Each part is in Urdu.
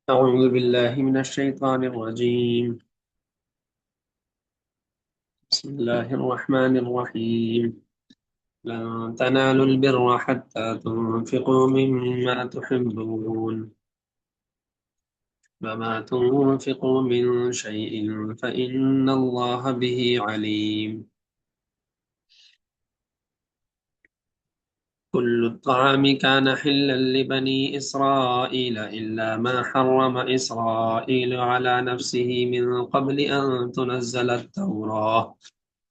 أعوذ بالله من الشيطان الرجيم. بسم الله الرحمن الرحيم. لن تنالوا البر حتى تنفقوا مما تحبون وما تنفقوا من شيء فإن الله به عليم. كل الطعام كان حلا لبني إسرائيل إلا ما حرم إسرائيل على نفسه من قبل أن تنزل التوراة.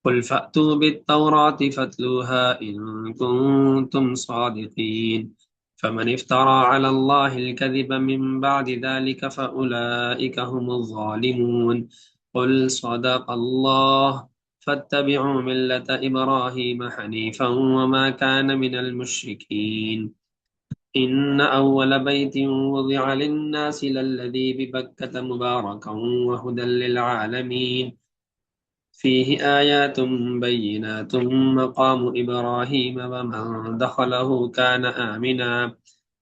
قل فأتوا بالتوراة فاتلوها إن كنتم صادقين. فمن افترى على الله الكذب من بعد ذلك فأولئك هم الظالمون. قل صدق الله. فاتبعوا ملة إبراهيم حنيفا وما كان من المشركين. إن أول بيت وضع للناس للذي ببكة مباركا وهدى للعالمين. فيه آيات بينات مقام إبراهيم ومن دخله كان آمنا.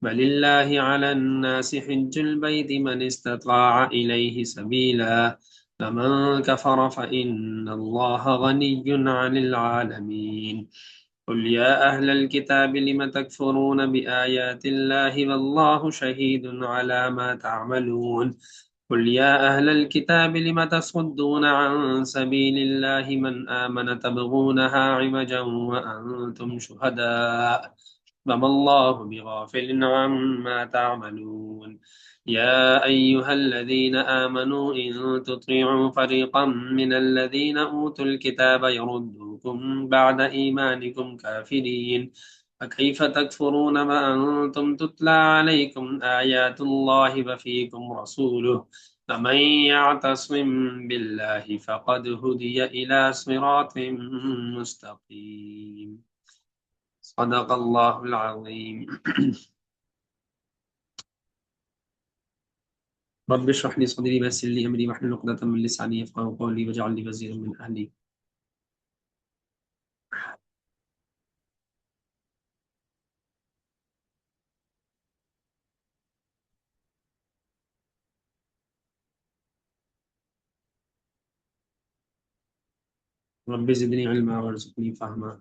ولله على الناس حج البيت من استطاع إليه سبيلا. فمن كفر فإن الله غني عن العالمين. قل يا أهل الكتاب لم تكفرون بآيات الله والله شهيد على ما تعملون. قل يا أهل الكتاب لم تصدون عن سبيل الله من آمن تبغونها عوجا وأنتم شهداء وما الله بغافل عما تعملون. يا أيها الذين آمنوا إن تطيعوا فريقا من الذين أوتوا الكتاب يردوكم بعد إيمانكم كافرين. فكيف تكفرون وأنتم تتلى عليكم آيات الله وفيكم رسوله. فمن يعتصم بالله فقد هدي إلى صراط مستقيم. صدق الله العظيم. رب اشرح لي صدري ويسر لي أمري واحلل عقدة من لساني يفقهوا قولي واجعل لي وزيرا من أهلي. رب زدني علما وارزقني فهما.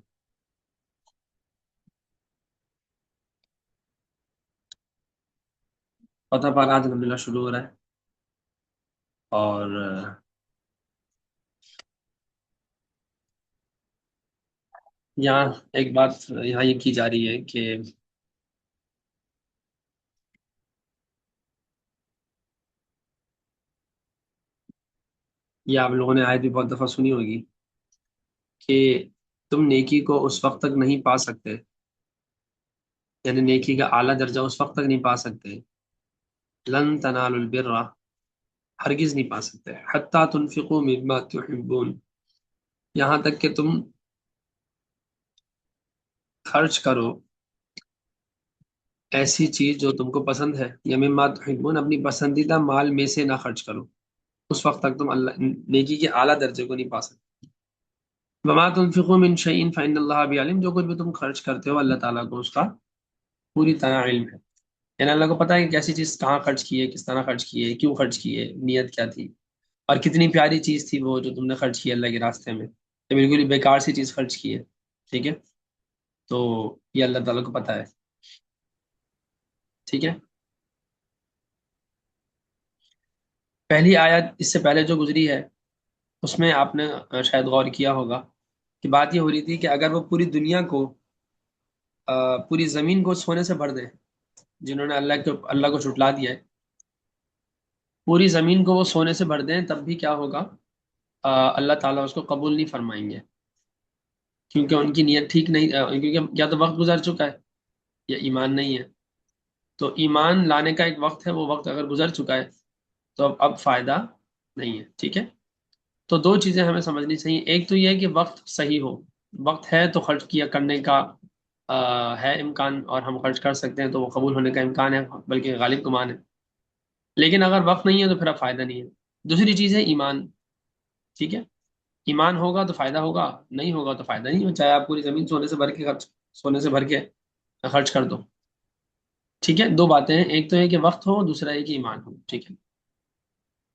فتح پاک آج الحمدللہ شروع ہو رہا ہے اور یہاں ایک بات یہاں یہ کی جا رہی ہے کہ یہ آپ لوگوں نے آیت بھی بہت دفعہ سنی ہوگی کہ تم نیکی کو اس وقت تک نہیں پا سکتے، یعنی نیکی کا اعلیٰ درجہ اس وقت تک نہیں پا سکتے، لن تنالوا البر، ہرگز نہیں پا سکتے، حتی تنفقوا مما تحبون، یہاں تک کہ تم خرچ کرو ایسی چیز جو تم کو پسند ہے، یا مما تحبون اپنی پسندیدہ مال میں سے نہ خرچ کرو، اس وقت تک تم اللہ نیکی کے اعلیٰ درجے کو نہیں پا سکتے۔ وما تنفقوا من شيء فإن الله به عليم، جو کچھ بھی تم خرچ کرتے ہو اللہ تعالیٰ کو اس کا پوری طرح علم ہے، یعنی اللہ کو پتہ ہے کہ کیسی چیز کہاں خرچ کی ہے، کس طرح خرچ کی ہے، کیوں خرچ کی ہے، نیت کیا تھی، اور کتنی پیاری چیز تھی وہ جو تم نے خرچ کی اللہ کے راستے میں، یہ بالکل ہی بیکار سی چیز خرچ کی ہے، ٹھیک ہے، تو یہ اللہ تعالیٰ کو پتہ ہے، ٹھیک ہے۔ پہلی آیت اس سے پہلے جو گزری ہے اس میں آپ نے شاید غور کیا ہوگا کہ بات یہ ہو رہی تھی کہ اگر وہ پوری دنیا کو پوری زمین کو سونے سے بھر دیں، جنہوں نے اللہ کو جھٹلا دیا ہے، پوری زمین کو وہ سونے سے بھر دیں تب بھی کیا ہوگا، اللہ تعالیٰ اس کو قبول نہیں فرمائیں گے، کیونکہ ان کی نیت ٹھیک نہیں، کیونکہ یا تو وقت گزر چکا ہے یا ایمان نہیں ہے، تو ایمان لانے کا ایک وقت ہے، وہ وقت اگر گزر چکا ہے تو اب فائدہ نہیں ہے، ٹھیک ہے۔ تو دو چیزیں ہمیں سمجھنی چاہیے، ایک تو یہ ہے کہ وقت صحیح ہو، وقت ہے تو خرچ کیا کرنے کا ہے امکان، اور ہم خرچ کر سکتے ہیں تو وہ قبول ہونے کا امکان ہے، بلکہ غالب گمان ہے، لیکن اگر وقت نہیں ہے تو پھر اب فائدہ نہیں ہے۔ دوسری چیز ہے ایمان، ٹھیک ہے، ایمان ہوگا تو فائدہ ہوگا، نہیں ہوگا تو فائدہ نہیں ہو، چاہے آپ پوری زمین سونے سے بھر کے خرچ کر دو، ٹھیک ہے، دو باتیں ہیں، ایک تو ہے کہ وقت ہو، دوسرا ہے کہ ایمان ہو، ٹھیک ہے۔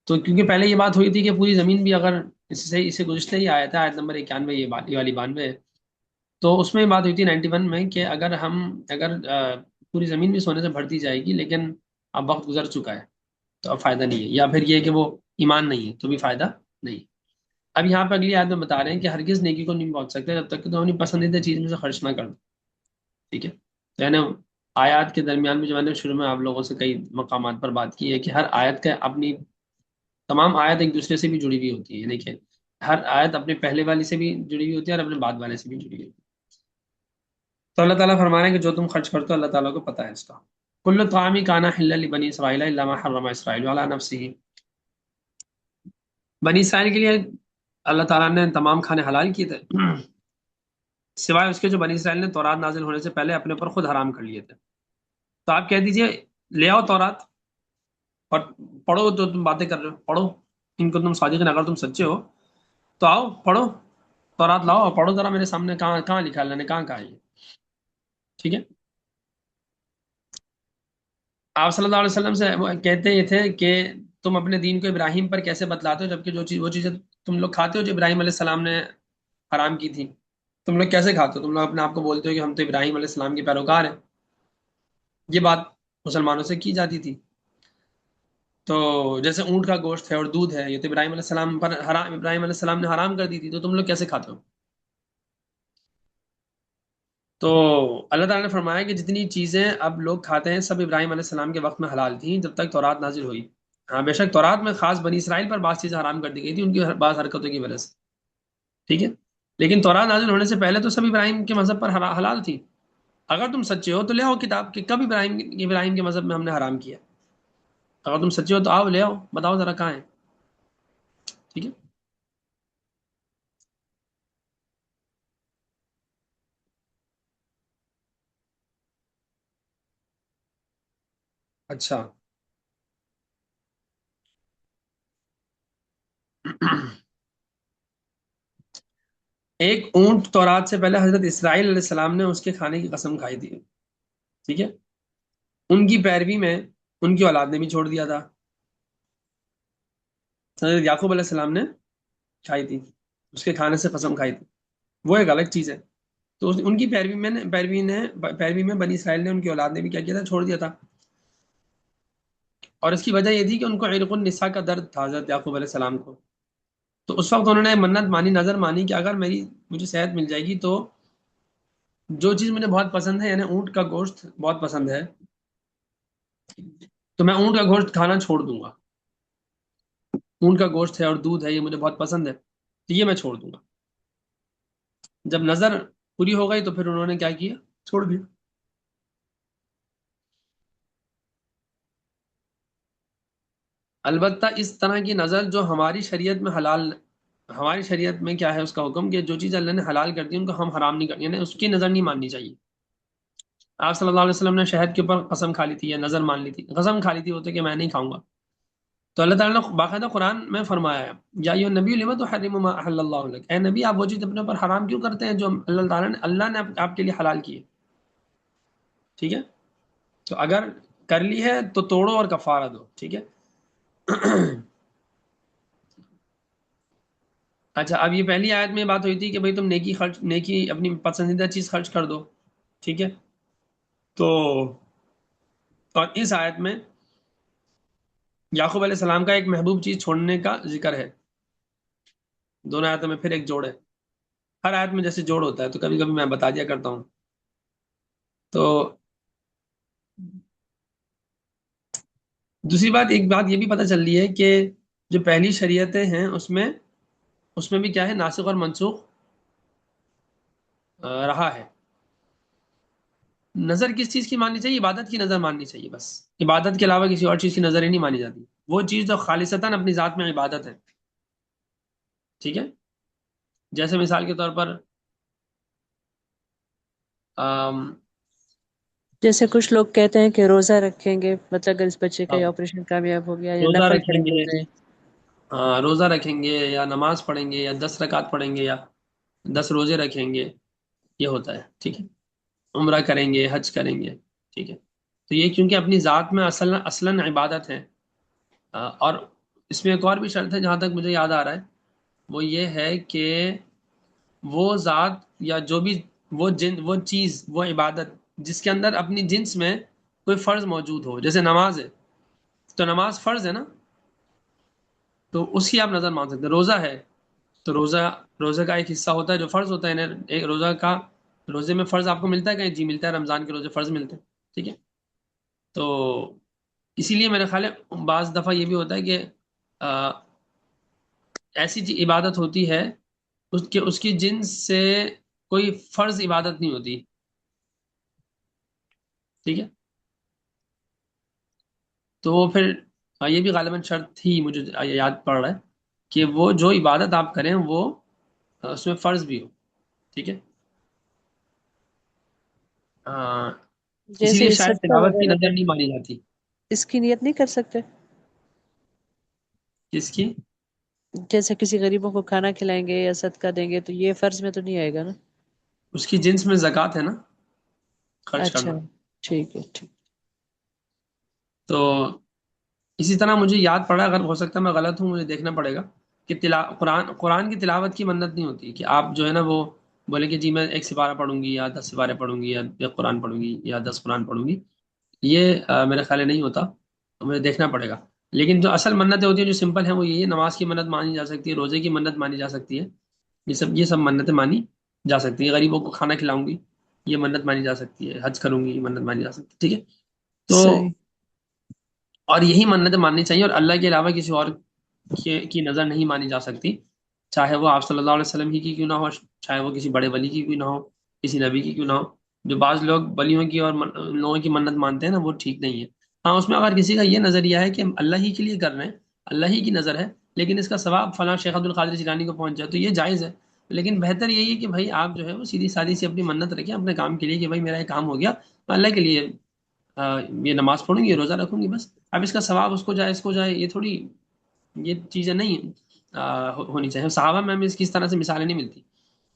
تو کیونکہ پہلے یہ بات ہوئی تھی کہ پوری زمین بھی اگر اس سے گزشتہ ہی آیا تھا، آیت نمبر 91، یہ بات، یہ والی 92 ہے، تو اس میں بات ہوئی تھی 91 میں کہ اگر پوری زمین بھی سونے سے بھرتی جائے گی، لیکن اب وقت گزر چکا ہے تو اب فائدہ نہیں ہے، یا پھر یہ کہ وہ ایمان نہیں ہے تو بھی فائدہ نہیں ہے۔ اب یہاں پہ اگلی آیت میں بتا رہے ہیں کہ ہرگز نیکی کو نہیں پہنچ سکتے جب تک کہ تم اپنی پسندیدہ چیز میں سے خرچ نہ کر دو، ٹھیک ہے۔ تو یعنی آیات کے درمیان میں جو میں نے شروع میں آپ لوگوں سے کئی مقامات پر بات کی ہے کہ ہر آیت کا اپنی، تمام آیت ایک دوسرے سے بھی جڑی ہوئی ہوتی ہے، یعنی کہ ہر آیت اپنے پہلے والی سے بھی جڑی ہوئی ہوتی ہے اور اپنے بعد والے سے بھی جڑی ہوئی ہوتی ہے۔ تو اللہ تعالیٰ فرما رہے ہیں کہ جو تم خرچ کرتے ہو اللہ تعالیٰ کو پتہ ہے اس کا۔ کل طعام کانا حل لبنی اسرائیل الا ما حرم اسرائیل علی نفسہ، بنی اسرائیل کے لیے اللہ تعالیٰ نے تمام کھانے حلال کیے تھے سوائے اس کے جو بنی اسرائیل نے تورات نازل ہونے سے پہلے اپنے اوپر خود حرام کر لیے تھے۔ تو آپ کہہ دیجئے لے آؤ تورات اور پڑھو، تو تم باتیں کر رہے ہو، پڑھو ان کو تم صادقین، اگر تم سچے ہو تو آؤ پڑھو، تورات لاؤ اور پڑھو ذرا میرے سامنے، کہاں کہاں لکھا ہے، اللہ نے کہاں کہا ہے یہ، ٹھیک ہے۔ آپ صلی اللہ علیہ وسلم سے وہ کہتے یہ تھے کہ تم اپنے دین کو ابراہیم پر کیسے بتلاتے ہو، جبکہ وہ چیزیں تم لوگ کھاتے ہو جو ابراہیم علیہ السلام نے حرام کی تھی، تم لوگ کیسے کھاتے ہو؟ تم لوگ اپنے آپ کو بولتے ہو کہ ہم تو ابراہیم علیہ السلام کے پیروکار ہیں، یہ بات مسلمانوں سے کی جاتی تھی۔ تو جیسے اونٹ کا گوشت ہے اور دودھ ہے، یہ تو ابراہیم علیہ السلام پر حرام، ابراہیم علیہ السلام نے حرام کر دی تھی، تو تم لوگ کیسے کھاتے ہو؟ تو اللہ تعالیٰ نے فرمایا کہ جتنی چیزیں اب لوگ کھاتے ہیں سب ابراہیم علیہ السلام کے وقت میں حلال تھیں جب تک تورات نازل ہوئی۔ ہاں بے شک تورات میں خاص بنی اسرائیل پر بعض چیزیں حرام کر دی گئی تھی ان کی بعض حرکتوں کی وجہ سے، ٹھیک ہے، لیکن تورات نازل ہونے سے پہلے تو سب ابراہیم کے مذہب پر حلال تھی۔ اگر تم سچے ہو تو لے آؤ کتاب کہ کب ابراہیم کے مذہب میں ہم نے حرام کیا، اگر تم سچے ہو تو آؤ لے آؤ، بتاؤ ذرا کہاں ہے، ٹھیک ہے۔ اچھا ایک اونٹ تورات سے پہلے حضرت اسرائیل علیہ السلام نے اس کے کھانے کی قسم کھائی تھی، ٹھیک ہے، ان کی پیروی میں ان کی اولاد نے بھی چھوڑ دیا تھا، حضرت یعقوب علیہ السلام نے کھائی تھی، اس کے کھانے سے قسم کھائی تھی، وہ ایک الگ چیز ہے۔ تو ان کی پیروی میں بنی اسرائیل نے، ان کی اولاد نے بھی کیا کیا تھا، چھوڑ دیا تھا، اور اس کی وجہ یہ تھی کہ ان کو عرق النساء کا درد تھا حضرت یعقوب علیہ السلام کو۔ تو اس وقت انہوں نے منت مانی، نظر مانی کہ اگر مجھے صحت مل جائے گی تو جو چیز مجھے بہت پسند ہے، یعنی اونٹ کا گوشت بہت پسند ہے، تو میں اونٹ کا گوشت کھانا چھوڑ دوں گا، اونٹ کا گوشت ہے اور دودھ ہے یہ مجھے بہت پسند ہے، تو یہ میں چھوڑ دوں گا۔ جب نظر پوری ہو گئی تو پھر انہوں نے کیا کیا، چھوڑ دیا۔ البتہ اس طرح کی نظر جو ہماری شریعت میں حلال، ہماری شریعت میں کیا ہے اس کا حکم کہ جو چیز اللہ نے حلال کر دی ان کو ہم حرام نہیں کریں، یعنی اس کی نظر نہیں ماننی چاہیے۔ آپ صلی اللہ علیہ وسلم نے شہد کے اوپر قسم کھا لی تھی یا نظر مان لی تھی، قسم کھا لی تھی وہ تو کہ میں نہیں کھاؤں گا، تو اللہ تعالیٰ نے باقاعدہ قرآن میں فرمایا ہے یا ایھا النبی لما تحرم ما احل اللہ لک، اے نبی آپ وہ چیز اپنے اوپر حرام کیوں کرتے ہیں جو اللہ نے آپ کے لیے حلال کی ہے، ٹھیک ہے۔ تو اگر کر لی ہے تو توڑو اور کفارہ دو، ٹھیک ہے۔ اچھا اب یہ پہلی آیت میں بات ہوئی تھی کہ بھئی تم نیکی اپنی پسندیدہ چیز خرچ کر دو، ٹھیک ہے۔ تو اور اس آیت میں یعقوب علیہ السلام کا ایک محبوب چیز چھوڑنے کا ذکر ہے، دونوں آیتوں میں پھر ایک جوڑ ہے، ہر آیت میں جیسے جوڑ ہوتا ہے تو کبھی کبھی میں بتا دیا کرتا ہوں۔ تو دوسری بات، ایک بات یہ بھی پتہ چل رہی ہے کہ جو پہلی شریعتیں ہیں اس میں بھی کیا ہے، ناسخ اور منسوخ رہا ہے۔ نظر کس چیز کی ماننی چاہیے؟ عبادت کی نظر ماننی چاہیے، بس عبادت کے علاوہ کسی اور چیز کی نظر ہی نہیں مانی جاتی، وہ چیز جو خالصتاً اپنی ذات میں عبادت ہے، ٹھیک ہے۔ جیسے مثال کے طور پر آم، جیسے کچھ لوگ کہتے ہیں کہ روزہ رکھیں گے، مطلب اگر اس بچے کا آم، یہ آپریشن کامیاب ہو گیا، یا روزہ نفل رکھیں پڑھیں گے گے، روزے۔ روزہ رکھیں گے یا نماز پڑھیں گے یا 10 رکعت پڑھیں گے یا 10 روزے رکھیں گے، یہ ہوتا ہے، ٹھیک ہے۔ عمرہ کریں گے، حج کریں گے، ٹھیک ہے۔ تو یہ کیونکہ اپنی ذات میں اصلاً عبادت ہے. اور اس میں ایک اور بھی شرط ہے جہاں تک مجھے یاد آ رہا ہے، وہ یہ ہے کہ وہ ذات یا جو بھی وہ چیز، وہ عبادت جس کے اندر اپنی جنس میں کوئی فرض موجود ہو، جیسے نماز ہے تو نماز فرض ہے نا، تو اس کی آپ نظر مان سکتے ہیں. روزہ ہے تو روزہ کا ایک حصہ ہوتا ہے جو فرض ہوتا ہے. ایک روزے میں فرض آپ کو ملتا ہے کہیں؟ جی ملتا ہے، رمضان کے روزے فرض ملتے ہیں. ٹھیک ہے. تو اسی لیے میرا خیال ہے بعض دفعہ یہ بھی ہوتا ہے کہ آ، ایسی عبادت ہوتی ہے اس کی جنس سے کوئی فرض عبادت نہیں ہوتی. ٹھیک ہے. تو وہ پھر یہ بھی غالباً شرط تھی، مجھے یاد پڑ رہا ہے کہ وہ جو عبادت آپ کریں وہ اس میں فرض بھی ہو. ٹھیک ہے. آ، اسی جیسے لیے یہ شاید صدقہ تلاوت کی وغیرہ نظر نہیں کرتے، مانی جاتی. اس کی نیت نہیں کر سکتے؟ کس کی؟ جیسے کسی غریبوں کو کھانا کھلائیں گے یا صدقہ دیں گے تو یہ فرض میں تو نہیں آئے گا نا؟ اس کی جنس میں زکوٰۃ ہے نا، خرچ اچھا، کرنا. ٹھیک ہے، ٹھیک. تو اسی طرح مجھے یاد پڑا، اگر ہو سکتا ہے میں غلط ہوں، مجھے دیکھنا پڑے گا کہ قرآن کی تلاوت کی منت نہیں ہوتی کہ آپ جو ہے نا وہ بولے کہ جی میں ایک سپارہ پڑھوں گی یا 10 سپارے پڑھوں گی یا ایک قرآن پڑھوں گی یا 10 قرآن پڑھوں گی. یہ میرے خیال میں نہیں ہوتا، مجھے دیکھنا پڑے گا. لیکن جو اصل منتیں ہوتی ہیں جو سمپل ہیں وہ یہی ہے: نماز کی منت مانی جا سکتی ہے، روزے کی منت مانی جا سکتی ہے. یہ سب منتیں مانی جا سکتی ہیں. غریبوں کو کھانا کھلاؤں گی، یہ منت مانی جا سکتی ہے. حج کروں گی، یہ منت مانی جا سکتی ہے. ٹھیک ہے. تو صحیح. اور یہی منتیں ماننی چاہیے، اور اللہ کے علاوہ کسی اور کی نظر نہیں مانی جا سکتی، چاہے وہ آپ صلی اللہ علیہ وسلم کی کیوں نہ ہو، چاہے وہ کسی بڑے ولی کی کیوں نہ ہو، کسی نبی کی کیوں نہ ہو. جو بعض لوگ ولیوں کی اور لوگوں کی منت مانتے ہیں نا، وہ ٹھیک نہیں ہے. ہاں، اس میں اگر کسی کا یہ نظریہ ہے کہ ہم اللہ ہی کے لیے کر رہے ہیں، اللہ ہی کی نظر ہے، لیکن اس کا ثواب فلاں شیخ عبد القادر جیلانی کو پہنچ جائے تو یہ جائز ہے. لیکن بہتر یہی ہے کہ بھائی آپ جو ہے وہ سیدھی سادی سی اپنی منت رکھیں اپنے کام کے لیے کہ بھائی میرا یہ کام ہو گیا، میں اللہ کے لیے یہ نماز پڑھوں گی، یہ روزہ رکھوں گی، بس. اب اس کا ثواب اس کو جائے اس کو جائے، یہ تھوڑی، یہ چیزیں نہیں ہونی چاہیے. صحابہ میں ہمیں اس کی اس طرح سے مثالیں نہیں ملتی.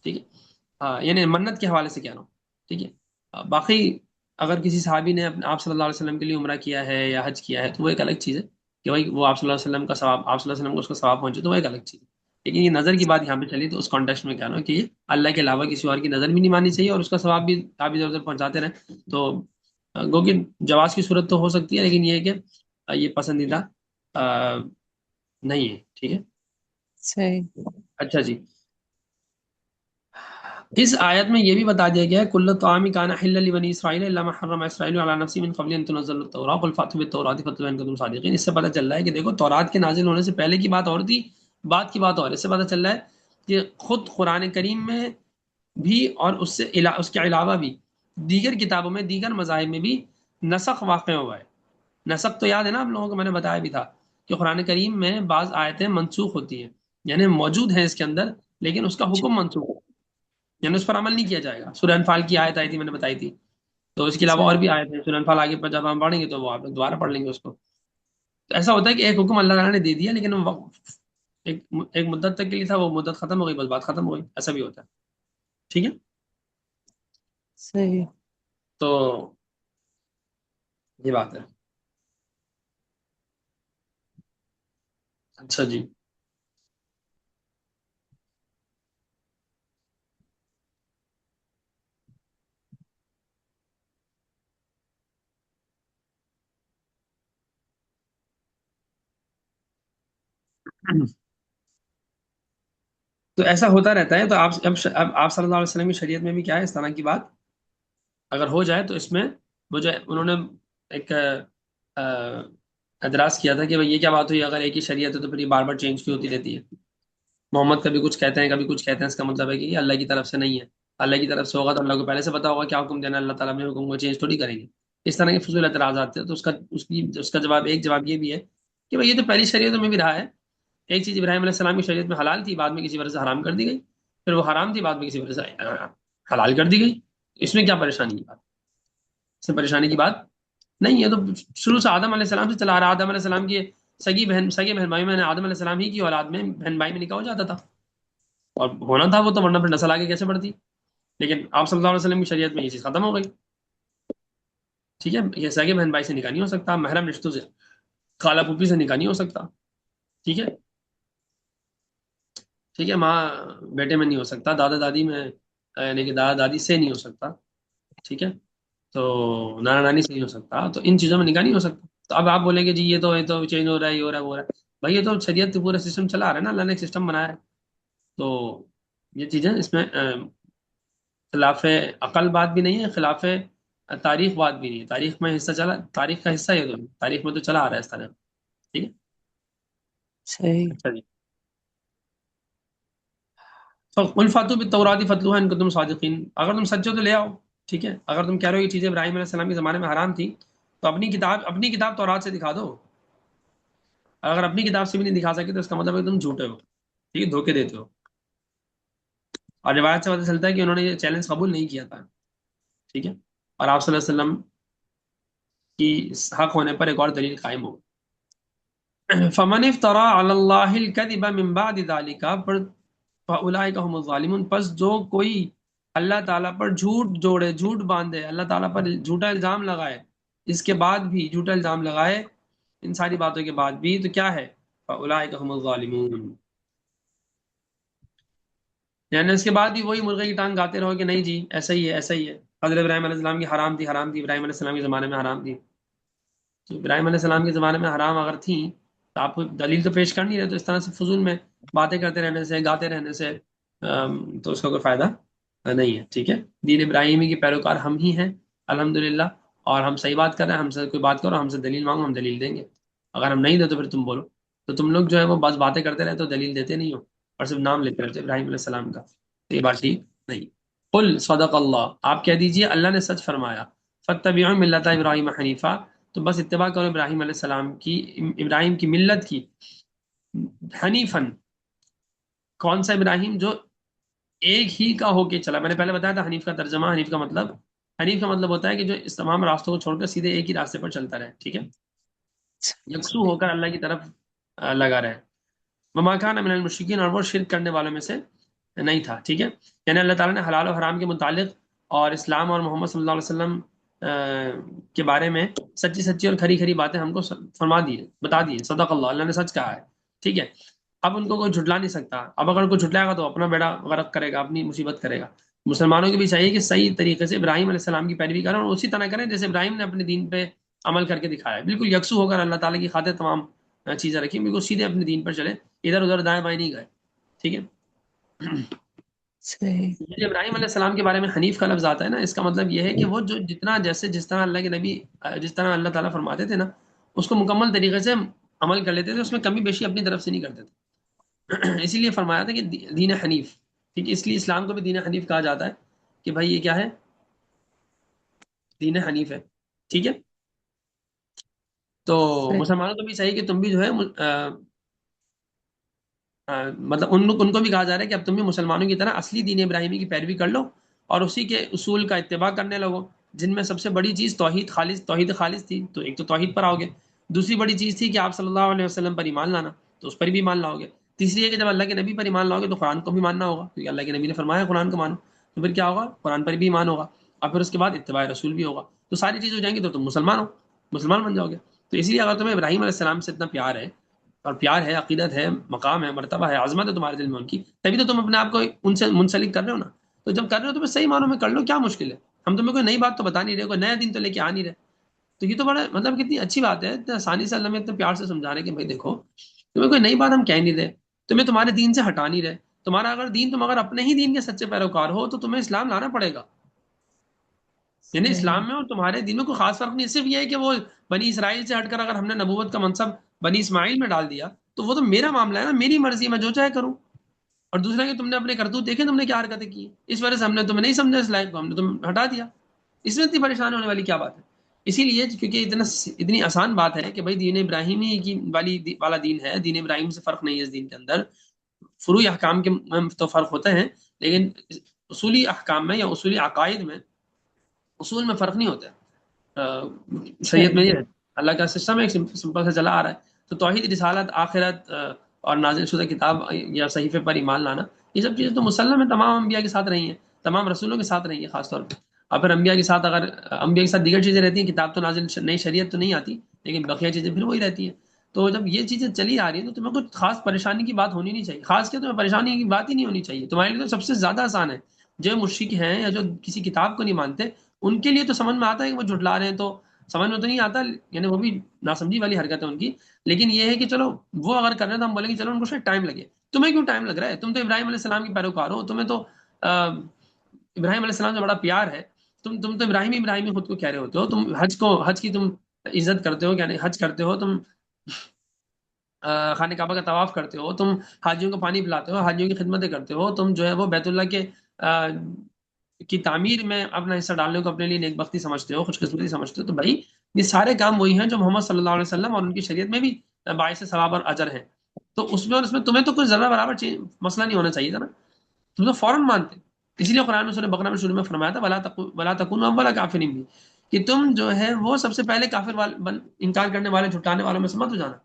ٹھیک ہے. یعنی منت کے حوالے سے کہہ رہا ہوں. ٹھیک ہے. باقی اگر کسی صحابی نے آپ صلی اللہ علیہ وسلم کے لیے عمرہ کیا ہے یا حج کیا ہے تو وہ ایک الگ چیز ہے کہ بھائی وہ آپ صلی اللہ علیہ وسلم کا ثواب، آپ صلی اللہ علیہ وسلم کو اس کا ثواب پہنچے تو وہ ایک الگ چیز ہے. لیکن یہ نظر کی بات یہاں پہ چلی تو اس کانٹیکسٹ میں کہہ رہا ہوں کہ یہ اللہ کے علاوہ کسی اور کی نظر بھی نہیں مانی چاہیے، اور اس کا ثواب بھی آپ ادھر ادھر پہنچاتے رہیں تو گو کہ جواز کی صورت تو ہو سکتی ہے، لیکن یہ ہے کہ یہ پسندیدہ نہیں ہے. ٹھیک ہے. صحیح. اچھا جی. اس آیت میں یہ بھی بتا دیا گیا ہے کل طعام کان حلا لبنی اسرائیل الا ما حرم اسرائیل علی نفسه من قبل ان تنزل التوراۃ قل فاتوا بالتوراۃ فتلوها ان کنتم صادقین. اس سے پتہ چل رہا ہے کہ دیکھو تورات کے نازل ہونے سے پہلے کی بات اور تھی، بعد کی بات اور. اس سے پتہ چل رہا ہے کہ خود قرآن کریم میں بھی اور اس کے علاوہ بھی دیگر کتابوں میں، دیگر مذاہب میں بھی نسخ واقع ہوا ہے. نسخ تو یاد ہے نا آپ لوگوں کو، میں نے بتایا بھی تھا کہ قرآن کریم میں بعض آیتیں منسوخ ہوتی ہیں، یعنی موجود ہیں اس کے اندر لیکن اس کا حکم منسوخ ہے، یعنی اس پر عمل نہیں کیا جائے گا. سورہ انفال کی آیت آئی تھی، میں نے بتائی تھی. تو اس کے علاوہ اور صحیح. بھی آیت ہیں سورہ انفال، آگے پر جب ہم پڑھیں گے تو وہ آپ لوگ دوبارہ پڑھ لیں گے اس کو. تو ایسا ہوتا ہے کہ ایک حکم اللہ تعالیٰ نے دے دیا لیکن وہ ایک مدت تک کے لیے تھا، وہ مدت ختم ہو گئی، بس بات ختم ہو گئی. ایسا بھی ہوتا ہے. ٹھیک ہے. صحیح. تو یہ بات ہے. اچھا جی. تو ایسا ہوتا رہتا ہے. تو اب آپ صلی اللہ علیہ وسلم کی شریعت میں بھی کیا ہے، اس طرح کی بات اگر ہو جائے تو اس میں وہ جو انہوں نے ایک اعتراض کیا تھا کہ بھئی یہ کیا بات ہوئی، اگر ایک ہی شریعت ہے تو پھر یہ بار بار چینج کیوں ہوتی رہتی ہے. محمد کبھی کچھ کہتے ہیں کبھی کچھ کہتے ہیں، اس کا مطلب ہے کہ یہ اللہ کی طرف سے نہیں ہے. اللہ کی طرف سے ہوگا تو اللہ کو پہلے سے پتا ہوگا کیا حکم دینا، اللہ تعالیٰ نے حکم کو چینج تھوڑی کریں گے. اس طرح کے فضول اعتراضات تھے. تو اس کا جواب یہ بھی ہے کہ بھئی یہ تو پہلی شریعتوں میں بھی رہا ہے. ایک چیز ابراہیم علیہ السلام کی شریعت میں حلال تھی، بعد میں کسی وجہ سے حرام کر دی گئی، پھر وہ حرام تھی، بعد میں کسی وجہ سے حلال کر دی گئی. اس میں کیا پریشانی کی بات؟ اس میں پریشانی کی بات نہیں ہے. تو شروع سے آدم علیہ السلام سے چلا آ رہا. آدم علیہ السلام کی سگے بہن بھائی میں نے آدم علیہ السلام ہی کی اولاد میں بہن بھائی میں نکاح ہو جاتا تھا، اور ہونا تھا وہ تو، ورنہ پھر نسل آگے کیسے بڑھتی. لیکن آپ صلی اللہ علیہ وسلم کی شریعت میں یہ چیز ختم ہو گئی. ٹھیک ہے، یہ سگے بہن بھائی سے نکاح نہیں ہو سکتا، محرم رشتوں سے، خالہ پھوپھی سے نکاح نہیں ہو سکتا، ٹھیک ہے، ٹھیک ہے، ماں بیٹے میں نہیں ہو سکتا، دادا دادی میں یعنی کہ دادا دادی سے نہیں ہو سکتا، ٹھیک ہے، تو نانا نانی سے نہیں ہو سکتا، تو ان چیزوں میں نکاح نہیں ہو سکتا۔ تو اب آپ بولیں گے جی یہ تو چینج ہو رہا ہے، یہ ہو رہا ہے، وہ ہو رہا ہے، بھائی یہ تو شریعت کا پورا سسٹم چلا آ رہا ہے نا، اللہ نے ایک سسٹم بنایا ہے، تو یہ چیزیں اس میں خلاف عقل بات بھی نہیں ہے، خلاف تاریخ بات بھی نہیں ہے، تاریخ میں حصہ چلا، تاریخ کا حصہ یہ تو تاریخ میں تو چلا آ رہا ہے اس طرح، ٹھیک ہے، صحیح. اچھا جی، قل فاتوا بالتوراۃ فتلوها ان کنتم صادقین، اگر تم سچے ہو تو لے آؤ، ٹھیک ہے، اگر تم کہہ رہے ہو یہ چیزیں ابراہیم علیہ السلام کے زمانے میں حرام تھی تو اپنی کتاب تورات سے دکھا دو، اگر اپنی کتاب سے بھی نہیں دکھا سکے تو اس کا مطلب ہے کہ تم جھوٹے ہو، ٹھیک ہے، دھوکے دیتے ہو، اور روایت سے پتہ چلتا ہے کہ انہوں نے یہ چیلنج قبول نہیں کیا تھا، ٹھیک ہے، اور آپ صلی اللہ علیہ وسلم کی حق ہونے پر ایک اور دلیل قائم ہو، فمن افترى على الله الكذب من بعد ذلك فاولئک هم الظالمون، پس جو کوئی اللہ تعالیٰ پر جھوٹ جوڑے، جھوٹ باندھے، اللہ تعالیٰ پر جھوٹا الزام لگائے، اس کے بعد بھی جھوٹا الزام لگائے، ان ساری باتوں کے بعد بھی، تو کیا ہے، فاولئک هم الظالمون، یعنی اس کے بعد بھی وہی مرغے کی ٹانگ گاتے رہو کہ نہیں جی ایسا ہی ہے، ایسا ہی ہے، حضرت ابراہیم علیہ السلام کی حرام تھی، حرام تھی، ابراہیم علیہ السلام کے زمانے میں حرام تھی، تو ابراہیم علیہ السلام کے زمانے میں حرام اگر تھیں تو آپ کو دلیل تو پیش کرنی رہے، تو اس طرح سے فضول میں باتیں کرتے رہنے سے، گاتے رہنے سے تو اس کا کوئی فائدہ نہیں ہے، ٹھیک ہے، دین ابراہیمی کے پیروکار ہم ہی ہیں الحمدللہ، اور ہم صحیح بات کر رہے ہیں، ہم سے کوئی بات کرو، ہم سے دلیل مانگو، ہم دلیل دیں گے، اگر ہم نہیں دیں تو پھر تم بولو، تو تم لوگ جو ہے وہ بس باتیں کرتے رہتے ہو، دلیل دیتے نہیں ہو، اور صرف نام لیتے رہتے ہو ابراہیم علیہ السلام کا، تو یہ بات ٹھیک نہیں۔ قل صدق اللہ، آپ کہہ دیجئے اللہ نے سچ فرمایا، فاتبعوا ملت ابراہیم حنیفہ، تو بس اتباع کرو ابراہیم علیہ السلام کی، ابراہیم کی ملت کی، حنیفن، کون سا ابراہیم، جو ایک ہی کا ہو کے چلا، میں نے پہلے بتایا تھا حنیف کا ترجمہ، حنیف کا مطلب ہوتا ہے کہ جو اس تمام راستوں کو چھوڑ کر سیدھے ایک ہی راستے پر چلتا رہے، ٹھیک ہے، یکسو ہو کر اللہ کی طرف لگا رہے، وما کان من المشرکین، اور وہ شرک کرنے والوں میں سے نہیں تھا، ٹھیک ہے، یعنی اللہ تعالیٰ نے حلال و حرام کے متعلق اور اسلام اور محمد صلی اللہ علیہ وسلم کے بارے میں سچی سچی اور کھری کھری باتیں ہم کو فرما دی ہیں، بتا دی ہیں، صدق اللہ، اللہ نے سچ کہا ہے، ٹھیک ہے، اب ان کو کوئی جھٹلا نہیں سکتا، اب اگر کوئی جھٹلائے گا تو اپنا بیڑا غرق کرے گا، اپنی مصیبت کرے گا، مسلمانوں کو بھی چاہیے کہ صحیح طریقے سے ابراہیم علیہ السلام کی پیروی کریں، اور اسی طرح کریں جیسے ابراہیم نے اپنے دین پہ عمل کر کے دکھایا ہے، بالکل یکسو ہو کر اللہ تعالیٰ کی خاطر تمام چیزیں رکھی، بالکل سیدھے اپنے دین پر چلے، ادھر ادھر دائیں بائیں نہیں گئے، ٹھیک ہے، صحیح. یہ جو ابراہیم علیہ السلام کے بارے میں حنیف کا لفظ آتا ہے نا، اس کا مطلب یہ ہے کہ وہ جو جتنا جیسے جس طرح اللہ کے نبی جس طرح اللہ تعالیٰ فرماتے تھے نا، اس کو مکمل طریقے سے عمل کر لیتے تھے، اس میں کمی بیشی اپنی طرف سے نہیں کرتے تھے، اسی لیے فرمایا تھا کہ دین حنیف، ٹھیک ہے، اس لیے اسلام کو بھی دین حنیف کہا جاتا ہے کہ بھائی یہ کیا ہے، دین حنیف ہے، ٹھیک ہے، تو صحیح. مسلمانوں کو بھی چاہیے کہ تم بھی جو ہے مطلب ان کو بھی کہا جا رہا ہے کہ اب تم بھی مسلمانوں کی طرح اصلی دین ابراہیمی کی پیروی کر لو، اور اسی کے اصول کا اتباع کرنے لگو، جن میں سب سے بڑی چیز توحید خالص تھی، تو ایک تو توحید پر آؤ گے، دوسری بڑی چیز تھی کہ آپ صلی اللہ علیہ وسلم پر ایمان لانا، تو اس پر بھی ایمان لاؤ گے، تیسری ہے کہ جب اللہ کے نبی پر ایمان لاؤ گے تو قرآن کو بھی ماننا ہوگا، کیونکہ اللہ کے نبی نے فرمایا قرآن کو مانو، تو پھر کیا ہوگا، قرآن پر بھی ایمان ہوگا، اور پھر اس کے بعد اتباع رسول بھی ہوگا، تو ساری چیز ہو جائیں گی تو تم مسلمان بن جاؤ گے، تو اسی لیے اگر تمہیں ابراہیم علیہ السلام سے اتنا پیار ہے، اور پیار ہے، عقیدت ہے، مقام ہے، مرتبہ ہے، عظمت ہے تمہارے دل میں ان کی، تبھی تو تم اپنے آپ کو ان سے منسلک کر رہے ہو نا، تو جب کر رہے ہو تو پھر صحیح معنوں میں کر لو، کیا مشکل ہے، ہم تمہیں کوئی نئی بات تو بتا نہیں رہے، کوئی نیا دین تو لے کے آ نہیں رہے، تو یہ تو بڑا مطلب کتنی اچھی بات ہے، اتنے آسانی سے اللہ میں اتنے پیار سے سمجھا رہے کہ بھائی دیکھو تمہیں کوئی نئی بات ہم کہہ نہیں رہے، تمہیں تمہارے دین سے ہٹا نہیں رہے، تمہارا اگر دین، تم اگر اپنے ہی دین کے سچے پیروکار ہو تو تمہیں اسلام لانا پڑے گا، یعنی صحیح. اسلام میں اور تمہارے دین میں کوئی خاص فرق نہیں، صرف یہ ہے کہ وہ بنی اسرائیل سے ہٹ کر اگر ہم نے نبوت کا منصب بنی اسماعیل میں ڈال دیا تو وہ تو میرا معاملہ ہے نا، میری مرضی، میں جو چاہے کروں، اور دوسرا کہ تم نے اپنے کرتوت دیکھے، تم نے کیا حرکتیں کی، اس وجہ سے ہم نے تمہیں نہیں سمجھا اس لائق کو، ہم نے تم ہٹا دیا، اس میں اتنی پریشان ہونے والی کیا بات ہے، اسی لیے کیونکہ اتنی آسان بات ہے کہ بھائی دین ابراہیمی کی والا دین ہے، دین ابراہیم سے فرق نہیں ہے، اس دین کے اندر فروعی احکام کے تو فرق ہوتے ہیں، لیکن اصولی احکام میں یا اصولی عقائد میں، اصول میں فرق نہیں ہوتا شریعت صحیح. میں یہ ہے، اللہ کا سسٹم ایک سمپل سے چلا آ رہا ہے، تو توحید، رسالت، آخرت اور نازل شدہ کتاب یا صحیفے پر ایمان لانا، یہ سب چیزیں تو مسلم ہے، تمام انبیاء کے ساتھ رہی ہیں، تمام رسولوں کے ساتھ رہی ہیں خاص طور پہ، اور پھر انبیاء کے ساتھ اگر انبیاء کے ساتھ دیگر چیزیں رہتی ہیں، کتاب تو نازل، نئی شریعت تو نہیں آتی، لیکن بقیہ چیزیں پھر وہی رہتی ہیں. تو جب یہ چیزیں چلی آ رہی ہیں تو تمہیں کوئی خاص پریشانی کی بات ہونی نہیں چاہیے، خاص کیا تمہیں پریشانی کی بات ہی نہیں ہونی چاہیے. تمہارے لیے تو سب سے زیادہ آسان ہے. جو مشرک ہیں یا جو کسی کتاب کو نہیں مانتے، ان کے لیے تو سمجھ میں آتا ہے کہ وہ جھٹلا رہے ہیں، تو سمجھ میں تو نہیں آتا، یعنی وہ بھی ناسمجھی والی حرکت ہے ان کی. لیکن یہ ہے کہ چلو وہ اگر کر رہے ہیں تو ہم بولیں گے چلو ان کو شاید ٹائم لگے. تمہیں کیوں ٹائم لگ رہا ہے؟ تم تو ابراہیم علیہ السلام کی پیروکار ہو، تمہیں تو ابراہیم علیہ السلام سے بڑا پیار ہے. تم تو ابراہیمی ابراہیمی خود کو کہہ رہے ہوتے ہو. تم حج کی تم عزت کرتے ہو، یعنی حج کرتے ہو تم، خانہ کعبہ کا طواف کرتے ہو تم، حاجیوں کو پانی پلاتے ہو، حاجیوں کی خدمتیں کرتے ہو تم، جو ہے وہ بیت اللہ کے آ، کی تعمیر میں اپنا حصہ ڈالنے کو اپنے لیے نیک بختی سمجھتے ہو، خوش قسمتی سمجھتے ہو. تو بھائی یہ سارے کام وہی ہیں جو محمد صلی اللہ علیہ وسلم اور ان کی شریعت میں بھی باعث ثواب اور اجر ہیں. تو اس میں اور اس میں تمہیں تو کوئی ذرہ برابر مسئلہ نہیں ہونا چاہیے تھا نا. تم تو فوراً مانتے. اسی لیے قرآن میں سورہ بقرہ میں شروع میں فرمایا تھا ولا تکونوا اول کافرین بھی، کہ تم جو ہے وہ سب سے پہلے کافر انکار کرنے والے، جھٹانے والوں میں سے مت ہو جانا.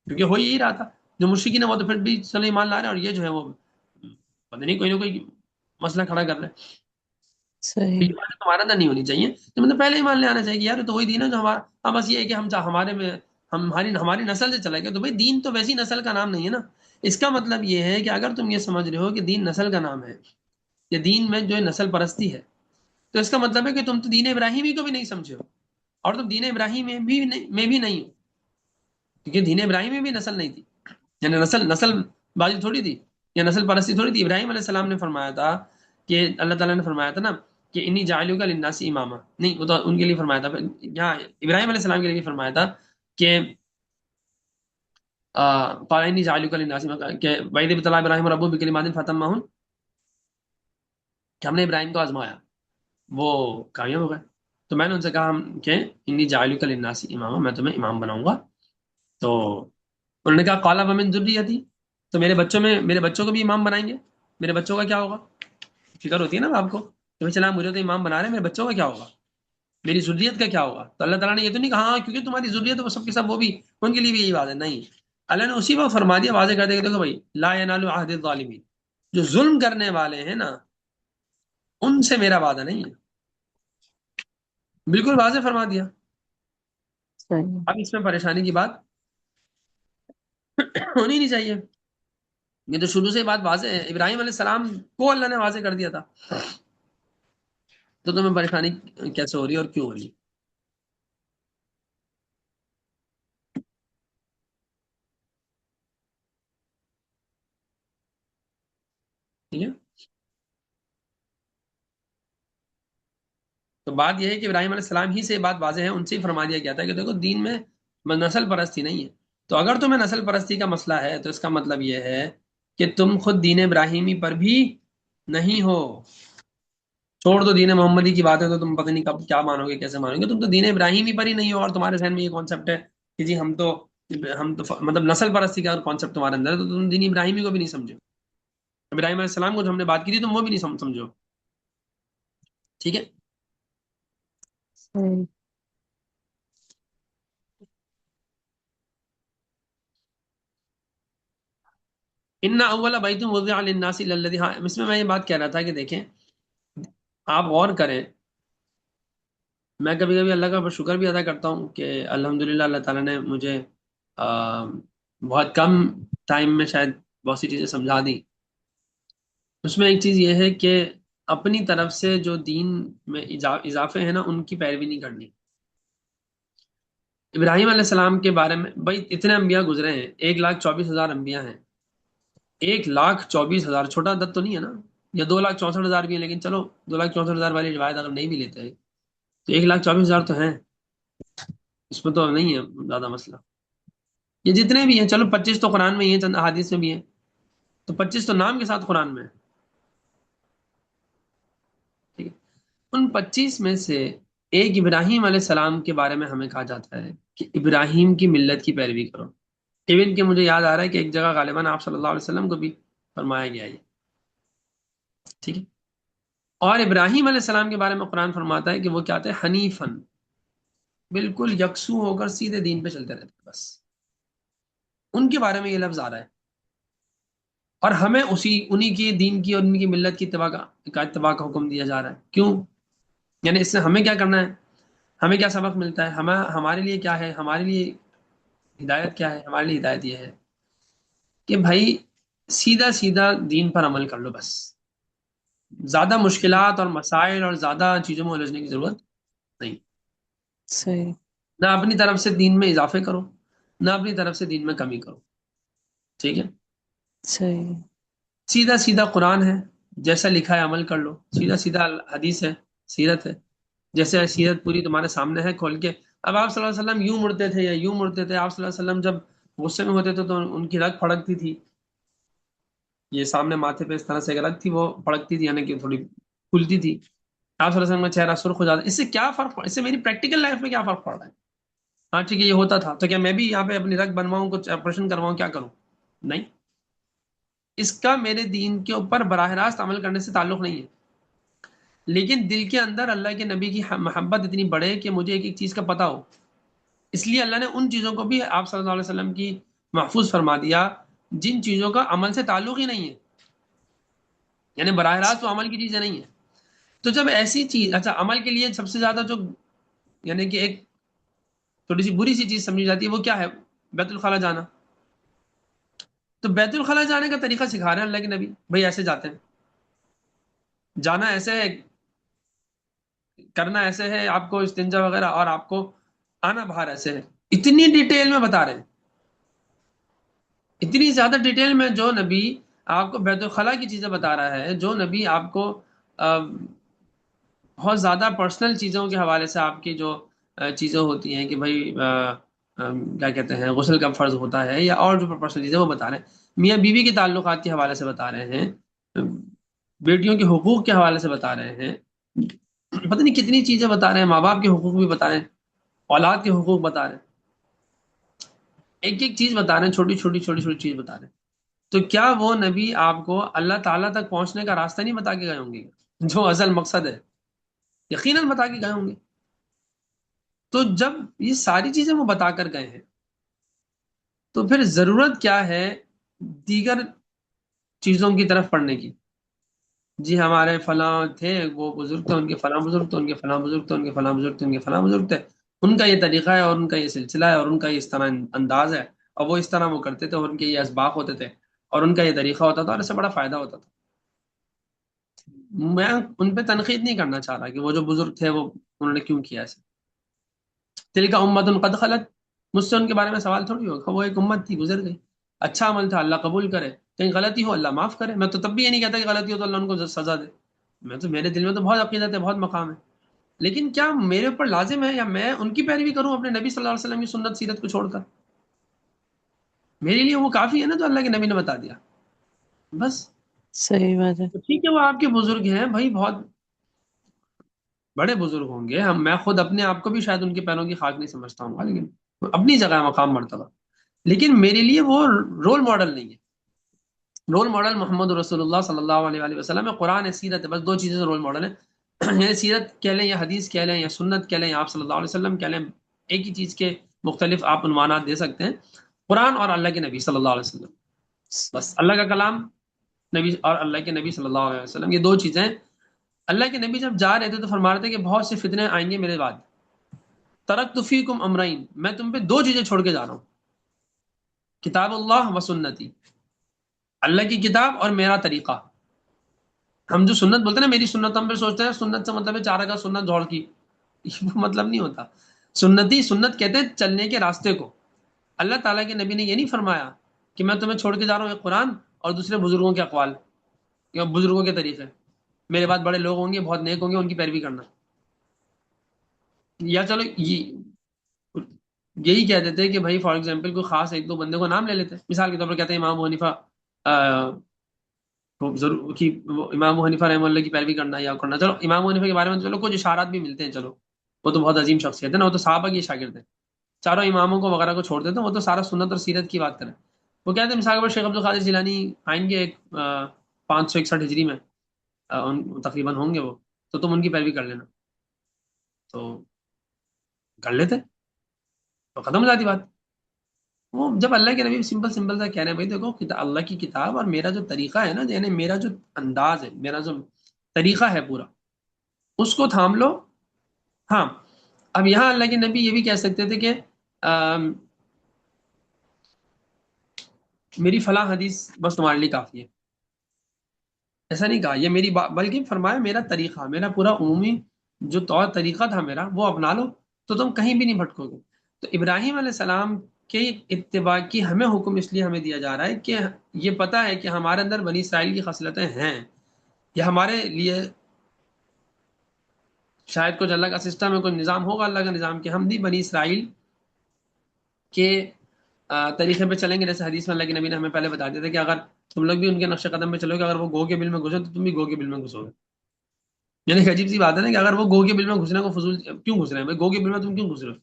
کیونکہ ہو یہی رہا تھا. جو مشرکین ہے وہ تو پھر بھی چلو ایمان لا رہے ہیں، اور یہ جو ہے وہ پتہ نہیں کوئی نہ کوئی مسئلہ کھڑا کر رہے ہیں. تو صحیح. یہ بات تمہارا اندر نہیں ہونی چاہیے. تو مطلب پہلے ایمان لے آنا چاہیے کہ یار یہ تو وہی دین ہے جو ہمارا. ہاں بس یہ ہے کہ ہم ہمارے میں ہماری نسل سے چلا گیا. تو بھائی دین تو ویسی نسل کا نام نہیں ہے نا. اس کا مطلب یہ ہے کہ اگر تم یہ سمجھ رہے ہو کہ دین نسل کا نام ہے، یا دین میں جو ہے نسل پرستی ہے، تو اس کا مطلب ہے کہ تم تو دین ابراہیمی کو بھی نہیں سمجھے ہو، اور تم دین ابراہیم میں بھی نہیں ہو. کیونکہ دین ابراہیم میں بھی نسل نہیں تھی، یعنی نسل بازی تھوڑی تھی، یا نسل پرستی تھوڑی تھی. ابراہیم علیہ السلام نے فرمایا تھا کہ اللہ تعالیٰ نے فرمایا تھا نا کہ انی جاعلوک للناس اماما. نہیں، وہ تو ان کے لیے فرمایا تھا. یہاں ابراہیم علیہ السلام کے لیے بھی فرمایا تھا کہ قال انی جاعلوک للناس اماما، کہ وَإِذِ ابْتَلَىٰ إِبْرَاهِيمَ رَبُّهُ بِكَلِمَاتٍ فَأَتَمَّهُنَّ، کہ ہم نے ابراہیم کو آزمایا، وہ کامیاب ہو گئے. تو میں نے ان سے کہا کہ انی جاعلوک للناس اماما، میں تمہیں امام بناؤں گا. تو انہوں نے کہا قال ومن ذریتی، تو میرے بچوں کو بھی امام بنائیں گے. میرے بچوں کا کیا ہوگا؟ فکر ہوتی ہے نا آپ کو کہ بھائی چلا مجھے تو امام بنا رہے ہیں، میرے بچوں کا کیا ہوگا، میری ذریت کا کیا ہوگا؟ تو اللہ تعالیٰ نے یہ تو نہیں کہا ہاں کیونکہ تمہاری ذریت ہے وہ سب کے سب وہ بھی ان کے لیے بھی یہی بات ہے. نہیں، اللہ نے اسی وقت فرما دیا، واضح کر دیا کہ دیکھو بھائی لا ینال عہد الظالمین، جو ظلم کرنے والے ہیں نا ان سے میرا وعدہ نہیں ہے. بالکل واضح فرما دیا. صحیح. اب اس میں پریشانی کی بات ہونی نہیں چاہیے. یہ تو شروع سے ہی بات واضح ہے، ابراہیم علیہ السلام کو اللہ نے واضح کر دیا تھا. تو تمہیں پریشانی کیسے ہو رہی ہے اور کیوں ہو رہی ہے؟ ٹھیک ہے. تو بات یہ ہے کہ ابراہیم علیہ السلام ہی سے یہ بات واضح ہے، ان سے ہی فرما دیا گیا تھا کہ دیکھو دین میں نسل پرستی نہیں ہے. تو اگر تمہیں نسل پرستی کا مسئلہ ہے تو اس کا مطلب یہ ہے کہ تم خود دین ابراہیمی پر بھی نہیں ہو. چھوڑ دو دین محمدی کی بات ہے، تو تم پتہ نہیں کب کیا مانو گے، کیسے مانو گے. تم تو دین ابراہیمی پر ہی نہیں ہو، اور تمہارے ذہن میں یہ کانسیپٹ ہے کہ جی ہم تو مطلب نسل پرستی کا کانسیپٹ تمہارے اندر ہے، تو تم دین ابراہیمی کو بھی نہیں سمجھو. ابراہیم علیہ السلام کو جو ہم نے بات کی تھی تم وہ بھی نہیں سمجھو. ٹھیک ہے. صحیح. ان اول بیت وضع للناس للذی، ہاں اس میں یہ بات کہہ رہا تھا کہ دیکھیں آپ غور کریں. میں کبھی کبھی اللہ کا شکر بھی ادا کرتا ہوں کہ الحمدللہ اللہ تعالیٰ نے مجھے بہت کم ٹائم میں شاید بہت سی چیزیں سمجھا دی. اس میں ایک چیز یہ ہے کہ اپنی طرف سے جو دین میں اضافے ہیں نا ان کی پیروی نہیں کرنی. ابراہیم علیہ السلام کے بارے میں بھائی اتنے انبیاء گزرے ہیں، 1,24,000 انبیاء ہیں. 1,24,000 چھوٹا عدد تو نہیں ہے نا، یا 2,64,000 بھی ہیں، لیکن چلو 2,64,000 والی روایت اگر نہیں بھی لیتے ہیں تو 1,24,000 تو ہیں. اس میں تو نہیں ہے زیادہ مسئلہ. یہ جتنے بھی ہیں، چلو 25 تو قرآن میں ہی ہیں، چند احادیث میں بھی ہیں، تو 25 تو نام کے ساتھ قرآن میں ہے. ٹھیک ہے. ان 25 میں سے ایک ابراہیم علیہ السلام کے بارے میں ہمیں کہا جاتا ہے کہ ابراہیم کی ملت کی پیروی کرو. ایون کہ مجھے یاد آ رہا ہے کہ ایک جگہ غالباً آپ صلی اللہ علیہ وسلم کو بھی فرمایا گیا ہے. ٹھیک ہے. اور ابراہیم علیہ السلام کے بارے میں قرآن فرماتا ہے کہ وہ کیا تھے؟ حنیفن، بالکل یکسو ہو کر سیدھے دین پہ چلتے رہتے ہیں. بس ان کے بارے میں یہ لفظ آ رہا ہے، اور ہمیں انہی کی دین کی اور ان کی ملت کی اتباع کا حکم دیا جا رہا ہے. کیوں؟ یعنی اس سے ہمیں کیا کرنا ہے، ہمیں کیا سبق ملتا ہے، ہمارے لیے کیا ہے، ہمارے لیے ہدایت کیا ہے؟ ہمارے لیے ہدایت یہ ہے کہ بھائی سیدھا سیدھا دین پر عمل کر لو بس، زیادہ مشکلات اور مسائل اور زیادہ چیزوں میں الجھنے کی ضرورت نہیں، صحیح نہ اپنی طرف سے دین میں اضافے کرو، نہ اپنی طرف سے دین میں کمی کرو، ٹھیک ہے؟ صحیح سیدھا سیدھا قرآن ہے، جیسا لکھا ہے عمل کر لو، سیدھا سیدھا حدیث ہے، سیرت ہے، جیسے سیرت پوری تمہارے سامنے ہے کھول کے. اب آپ صلی اللہ علیہ وسلم یوں مڑتے تھے یا یوں مڑتے تھے، آپ صلی اللہ علیہ وسلم جب غصے میں ہوتے تھے تو ان کی رگ پھڑکتی تھی، یہ سامنے ماتھے پہ اس طرح سے ایک رگ تھی وہ پھڑکتی تھی، یعنی کہ تھوڑی کھلتی تھی. آپ صلی اللہ علیہ وسلم کا چہرہ سرخ ہو جاتا. اس سے کیا فرق اس سے میری پریکٹیکل لائف میں کیا فرق پڑ رہا ہے؟ ہاں ٹھیک ہے یہ ہوتا تھا، تو کیا میں بھی یہاں پہ اپنی رگ بنواؤں، کچھ آپریشن کرواؤں، کیا کروں؟ نہیں، اس کا میرے دین کے اوپر براہ راست عمل کرنے سے تعلق نہیں ہے، لیکن دل کے اندر اللہ کے نبی کی محبت اتنی بڑھے کہ مجھے ایک ایک چیز کا پتہ ہو. اس لیے اللہ نے ان چیزوں کو بھی آپ صلی اللہ علیہ وسلم کی محفوظ فرما دیا جن چیزوں کا عمل سے تعلق ہی نہیں ہے، یعنی براہ راست وہ عمل کی چیزیں نہیں ہیں. تو جب ایسی چیز، اچھا عمل کے لیے سب سے زیادہ جو یعنی کہ ایک تھوڑی سی بری سی چیز سمجھی جاتی ہے وہ کیا ہے؟ بیت الخلاء جانا. تو بیت الخلاء جانے کا طریقہ سکھا رہے ہیں اللہ کے نبی، بھائی ایسے جاتے ہیں، جانا ایسے ہے، کرنا ایسے ہے، آپ کو استنجا وغیرہ، اور آپ کو آنا باہر ایسے ہے. اتنی ڈیٹیل میں بتا رہے ہیں، اتنی زیادہ ڈیٹیل میں. جو نبی آپ کو بیت الخلاء کی چیزیں بتا رہا ہے، جو نبی آپ کو بہت زیادہ پرسنل چیزوں کے حوالے سے آپ کی جو چیزیں ہوتی ہیں کہ بھائی کیا کہتے ہیں غسل کا فرض ہوتا ہے یا اور جو پرسنل چیزیں وہ بتا رہے ہیں، میاں بیوی کے تعلقات کے حوالے سے بتا رہے ہیں، بیٹیوں کے حقوق کے حوالے سے بتا رہے ہیں، پتہ نہیں کتنی چیزیں بتا رہے ہیں، ماں باپ کے حقوق بھی بتا رہے ہیں، اولاد کے حقوق بتا رہے ہیں، ایک ایک چیز بتا رہے ہیں، چھوٹی چھوٹی چھوٹی چھوٹی چیز بتا رہے ہیں. تو کیا وہ نبی آپ کو اللہ تعالیٰ تک پہنچنے کا راستہ نہیں بتا کے گئے ہوں گے جو اصل مقصد ہے؟ یقیناً بتا کے گئے ہوں گے. تو جب یہ ساری چیزیں وہ بتا کر گئے ہیں تو پھر ضرورت کیا ہے دیگر چیزوں کی طرف پڑھنے کی؟ جی ہمارے فلاں تھے، وہ بزرگ تھے، ان کے فلاں بزرگ تھے، ان کے فلاں بزرگ تھے، ان کے فلاں بزرگ تھے، ان کے فلاں بزرگ تھے، ان کا یہ طریقہ ہے اور ان کا یہ سلسلہ ہے اور ان کا یہ اس طرح انداز ہے، اور وہ اس طرح وہ کرتے تھے اور ان کے یہ اسباق ہوتے تھے اور ان کا یہ طریقہ ہوتا تھا اور اس سے بڑا فائدہ ہوتا تھا. میں ان پہ تنقید نہیں کرنا چاہ رہا کہ وہ جو بزرگ تھے وہ انہوں نے کیوں کیا ایسے. دل کا امت قد خلت، مجھ سے ان کے بارے میں سوال تھوڑی ہوگا، وہ ایک امت تھی گزر گئی، اچھا عمل تھا اللہ قبول کرے، کہیں غلطی ہو اللہ معاف کرے. میں تو تب بھی یہ نہیں کہتا کہ غلطی ہو تو اللہ ان کو سزا دے، میں تو میرے دل میں تو بہت عقیدت ہے، بہت مقام ہے، لیکن کیا میرے اوپر لازم ہے یا میں ان کی پیروی کروں اپنے نبی صلی اللہ علیہ وسلم کی سنت سیرت کو چھوڑ کر؟ میرے لیے وہ کافی ہے نا جو اللہ کے نبی نے بتا دیا بس. صحیح بات ہے. تو ٹھیک ہے وہ آپ کے بزرگ ہیں بھائی، بہت بڑے بزرگ ہوں گے، میں خود اپنے آپ کو بھی شاید ان کے پیروں کی خاک نہیں سمجھتا ہوں گا، لیکن اپنی جگہ مقام مرتبہ، لیکن میرے لیے وہ رول ماڈل نہیں ہے. رول ماڈل محمد رسول اللہ صلی اللہ علیہ وآلہ وسلم ہے، قرآن ہے، سیرت ہے، بس دو چیزیں رول ماڈل ہیں. یعنی سیرت کہہ لیں یا حدیث کہہ لیں یا سنت کہہ لیں یا آپ صلی اللہ علیہ وسلم کہہ لیں، ایک ہی چیز کے مختلف آپ عنوانات دے سکتے ہیں، قرآن اور اللہ کے نبی صلی اللہ علیہ وسلم. بس اللہ کا کلام، نبی اور اللہ کے نبی صلی اللہ علیہ وسلم، یہ دو چیزیں. اللہ کے نبی جب جا رہے تھے تو فرما رہے تھے کہ بہت سے فتنے آئیں گے میرے بعد، ترکت فیکم امرین، میں تم پہ دو چیزیں چھوڑ کے جا رہا ہوں، کتاب اللہ و سنتی، اللہ کی کتاب اور میرا طریقہ. ہم جو سنت بولتے ہیں نا میری سنت، ہم پھر سوچتے ہیں سنت سے مطلب ہے چارہ کا سنت جوڑ کی، یہ وہ مطلب نہیں ہوتا. سنتی سنت کہتے ہیں چلنے کے راستے کو. اللہ تعالیٰ کے نبی نے یہ نہیں فرمایا کہ میں تمہیں چھوڑ کے جا رہا ہوں ایک قرآن اور دوسرے بزرگوں کے اقوال یا بزرگوں کے طریقے، میرے بعد بڑے لوگ ہوں گے بہت نیک ہوں گے ان کی پیروی کرنا. یا چلو یہی کہہ دیتے کہ بھائی فار ایگزامپل کوئی خاص ایک دو بندے کو نام لے لیتے، مثال کے طور پر کہتے ہیں امام ابو حنیفہ، ضرور کہ امام ابو حنیفہ رحمہ اللہ کی پیروی کرنا یا کرنا. چلو امام ابو حنیفہ کے بارے میں تو چلو کچھ اشارات بھی ملتے ہیں، چلو وہ تو بہت عظیم شخصیت ہے نا، وہ تو صحابہ کی شاگرد ہیں، چاروں اماموں کو وغیرہ کو چھوڑ دیتے ہیں، وہ تو سارا سنت اور سیرت کی بات کریں. وہ کہتے ہیں مثال کے طور پر شیخ عبد القادر جیلانی آئیں گے ایک 561 ہجری میں، تقریباً ہوں گے وہ، تو تم ان کی پیروی کر لینا. تو کر لیتے تو ختم ہو جاتی بات. وہ جب اللہ کے نبی سمپل سمپل سا کہہ رہے ہیں بھائی دیکھو اللہ کی کتاب اور میرا جو طریقہ ہے نا، یعنی میرا جو انداز ہے، میرا جو طریقہ ہے پورا، اس کو تھام لو ہاں اب یہاں اللہ کے نبی یہ بھی کہہ سکتے تھے کہ میری فلاں حدیث بس تمہارے لیے کافی ہے، ایسا نہیں کہا، یہ میری بلکہ فرمایا میرا طریقہ، میرا پورا عمومی جو طور طریقہ تھا میرا وہ اپنا لو تو تم کہیں بھی نہیں بھٹکو گے۔ تو ابراہیم علیہ السلام کے اتباع کی ہمیں حکم اس لیے ہمیں دیا جا رہا ہے کہ یہ پتہ ہے کہ ہمارے اندر بنی اسرائیل کی خصلتیں ہیں، یہ ہمارے لیے شاید کچھ اللہ کا سسٹم ہے، کوئی نظام ہوگا اللہ کا نظام، کہ ہم بھی بنی اسرائیل کے طریقے پہ چلیں گے، جیسے حدیث میں اللہ کے نبی نے ہمیں پہلے بتا دیا تھا کہ اگر تم لوگ بھی ان کے نقش قدم پہ چلو گے، اگر وہ گو کے بل میں گھسے تو تم بھی گو کے بل میں گھسو گے۔ یعنی ایک عجیب سی بات ہے نا کہ اگر وہ گو کے بل میں گھسنے کو فضول کیوں گھس رہے ہیں بھائی، گو کے بل میں تم کیوں گھس رہے ہو،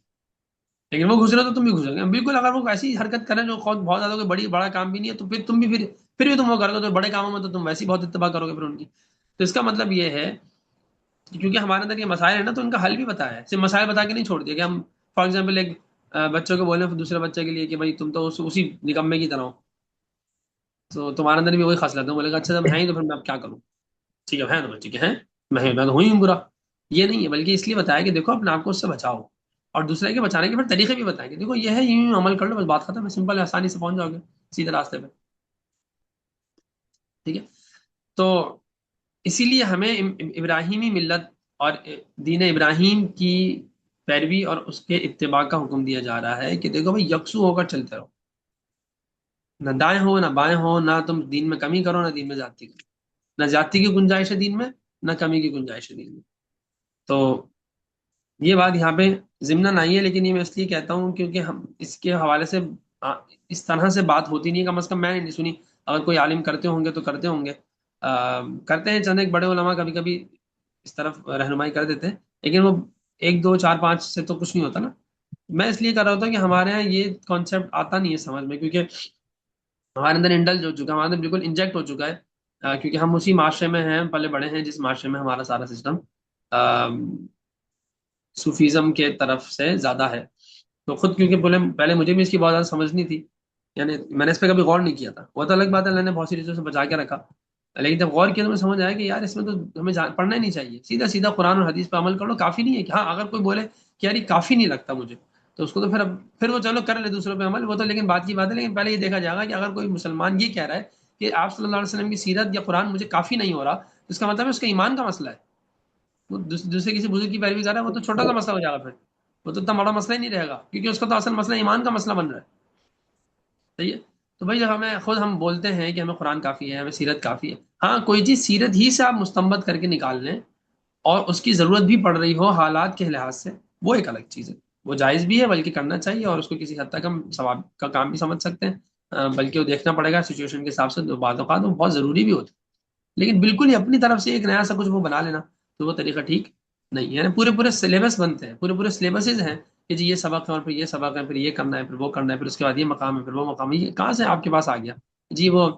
لیکن وہ گھس رہے ہو تو تم بھی گھسو گے بالکل۔ اگر وہ ایسی حرکت کریں جو خود بہت زیادہ کوئی بڑا کام بھی نہیں ہے تو پھر تم بھی پھر بھی تم وہ کرو گے، تو بڑے کاموں میں تو تم ویسے ہی بہت اتباع کرو گے پھر ان کی۔ تو اس کا مطلب یہ ہے کہ کیونکہ ہمارے اندر یہ مسائل ہیں نا تو ان کا حل بھی بتایا ہے، صرف مسائل بتا کے نہیں چھوڑ دیا کہ ہم فار ایگزامپل ایک بچوں کو بولیں دوسرے بچے کے لیے کہ بھائی تم تو اسی نکمے کی طرح ہو، تو تمہارے اندر بھی وہی خاص لگتا ہے، بولے گا اچھا جب ہیں ہی تو پھر میں اب کیا کروں، ٹھیک ہے تو ٹھیک ہے، میں تو ہوئی ہوں برا۔ یہ نہیں ہے، بلکہ اس لیے بتایا کہ دیکھو اپنے آپ کو اس سے بچاؤ، اور دوسرے کے بچانے کے پھر طریقے بھی بتائیں کہ دیکھو یہ ہے، یوں عمل کر لو بس بات ختم ہے، سمپل ہے، آسانی سے پہنچ جاؤ گے سیدھے راستے پہ، ٹھیک ہے۔ تو اسی لیے ہمیں ابراہیمی ملت اور دین ابراہیم کی پیروی اور اس کے اتباع کا حکم دیا جا رہا ہے کہ دیکھو بھائی یکسو ہو کر چلتے رہو، نہ دائیں ہو نہ بائیں ہو، نہ تم دین میں کمی کرو نہ دین میں زیادتی کرو، نہ زیادتی کی گنجائش ہے دین میں نہ کمی کی گنجائش ہے دین میں۔ تو یہ بات یہاں پہ ضمن آئی ہے، لیکن یہ میں اس لیے کہتا ہوں کیونکہ ہم اس کے حوالے سے آ، اس طرح سے بات ہوتی نہیں، کم از کم میں نے نہیں سنی، اگر کوئی عالم کرتے ہوں گے تو کرتے ہوں گے، کرتے ہیں چند ایک بڑے علماء کبھی کبھی اس طرف رہنمائی کر دیتے ہیں، لیکن وہ ایک دو چار پانچ سے تو کچھ نہیں ہوتا نا۔ میں اس لیے کر رہا ہوتا کہ ہمارے یہاں یہ کانسیپٹ آتا نہیں ہے سمجھ میں، کیونکہ ہمارے اندر انڈلج ہو چکا ہے، ہمارے اندر بالکل انجیکٹ ہو چکا ہے، کیونکہ ہم اسی معاشرے میں ہیں، پلے بڑے ہیں جس معاشرے میں ہمارا سارا سسٹم صوفیزم کے طرف سے زیادہ ہے۔ تو خود کیونکہ پہلے مجھے بھی اس کی بہت زیادہ سمجھ نہیں تھی، یعنی میں نے اس پہ کبھی غور نہیں کیا تھا، وہ تو الگ بات ہے اللہ نے بہت سی چیزوں سے بچا کے رکھا، لیکن جب غور کیا تو مجھے سمجھ آیا کہ یار اس میں تو ہمیں پڑھنا ہی نہیں چاہیے، سیدھا سیدھا قرآن اور حدیث پہ عمل کر لو، کافی نہیں ہے کہ ہاں اگر کوئی بولے کہ یار یہ کافی نہیں لگتا مجھے تو اس کو تو پھر وہ چلو کر لے دوسروں پہ عمل، وہ تو لیکن بات کی بات ہے، لیکن پہلے یہ دیکھا جائے گا کہ اگر کوئی مسلمان یہ کہہ رہا ہے کہ آپ صلی اللہ علیہ وسلم کی سیرت یا قرآن مجھے کافی نہیں ہو رہا، تو اس کا مطلب ہے اس کا ایمان کا مسئلہ ہے، وہ دوسرے کسی بزرگ کی پیروی کر رہا ہے، وہ تو چھوٹا سا مسئلہ ہو جائے گا، پھر وہ تو اتنا بڑا مسئلہ ہی نہیں رہے گا، کیونکہ اس کا تو اصل مسئلہ ایمان کا مسئلہ بن رہا ہے، صحیح ہے۔ تو بھائی جب ہم بولتے ہیں کہ ہمیں قرآن کافی ہے، ہمیں سیرت کافی ہے، ہاں کوئی چیز سیرت ہی سے آپ مستنبط کر کے نکال لیں اور اس کی ضرورت بھی پڑ رہی ہو حالات کے لحاظ سے، وہ ایک الگ چیز ہے، وہ جائز بھی ہے بلکہ کرنا چاہیے، اور اس کو کسی حد تک ہم ثواب کا کام بھی سمجھ سکتے ہیں، بلکہ وہ دیکھنا پڑے گا سچویشن کے حساب سے، تو بعض اوقات وہ بہت ضروری بھی ہوتا ہے، لیکن بالکل ہی اپنی طرف سے ایک نیا سا کچھ وہ بنا لینا تو وہ طریقہ ٹھیک نہیں ہے، یعنی پورے پورے سلیبس بنتے ہیں، پورے پورے سلیبسز ہیں کہ جی یہ سبق ہے اور پھر یہ سبق ہے، پھر یہ کرنا ہے، پھر وہ کرنا ہے، پھر اس کے بعد یہ مقام ہے، پھر وہ مقام ہے، یہ کہاں سے آپ کے پاس آ گیا؟ جی وہ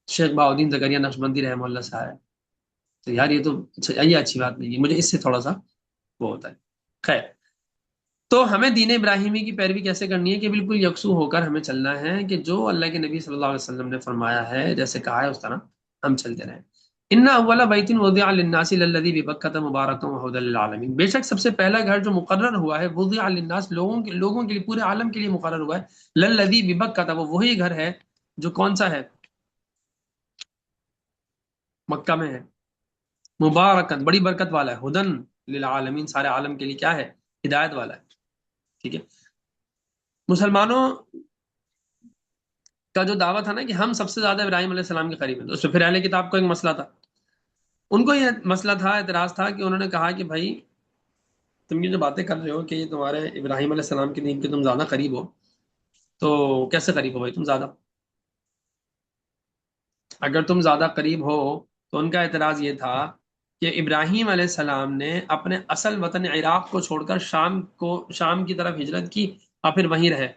شیخ بہاؤدین زکریا نقشبندی رحمہ اللہ سے آیا ہے، تو یار یہ تو یہ اچھی بات نہیں ہے، مجھے اس سے تھوڑا سا وہ ہوتا ہے۔ خیر، تو ہمیں دین ابراہیمی کی پیروی کیسے کرنی ہے کہ بالکل یکسو ہو کر ہمیں چلنا ہے، کہ جو اللہ کے نبی صلی اللہ علیہ وسلم نے فرمایا ہے جیسے کہا ہے اس طرح ہم چلتے رہیں۔ ان اول بیت وضع للناس للذی ببکۃ مبارک وہدی للعالمین، بے شک سب سے پہلا گھر جو مقرر ہوا ہے وضع للناس، لوگوں کے لیے، پورے عالم کے لیے مقرر ہوا ہے، للذی ببکۃ، وہ وہی گھر ہے جو کون سا ہے؟ مکہ میں ہے، مبارکت بڑی برکت والا ہے، ہدن للعالمین سارے عالم کے لیے کیا ہے؟ ہدایت والا ہے، ٹھیک ہے۔ مسلمانوں کا جو دعویٰ تھا نا کہ ہم سب سے زیادہ ابراہیم علیہ السلام کے قریب ہیں، تو اس پہ پھر اہل کتاب کو ایک مسئلہ تھا، ان کو یہ مسئلہ تھا، اعتراض تھا کہ انہوں نے کہا کہ بھائی تم یہ جو باتیں کر رہے ہو کہ یہ تمہارے ابراہیم علیہ السلام کے دین کے تم زیادہ قریب ہو، تو کیسے قریب ہو بھائی تم زیادہ؟ اگر تم زیادہ قریب ہو تو ان کا اعتراض یہ تھا کہ ابراہیم علیہ السلام نے اپنے اصل وطن عراق کو چھوڑ کر شام کی طرف ہجرت کی اور پھر وہیں رہے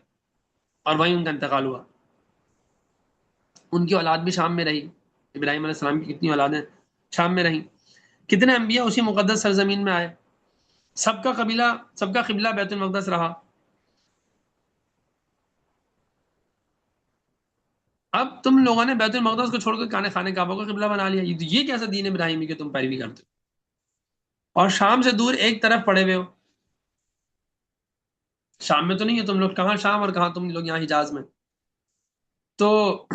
اور وہیں ان کا انتقال ہوا، ان کی اولاد بھی شام میں رہی، ابراہیم علیہ السلام کی کتنی اولادیں شام میں رہیں، کتنے انبیاء اسی مقدس سرزمین میں آئے، سب کا قبلہ بیت المقدس رہا۔ اب تم لوگوں نے بیت المقدس کو چھوڑ کر خانہ کعبہ کو قبلہ بنا لیا، یہ کیسا دین ابراہیمی کہ تم پیروی کرتے اور شام سے دور ایک طرف پڑے ہوئے ہو. شام میں تو نہیں ہے تم لوگ، کہاں شام اور کہاں تم لوگ یہاں حجاز میں. تو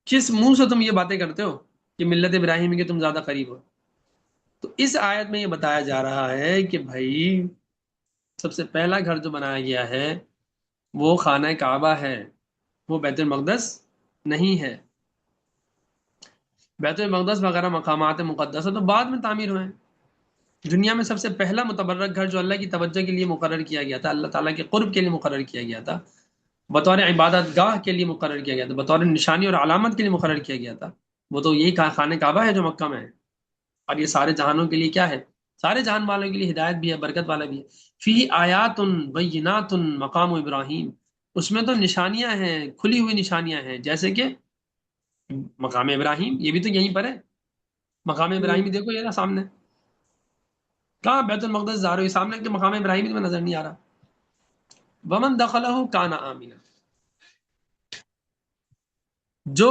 کس منہ سے تم یہ باتیں کرتے ہو کہ ملت ابراہیم کے تم زیادہ قریب ہو؟ تو اس آیت میں یہ بتایا جا رہا ہے کہ بھائی سب سے پہلا گھر جو بنایا گیا ہے وہ خانہ کعبہ ہے، وہ بیت المقدس نہیں ہے. بیت المقدس وغیرہ مقامات مقدسہ تو بعد میں تعمیر ہوئے ہیں. دنیا میں سب سے پہلا متبرک گھر جو اللہ کی توجہ کے لیے مقرر کیا گیا تھا، اللہ تعالیٰ کے قرب کے لیے مقرر کیا گیا تھا، بطور عبادت گاہ کے لیے مقرر کیا گیا تھا، بطور نشانی اور علامت کے لیے مقرر کیا گیا تھا، وہ تو یہی خانہ کعبہ ہے جو مکہ میں ہے. اور یہ سارے جہانوں کے لیے کیا ہے؟ سارے جہان والوں کے لیے ہدایت بھی ہے، برکت والا بھی ہے. فی آیات بینات مقام ابراہیم، اس میں تو نشانیاں ہیں، کھلی ہوئی نشانیاں ہیں، جیسے کہ مقام ابراہیم، یہ بھی تو یہیں پر ہے. مقام ابراہیم ہی دیکھو یہ نا سامنے. کہاں بیت المقدس زارو سامنے کے مقام ابراہیم ہی میں نظر نہیں آ رہا. ومن دخلہ کان آمنا، جو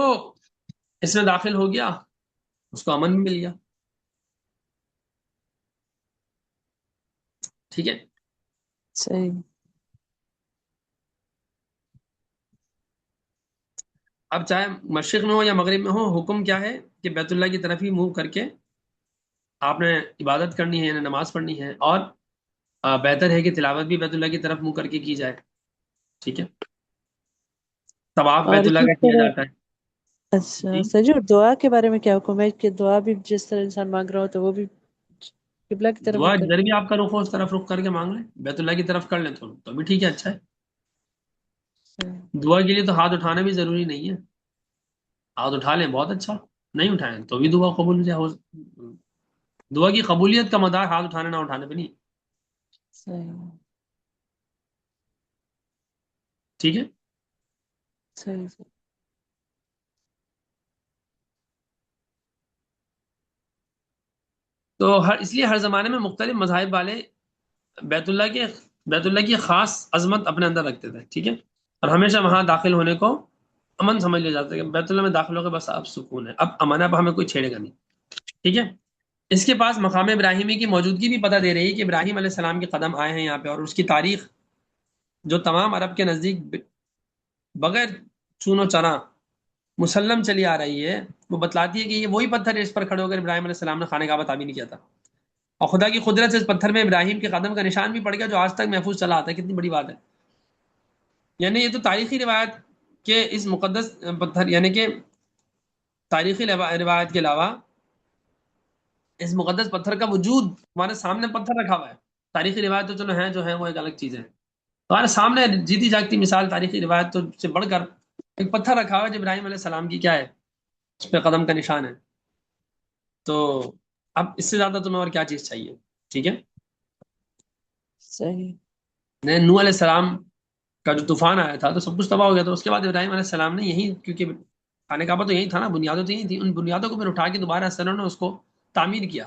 اس میں داخل ہو گیا اس کو امن بھی مل گیا. ٹھیک ہے. صحیح. اب چاہے مشرق میں ہو یا مغرب میں ہو، حکم کیا ہے کہ بیت اللہ کی طرف ہی منہ کر کے آپ نے عبادت کرنی ہے، یعنی نماز پڑھنی ہے. اور بہتر ہے کہ تلاوت بھی بیت اللہ کی طرف منہ کر کے کی جائے. ٹھیک ہے. طواف اور بیت اللہ اسی کا کیا طرح جاتا ہے. اچھا جی. سجو دعا کے بارے میں کیا حکم ہے کہ دعا بھی جس طرح انسان مانگ رہا ہو تو وہ بھی قبلہ کی طرف دعا ہو کر جدھر بھی آپ کا رخ ہو اس طرف رخ کر کے مانگ لیں، بیت اللہ کی طرف کر لیں تو بھی ٹھیک ہے، اچھا ہے. دعا کے لیے تو ہاتھ اٹھانا بھی ضروری نہیں ہے. ہاتھ اٹھا لیں بہت اچھا، نہیں اٹھائیں تو بھی دعا قبول ہو. دعا کی قبولیت کا مدار ہاتھ اٹھانے نہ اٹھانے پہ نہیں. صحیح. ٹھیک ہے. صحیح صحیح. تو اس لیے ہر زمانے میں مختلف مذاہب والے بیت اللہ کے بیت اللہ کی خاص عظمت اپنے اندر رکھتے تھے. ٹھیک ہے. اور ہمیشہ وہاں داخل ہونے کو امن سمجھ لیا جاتا ہے کہ بیت اللہ میں داخل ہو کے بس اب سکون ہے، اب امن ہے، اب ہمیں کوئی چھیڑے گا نہیں. ٹھیک ہے. اس کے پاس مقام ابراہیمی کی موجودگی بھی پتہ دے رہی ہے کہ ابراہیم علیہ السلام کے قدم آئے ہیں یہاں پہ، اور اس کی تاریخ جو تمام عرب کے نزدیک بغیر چون و چرا مسلم چلی آ رہی ہے، وہ بتلاتی ہے کہ یہ وہی پتھر ہے اس پر کھڑے ہو کر ابراہیم علیہ السلام نے خانہ کعبہ تعمیر نہیں کیا تھا. اور خدا کی قدرت سے اس پتھر میں ابراہیم کے قدم کا نشان بھی پڑ گیا جو آج تک محفوظ چلا آتا ہے. کتنی بڑی بات ہے. یعنی یہ تو تاریخی روایت کے اس مقدس پتھر، یعنی کہ تاریخی روایت کے علاوہ اس مقدس پتھر کا وجود ہمارے سامنے پتھر رکھا ہوا ہے. تاریخی روایت تو چلو ہیں جو ہیں وہ ایک الگ چیز ہے، ہمارے سامنے جیتی جاگتی مثال تاریخی روایت تو سے بڑھ کر ایک پتھر رکھا ہوا ہے جو ابراہیم علیہ السلام کی کیا ہے، اس پہ قدم کا نشان ہے. تو اب اس سے زیادہ تمہیں اور کیا چیز چاہیے. ٹھیک ہے. صحیح. نوح علیہ السلام کا جو طوفان آیا تھا تو سب کچھ تباہ ہو گیا، تو اس کے بعد ابراہیم علیہ السلام نے یہی، کیونکہ خانہ کعبہ تو یہی تھا نا، بنیادیں تو یہی تھی، ان بنیادوں کو پھر اٹھا کے دوبارہ سے انہوں نے اس کو تعمیر کیا.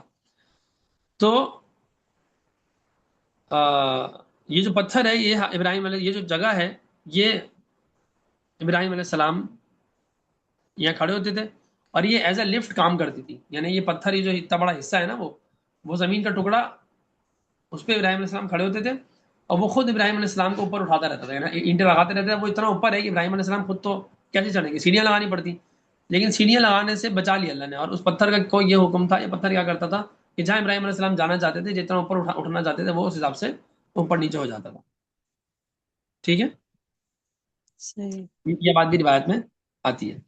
تو یہ جو پتھر ہے یہ ابراہیم علیہ، یہ جو جگہ ہے یہ ابراہیم علیہ السلام یہاں کھڑے ہوتے تھے، اور یہ ایز اے لفٹ کام کرتی تھی. یعنی یہ پتھر، یہ جو اتنا بڑا حصہ ہے نا، وہ زمین کا ٹکڑا، اس پہ ابراہیم علیہ السلام کھڑے ہوتے تھے، اور وہ خود ابراہیم علیہ السلام کو اوپر اٹھاتا رہتا تھا. یعنی اینٹیں لگاتے رہتے تھے، وہ اتنا اوپر ہے کہ ابراہیم علیہ السلام خود تو کیسے چڑھیں گے، سیڑھیاں لگانی پڑتی. لیکن سیڑھیاں لگانے سے بچا لیا اللہ نے. اور اس پتھر کا کوئی یہ حکم تھا، یہ پتھر کیا کرتا تھا کہ جہاں ابراہیم علیہ السلام جانا چاہتے تھے، جتنا اوپر اٹھنا چاہتے تھے، وہ اس حساب سے اوپر نیچے ہو جاتا تھا. ٹھیک ہے. صحیح. یہ بات بھی روایت میں آتی ہے.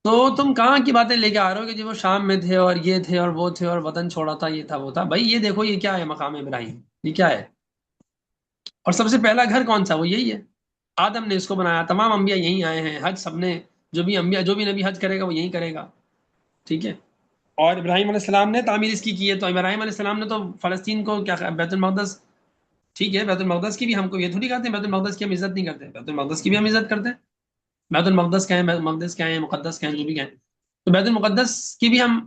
تو تم کہاں کی باتیں لے کے آ رہے ہو کہ جو وہ شام میں تھے اور یہ تھے اور وہ تھے اور وطن چھوڑا تھا، یہ تھا وہ تھا. بھائی یہ دیکھو یہ کیا ہے مقام ابراہیم، یہ کیا ہے. اور سب سے پہلا گھر کون سا، وہ یہی ہے. آدم نے اس کو بنایا، تمام انبیاء یہیں آئے ہیں، حج سب نے، جو بھی انبیاء، جو بھی نبی حج کرے گا وہ یہیں کرے گا. ٹھیک ہے. اور ابراہیم علیہ السلام نے تعمیر اس کی ہے. تو ابراہیم علیہ السلام نے تو فلسطین کو کیا، بیت المقدس، ٹھیک ہے، بیت المقدس کی بھی ہم کو یہ تھوڑی کہتے ہیں بیت المقدس کی ہم عزت نہیں کرتے، بیت المقدس کی بھی ہم عزت کرتے ہیں. بیت المقدس کہیں، بیت المقدس کہیں، مقدس کہیں، جو بھی کہیں، تو بیت المقدس کی بھی ہم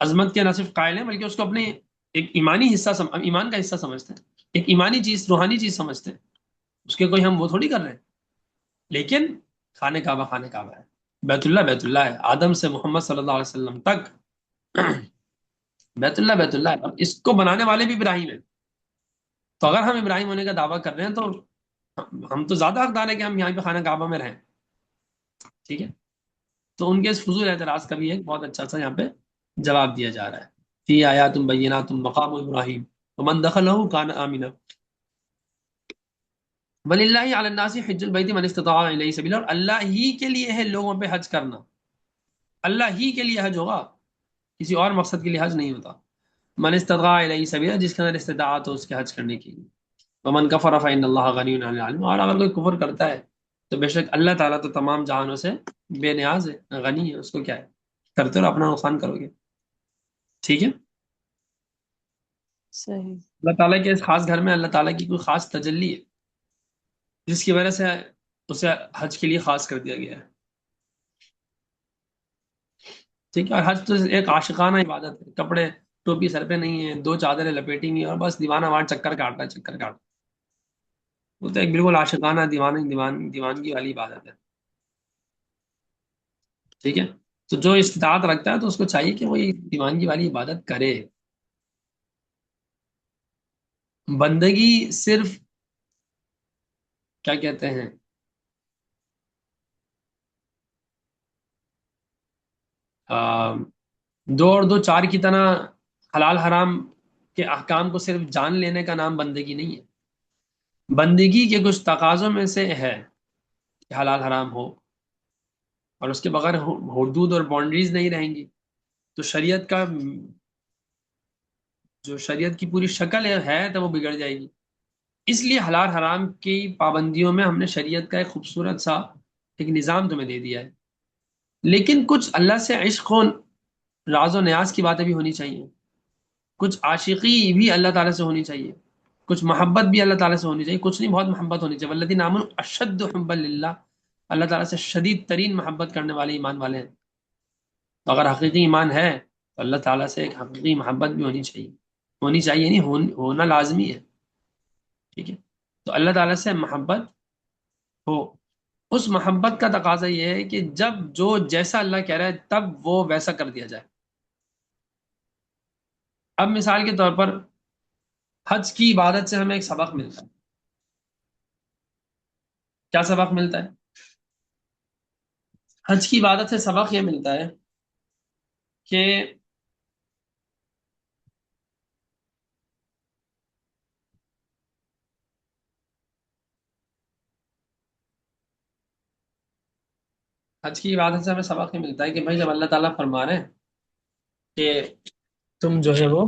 عظمت کے نہ صرف قائل ہیں بلکہ اس کو اپنے ایک ایمانی حصہ ایمان کا حصہ سمجھتے ہیں، ایک ایمانی چیز، روحانی چیز سمجھتے ہیں. اس کے کوئی ہم وہ تھوڑی کر رہے ہیں. لیکن خانہ کعبہ خانہ کعبہ ہے، بیت اللہ ہے. آدم سے محمد صلی اللہ علیہ وسلم تک بیت اللہ ہے، اب اس کو بنانے والے بھی ابراہیم ہیں، تو اگر ہم ابراہیم ہونے کا دعویٰ کر رہے ہیں تو ہم تو زیادہ حقدار ہیں کہ ہم یہاں پہ خانہ کعبہ میں رہیں، ٹھیک ہے؟ تو ان کے اس فضول اعتراض کا بھی ایک بہت اچھا سا یہاں پہ جواب دیا جا رہا ہے، فی آیات بینات مقام ابراہیم ومن دخلہ کان آمنا وللہ علی الناس حج البیت من استطاع الیہ سبیلا، اور اللہ ہی کے لیے ہے لوگوں پہ حج کرنا، اللہ ہی کے لیے حج ہوگا، کسی اور مقصد کے لیے حج نہیں ہوتا، من استطاع الیہ سبیلا، جس کے اندر استطاعت ہو اس کے حج کرنے کی، ومن کفر فإن اللہ غنی عن العالمین، اور اگر کوئی کفر کرتا ہے تو بے شک اللہ تعالیٰ تو تمام جہانوں سے بے نیاز ہے، غنی ہے، اس کو کیا ہے، کرتے رہو اپنا نقصان کرو گے، ٹھیک ہے؟ صحیح. اللہ تعالیٰ کے اس خاص گھر میں اللہ تعالیٰ کی کوئی خاص تجلی ہے جس کی وجہ سے اسے حج کے لیے خاص کر دیا گیا ہے، ٹھیک ہے؟ اور حج تو ایک عاشقانہ عبادت ہے، کپڑے ٹوپی سر پہ نہیں ہے، دو چادریں لپیٹی ہوئی ہیں اور بس دیوانہ وہاں چکر کاٹتا ہے، چکر کاٹتا ہے، وہ تو ایک بالکل عاشقانہ دیوانگی والی عبادت ہے، ٹھیک ہے؟ تو جو استطاعت رکھتا ہے تو اس کو چاہیے کہ وہ یہ دیوانگی والی عبادت کرے، بندگی صرف کیا کہتے ہیں آ، دو اور دو چار کی طرح حلال حرام کے احکام کو صرف جان لینے کا نام بندگی نہیں ہے، بندگی کے کچھ تقاضوں میں سے ہے کہ حلال حرام ہو، اور اس کے بغیر حدود اور باؤنڈریز نہیں رہیں گی تو شریعت کا جو شریعت کی پوری شکل ہے تو وہ بگڑ جائے گی، اس لیے حلال حرام کی پابندیوں میں ہم نے شریعت کا ایک خوبصورت سا ایک نظام تمہیں دے دیا ہے، لیکن کچھ اللہ سے عشق و راز و نیاز کی باتیں بھی ہونی چاہیے، کچھ عاشقی بھی اللہ تعالیٰ سے ہونی چاہیے، کچھ محبت بھی اللہ تعالیٰ سے ہونی چاہیے، کچھ نہیں بہت محبت ہونی چاہیے، والذین آمنوا اشد حبا للہ، اللہ تعالیٰ سے شدید ترین محبت کرنے والے ایمان والے ہیں، تو اگر حقیقی ایمان ہے تو اللہ تعالیٰ سے ایک حقیقی محبت بھی ہونی چاہیے نہیں ہونا لازمی ہے، ٹھیک ہے؟ تو اللہ تعالیٰ سے محبت ہو، اس محبت کا تقاضا یہ ہے کہ جب جو جیسا اللہ کہہ رہا ہے تب وہ ویسا کر دیا جائے، اب مثال کے طور پر حج کی عبادت سے ہمیں ایک سبق ملتا ہے، کیا سبق ملتا ہے؟ حج کی عبادت سے سبق یہ ملتا ہے کہ حج کی عبادت سے ہمیں سبق یہ ملتا ہے کہ بھائی جب اللہ تعالیٰ فرما رہے ہیں کہ تم جو ہے وہ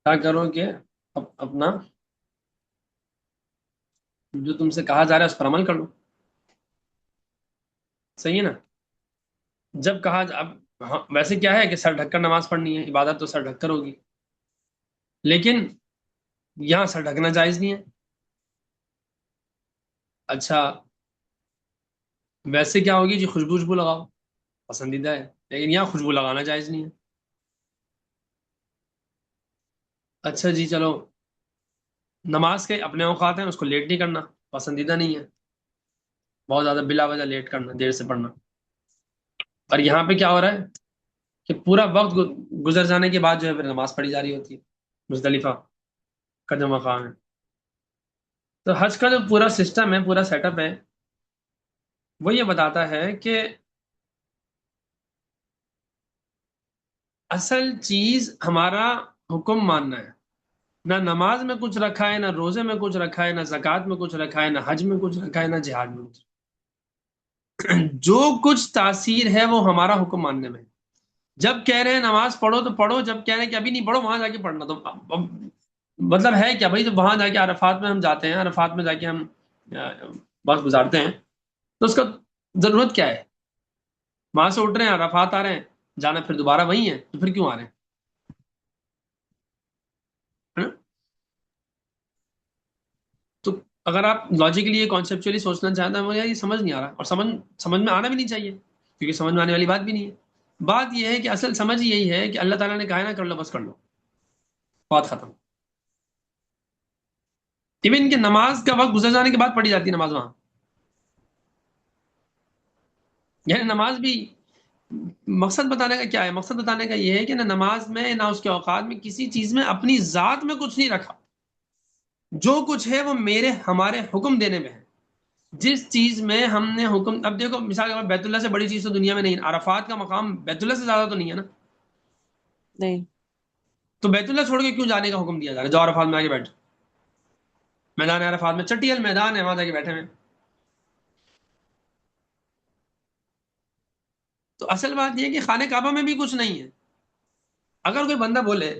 کیا کرو کہ اپنا جو تم سے کہا جا رہا ہے اس پر عمل کر لو، صحیح ہے نا؟ جب اب ہاں ویسے کیا ہے کہ سر ڈھک کر نماز پڑھنی ہے، عبادت تو سر ڈھک کر ہوگی، لیکن یہاں سر ڈھکنا جائز نہیں ہے، اچھا ویسے کیا ہوگی جی خوشبو لگاؤ، پسندیدہ ہے، لیکن یہاں خوشبو لگانا جائز نہیں ہے، اچھا جی چلو نماز کے اپنے اوقات ہیں، اس کو لیٹ نہیں کرنا، پسندیدہ نہیں ہے، بہت زیادہ بلا وجہ لیٹ کرنا، دیر سے پڑھنا، اور یہاں پہ کیا ہو رہا ہے کہ پورا وقت گزر جانے کے بعد جو ہے پھر نماز پڑھی جا رہی ہوتی ہے، مزدلفہ کا جو مقام ہے، تو حج کا جو پورا سسٹم ہے، پورا سیٹ اپ ہے، وہ یہ بتاتا ہے کہ اصل چیز ہمارا حکم ماننا ہے، نہ نماز میں کچھ رکھا ہے، نہ روزے میں کچھ رکھا ہے، نہ زکوٰۃ میں کچھ رکھا ہے، نہ حج میں کچھ رکھا ہے، نہ جہاد میں کچھ، جو کچھ تاثیر ہے وہ ہمارا حکم ماننے میں ہے، جب کہہ رہے ہیں نماز پڑھو تو پڑھو، جب کہہ رہے ہیں کہ ابھی نہیں پڑھو وہاں جا کے پڑھنا، تو مطلب ہے کیا بھائی؟ جب وہاں جا کے عرفات میں ہم جاتے ہیں، عرفات میں جا کے ہم وقت گزارتے ہیں تو اس کا ضرورت کیا ہے؟ وہاں سے اٹھ رہے ہیں عرفات آ رہے ہیں، جانا پھر دوبارہ وہی ہے، تو پھر کیوں آ رہے ہیں؟ اگر آپ لاجیکلی کانسیپچولی سوچنا چاہتے ہیں مجھے یہ سمجھ نہیں آ رہا، اور سمجھ میں آنا بھی نہیں چاہیے، کیونکہ سمجھ میں آنے والی بات بھی نہیں ہے۔ بات یہ ہے کہ اصل سمجھ یہی ہے کہ اللہ تعالیٰ نے کہا ہے نا کر لو بس کر لو، بات ختم۔ ایون کہ نماز کا وقت گزر جانے کے بعد پڑھی جاتی ہے نماز وہاں، یعنی نماز بھی مقصد بتانے کا کیا ہے؟ مقصد بتانے کا یہ ہے کہ نہ نماز میں نہ اس کے اوقات میں کسی چیز میں اپنی ذات میں کچھ نہیں رکھا، جو کچھ ہے وہ ہمارے حکم دینے میں ہے۔ جس چیز میں ہم نے حکم، اب دیکھو مثال کے طور پر بیت اللہ سے بڑی چیز تو دنیا میں نہیں ہے، عرفات کا مقام بیت اللہ سے زیادہ تو نہیں ہے نا، نہیں، تو بیت اللہ چھوڑ کے کیوں جانے کا حکم دیا جا رہا ہے؟ جو عرفات میں آ کے بیٹھ، میدان عرفات میں چٹیل میدان ہے، وہاں جا کے بیٹھے ہوئے۔ تو اصل بات یہ ہے کہ خانہ کعبہ میں بھی کچھ نہیں ہے۔ اگر کوئی بندہ بولے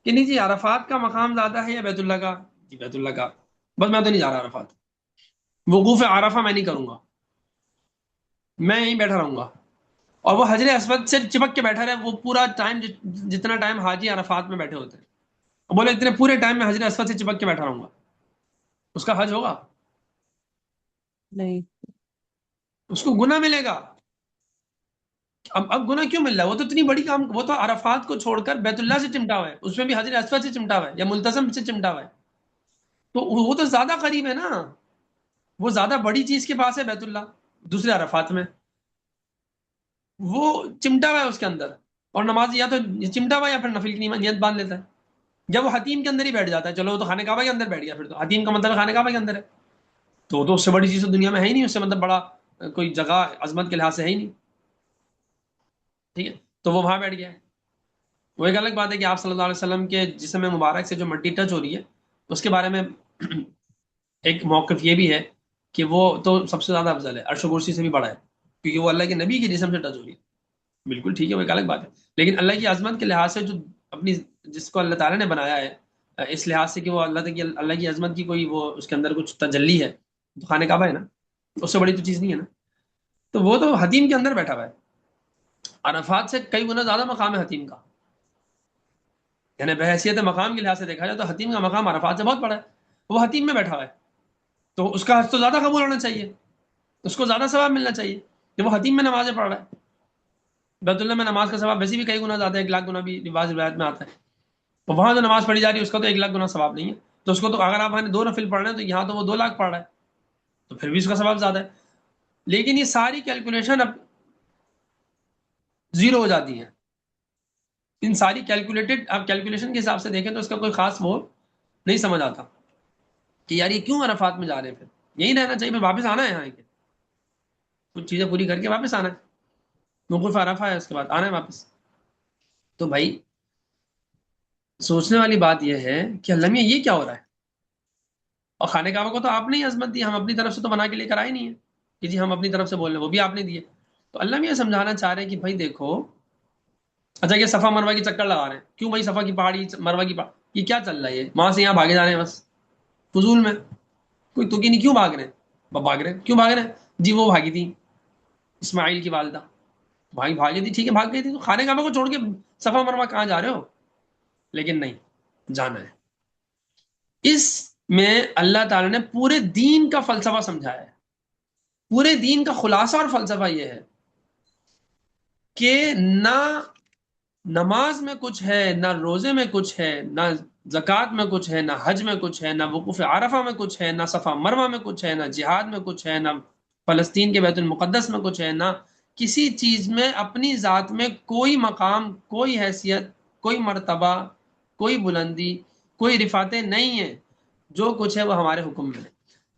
کہ نہیں جی عرفات کا مقام زیادہ ہے یا بیت اللہ کا، جی بیت اللہ کا، بس میں تو نہیں جا رہا عرفات، وقوف عرفہ میں نہیں کروں گا، میں یہیں بیٹھا رہوں گا، اور وہ حجر اسود سے چپک کے بیٹھا رہے وہ پورا ٹائم، جتنا ٹائم حاجی عرفات میں بیٹھے ہوتے ہیں، اور بولے اتنے پورے ٹائم میں حجر اسود سے چپک کے بیٹھا رہوں گا، اس کا حج ہوگا؟ نہیں، اس کو گناہ ملے گا۔ اب گناہ کیوں مل رہا ہے؟ وہ تو اتنی بڑی کام، وہ تو عرفات کو چھوڑ کر بیت اللہ سے چمٹا ہوا ہے، اس میں بھی حجر اسود سے چمٹا ہوا ہے یا ملتزم سے چمٹا ہوا ہے، تو وہ تو زیادہ قریب ہے نا، وہ زیادہ بڑی چیز کے پاس ہے بیت اللہ دوسرے عرفات میں، وہ چمٹا ہوا ہے اس کے اندر، اور نماز یا تو چمٹا ہوا ہے یا پھر نفل کی نیت باندھ لیتا ہے، جب وہ حتیم کے اندر ہی بیٹھ جاتا ہے، چلو وہ تو خانہ کعبہ کے اندر بیٹھ گیا، پھر تو حتیم کا مطلب خانہ کعبہ کے اندر ہے، تو اس سے بڑی چیز تو دنیا میں ہے ہی نہیں، اس سے مطلب بڑا کوئی جگہ عظمت کے لحاظ سے ہے ہی نہیں، ٹھیک ہے، تو وہ وہاں بیٹھ گیا ہے۔ وہ ایک الگ بات ہے کہ آپ صلی اللہ علیہ وسلم کے جسم مبارک سے جو مٹی ٹچ ہو رہی ہے اس کے بارے میں ایک موقف یہ بھی ہے کہ وہ تو سب سے زیادہ افضل ہے، عرش و کرسی سے بھی بڑا ہے، کیونکہ وہ اللہ کے نبی کے جسم سے ٹچ ہو رہی ہے، بالکل ٹھیک ہے، وہ ایک الگ بات ہے، لیکن اللہ کی عظمت کے لحاظ سے جو اپنی، جس کو اللہ تعالیٰ نے بنایا ہے اس لحاظ سے کہ وہ اللہ کی عظمت کی کوئی وہ اس کے اندر کچھ تجلی ہے، تو خانہ کعبہ ہے نا، اس سے بڑی تو چیز نہیں ہے نا، تو وہ تو حتیم کے اندر بیٹھا ہوا ہے، عرفات سے کئی گنا زیادہ مقام ہے حتیم کا، یعنی بحیثیت مقام کے لحاظ سے دیکھا جائے تو حتیم کا مقام عرفات سے بہت بڑا ہے، وہ حتیم میں بیٹھا ہوا ہے، تو اس کا حج تو زیادہ قبول ہونا چاہیے، اس کو زیادہ ثواب ملنا چاہیے کہ وہ حتیم میں نمازیں پڑھ رہا ہے۔ بیت اللہ میں نماز کا ثواب ویسے بھی کئی گنا زیادہ ہے، 1,00,000 گنا بھی بعض روایت میں آتا ہے، تو وہاں جو نماز پڑھی جا رہی ہے اس کا تو 1,00,000 گنا ثواب نہیں ہے، تو اس کو تو اگر آپ وہاں 2 نفل پڑھ رہے ہیں تو یہاں تو وہ 2,00,000 پڑھ رہا ہے، تو پھر بھی اس کا ثواب زیادہ ہے، لیکن یہ ساری کیلکولیشن اب زیرو ہو جاتی ہیں، ان ساری کیلکولیٹڈ، آپ کیلکولیشن کے حساب سے دیکھیں تو اس کا کوئی خاص وہ نہیں سمجھ آتا کہ یار یہ کیوں عرفات میں جا رہے ہیں، پھر یہی رہنا چاہیے، پھر واپس آنا ہے یہاں کے کچھ چیزیں پوری کر کے واپس آنا ہے، موقف عرفہ ہے اس کے بعد آنا ہے واپس۔ تو بھائی سوچنے والی بات یہ ہے کہ اللہ میاں یہ کیا ہو رہا ہے، اور خانہ کعبہ کو تو آپ نے ہی عظمت دی، ہم اپنی طرف سے تو بنا کے لے کر آئے نہیں ہیں کہ جی ہم اپنی طرف سے بول رہے ہیں، وہ بھی آپ نے دیے، تو اللہ میاں سمجھانا چاہ رہے ہیں کہ بھائی دیکھو، اچھا یہ صفا مروا کی چکر لگا رہے ہیں، کیوں بھائی صفا کی پہاڑی مروا کی پہاڑی، یہ کیا چل رہا ہے، یہ وہاں سے یہاں بھاگے جا رہے ہیں بس فضول میں، کوئی تو کی نہیں، کیوں بھاگ رہے ہیں؟ بھاگ رہے ہیں، کیوں بھاگ رہے ہیں؟ جی وہ بھاگی تھی اسماعیل کی والدہ، بھاگی تھی، ٹھیک ہے بھاگ گئی تھی، تو خانہ کعبہ کو چھوڑ کے صفا مروا کہاں جا رہے ہو؟ لیکن نہیں، جانا ہے۔ اس میں اللہ تعالی نے پورے دین کا فلسفہ سمجھایا ہے، پورے دین کا خلاصہ اور فلسفہ یہ ہے کہ نہ نماز میں کچھ ہے، نہ روزے میں کچھ ہے، نہ زکوٰۃ میں کچھ ہے، نہ حج میں کچھ ہے، نہ وقوف عرفہ میں کچھ ہے، نہ صفا مروہ میں کچھ ہے، نہ جہاد میں کچھ ہے، نہ فلسطین کے بیت المقدس میں کچھ ہے، نہ کسی چیز میں اپنی ذات میں کوئی مقام، کوئی حیثیت، کوئی مرتبہ، کوئی بلندی، کوئی رفاتیں نہیں ہیں، جو کچھ ہے وہ ہمارے حکم میں ہے۔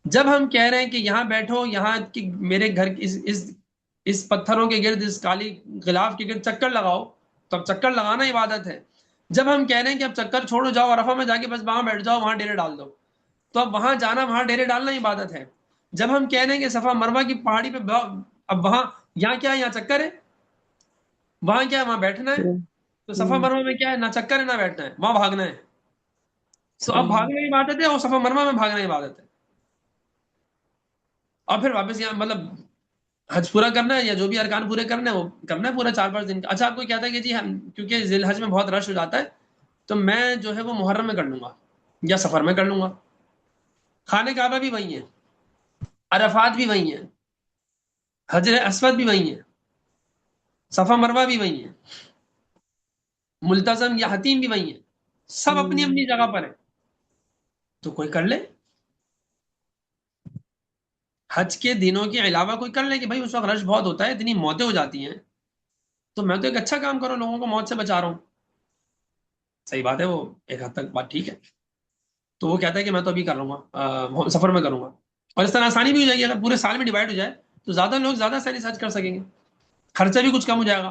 جب ہم کہہ رہے ہیں کہ یہاں بیٹھو، یہاں کی میرے گھر کی اس پتھروں کے گرد، اس کالی غلاف کے گرد چکر لگاؤ، تو اب چکر لگانا عبادت ہے۔ جب ہم کہہ رہے ہیں کہ اب چکر چھوڑو، جاؤ عرفہ میں جا کے بس وہاں بیٹھ جاؤ، وہاں ڈیرے ڈال دو، تو اب وہاں جانا، وہاں ڈیرے ڈالنا عبادت ہے۔ جب ہم کہہ رہے ہیں کہ صفا مروہ کی پہاڑی پہ اب وہاں، یہاں کیا ہے؟ یہاں چکر ہے، وہاں کیا ہے؟ وہاں بیٹھنا ہے، تو صفا ہوں، مروہ میں کیا ہے؟ نہ چکر ہے نہ بیٹھنا ہے، وہاں بھاگنا ہے، تو اب صحیح ہے، بھاگنا عبادت ہے اور صفا مروہ میں بھاگنا عبادت ہے، اور پھر واپس یہاں مطلب حج پورا کرنا ہے یا جو بھی ارکان پورے کرنا ہے وہ کرنا ہے پورا 4-5 دن کا۔ اچھا آپ کو کیا تھا کہ جی ہم کیونکہ ذی الحج میں بہت رش ہو جاتا ہے تو میں جو ہے وہ محرم میں کر لوں گا یا سفر میں کر لوں گا، خانہ کعبہ بھی وہی ہے، عرفات بھی وہی ہیں، حجر اسود بھی وہی ہے، صفا مروہ بھی وہی ہے، ملتزم یا حتیم بھی وہی ہے، سب اپنی ہوں، اپنی جگہ پر ہے، تو کوئی کر لے، حج کے دنوں کے علاوہ کوئی کر لے کہ بھائی اس وقت رش بہت ہوتا ہے، اتنی موتیں ہو جاتی ہیں، تو میں تو ایک اچھا کام کروں، لوگوں کو موت سے بچا رہا ہوں، صحیح بات ہے، وہ ایک حد تک بات ٹھیک ہے، تو وہ کہتا ہے کہ میں تو ابھی کر لوں گا، سفر میں کروں گا، اور اس طرح آسانی بھی ہو جائے گی، اگر پورے سال میں ڈیوائڈ ہو جائے تو زیادہ لوگ زیادہ آسانی سے حج کر سکیں گے، خرچہ بھی کچھ کم ہو جائے گا،